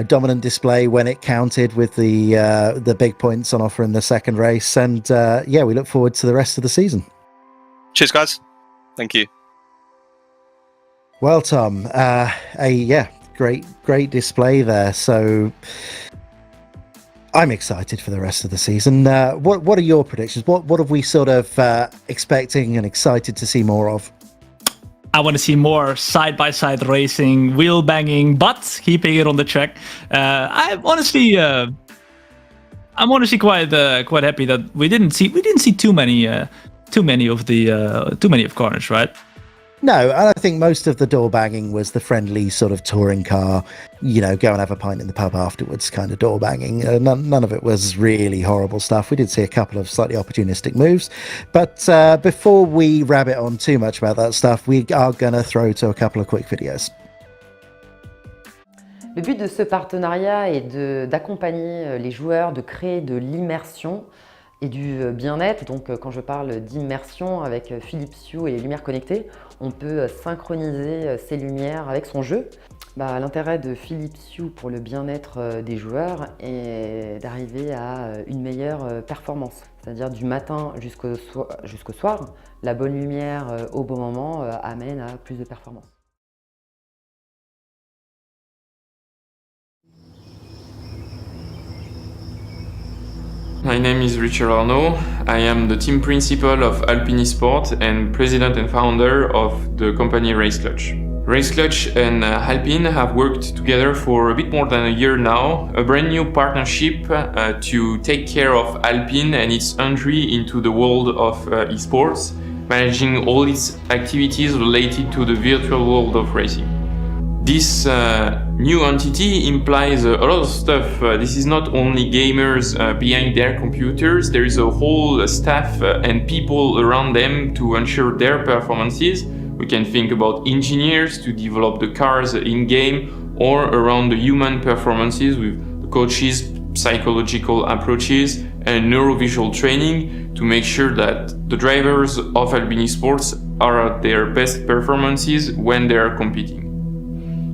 dominant display when it counted with the big points on offer in the second race, and we look forward to the rest of the season. Cheers, guys. Thank you. Well, Thom, great display there. So I'm excited for the rest of the season. What are your predictions? What are we sort of expecting and excited to see more of? I want to see more side-by-side racing, wheel banging, but keeping it on the track. I'm honestly quite happy that we didn't see too many of corners, right? No, I think most of the door banging was the friendly sort of touring car, go and have a pint in the pub afterwards kind of door banging. None of it was really horrible stuff. We did see a couple of slightly opportunistic moves. But before we rabbit on too much about that stuff, we are going to throw to a couple of quick videos. Le but de ce partenariat est d'accompagner les joueurs, de créer de l'immersion et du bien-être. Donc quand je parle d'immersion avec Philips Hue et les lumières connectées, on peut synchroniser ses lumières avec son jeu. L'intérêt de Philips Hue pour le bien-être des joueurs est d'arriver à une meilleure performance. C'est-à-dire du matin jusqu'au soir, la bonne lumière au bon moment amène à plus de performance. My name is Richard Arnaud. I am the team principal of Alpine Esports and president and founder of the company Race Clutch. Race Clutch and Alpine have worked together for a bit more than a year now, a brand new partnership to take care of Alpine and its entry into the world of esports, managing all its activities related to the virtual world of racing. This new entity implies a lot of stuff. This is not only gamers behind their computers, there is a whole staff and people around them to ensure their performances. We can think about engineers to develop the cars in-game or around the human performances with the coaches, psychological approaches and neurovisual training to make sure that the drivers of Alpine Esports are at their best performances when they are competing.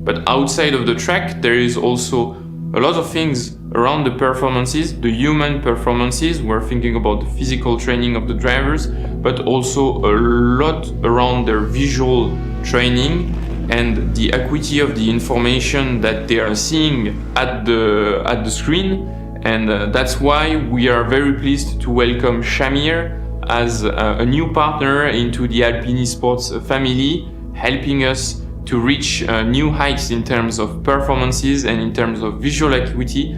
But outside of the track, there is also a lot of things around the performances, the human performances. We're thinking about the physical training of the drivers, but also a lot around their visual training and the acuity of the information that they are seeing at the screen. And that's why we are very pleased to welcome Shamir as a new partner into the Alpine Esports family, helping us to reach new heights in terms of performances and in terms of visual acuity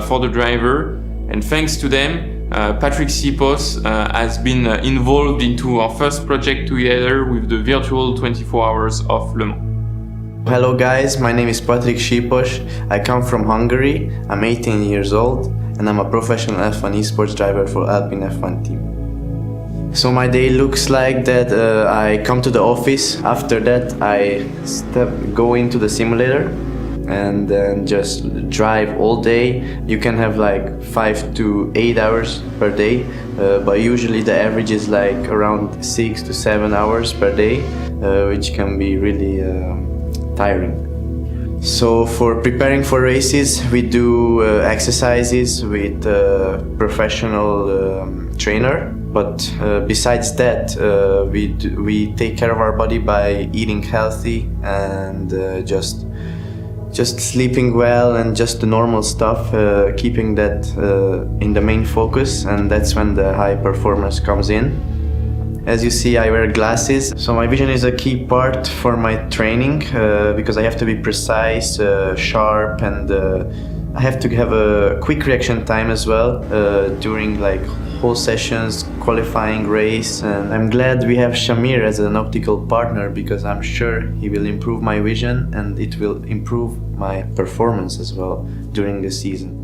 for the driver. And thanks to them, Patrick Sipos has been involved into our first project together with the virtual 24 hours of Le Mans. Hello guys, my name is Patrick Sipos. I come from Hungary. I'm 18 years old and I'm a professional F1 esports driver for Alpine F1 team. So my day looks like that. I come to the office. After that, I go into the simulator and then just drive all day. You can have like 5 to 8 hours per day, but usually the average is like around 6 to 7 hours per day, which can be really tiring. So for preparing for races, we do exercises with a professional trainer. But besides that, we take care of our body by eating healthy and just sleeping well and just the normal stuff, keeping that in the main focus, and that's when the high performance comes in. As you see, I wear glasses, so my vision is a key part for my training because I have to be precise, sharp, and I have to have a quick reaction time as well during like whole sessions, qualifying race, and I'm glad we have Shamir as an optical partner because I'm sure he will improve my vision and it will improve my performance as well during the season.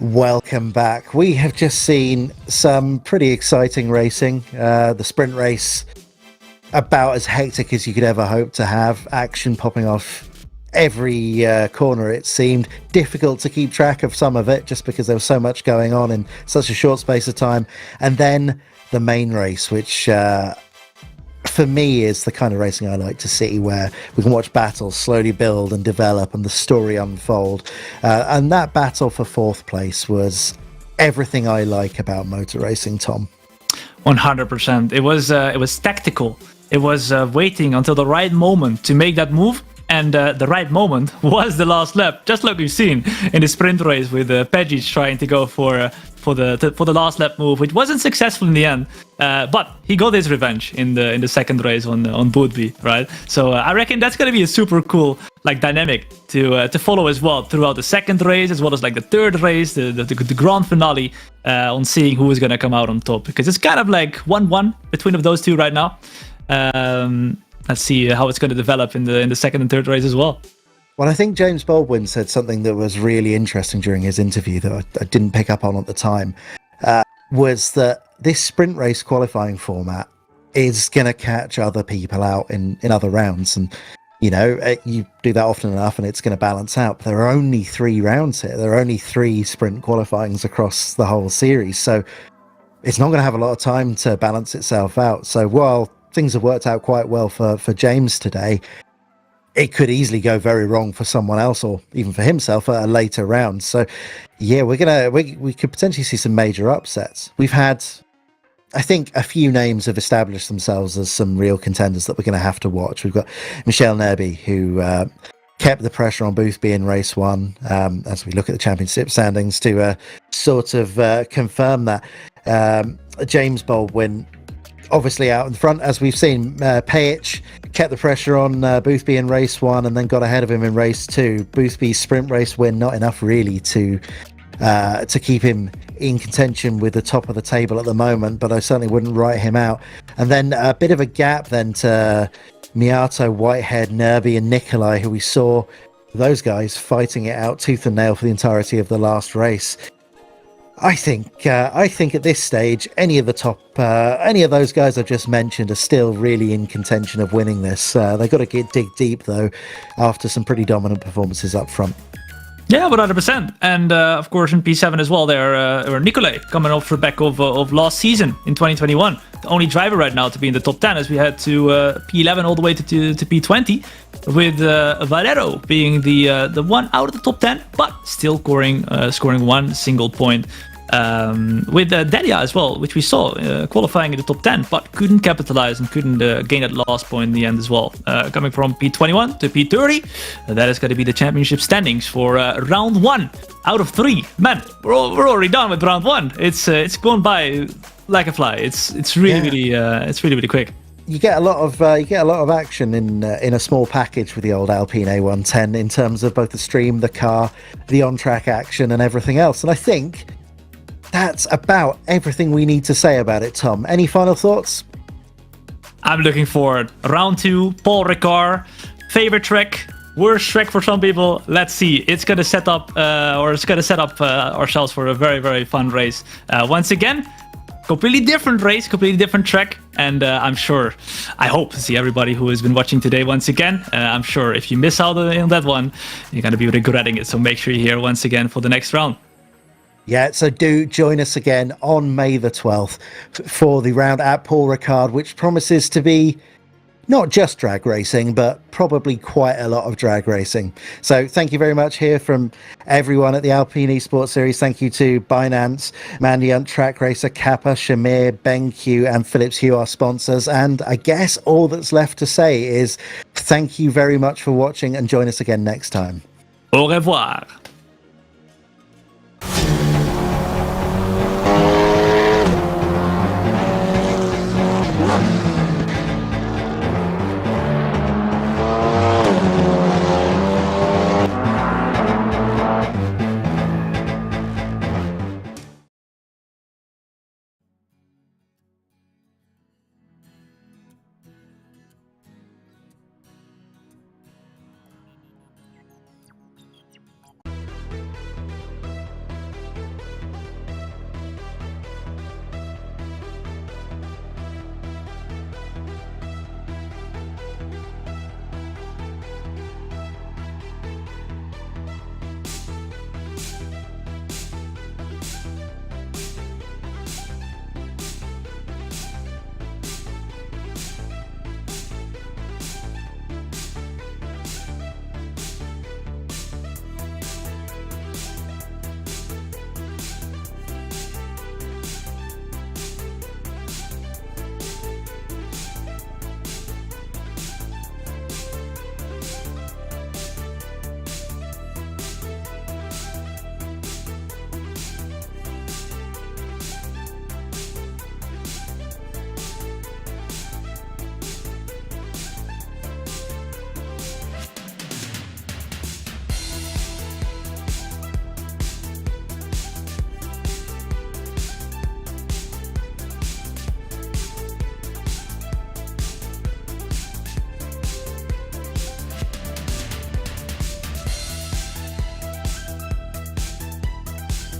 Welcome back. We have just seen some pretty exciting racing. The sprint race, about as hectic as you could ever hope to have. Action popping off every corner, it seemed. Difficult to keep track of some of it just because there was so much going on in such a short space of time. And then the main race, which for me, is the kind of racing I like to see, where we can watch battles slowly build and develop and the story unfold. And that battle for 4th place was everything I like about motor racing, Thom. 100%. It was tactical. It was waiting until the right moment to make that move. And the right moment was the last lap, just like we've seen in the sprint race with Pejic trying to go for the last lap move, which wasn't successful in the end. But he got his revenge in the second race on Boothby, right? So I reckon that's gonna be a super cool dynamic to follow as well throughout the second race, as well as the third race, the grand finale, on seeing who is gonna come out on top, because it's kind of 1-1 between of those two right now. Let's see how it's going to develop in the second and third race as well. Well, I think James Baldwin said something that was really interesting during his interview that I didn't pick up on at the time, was that this sprint race qualifying format is going to catch other people out in other rounds. And, you do that often enough and it's going to balance out. But there are only 3 rounds here. There are only 3 sprint qualifyings across the whole series. So it's not going to have a lot of time to balance itself out. So while things have worked out quite well for James today, it could easily go very wrong for someone else, or even for himself at a later round. So yeah, we could potentially see some major upsets. We've had, I think, a few names have established themselves as some real contenders that we're going to have to watch. We've got Michel Nerby, who kept the pressure on Boothby in race 1, as we look at the championship standings, to sort of confirm that. James Baldwin obviously out in front, as we've seen. Pejic kept the pressure on Boothby in race 1 and then got ahead of him in race 2. Boothby's sprint race win, not enough really to keep him in contention with the top of the table at the moment, but I certainly wouldn't write him out. And then a bit of a gap then to Miato, Whitehead, Nerby and Nikolai, who we saw those guys fighting it out tooth and nail for the entirety of the last race. I think at this stage, any of those guys I've just mentioned are still really in contention of winning this. They've got to dig deep though, after some pretty dominant performances up front. Yeah, 100%. And of course in P7 as well, there Nikolai coming off the back of last season in 2021. The only driver right now to be in the top 10, as we had to P11 all the way to P20, with Valero being the one out of the top 10, but still scoring 1 single point. With Delia as well, which we saw qualifying in the top 10, but couldn't capitalize and couldn't gain that last point in the end as well. Coming from P21 to P30, that is going to be the championship standings for round 1 out of 3. Man, we're already done with round 1. It's gone by like a fly. It's really quick. You get a lot of action in a small package with the old Alpine A110 in terms of both the stream, the car, the on-track action, and everything else. And I think that's about everything we need to say about it, Thom. Any final thoughts? I'm looking forward. Round 2, Paul Ricard, favorite track, worst track for some people. Let's see. It's going to set up ourselves for a very, very fun race. Once again, completely different race, completely different track, and I hope to see everybody who has been watching today once again. I'm sure if you miss out on that one, you're going to be regretting it. So make sure you're here once again for the next round. Yeah, so do join us again on May the 12th for the round at Paul Ricard, which promises to be not just drag racing, but probably quite a lot of drag racing. So thank you very much here from everyone at the Alpine Esports Series. Thank you to Binance, Mandiant, Track Racer, Kappa, Shamir, BenQ and Philips Hue, our sponsors. And I guess all that's left to say is thank you very much for watching and join us again next time. Au revoir.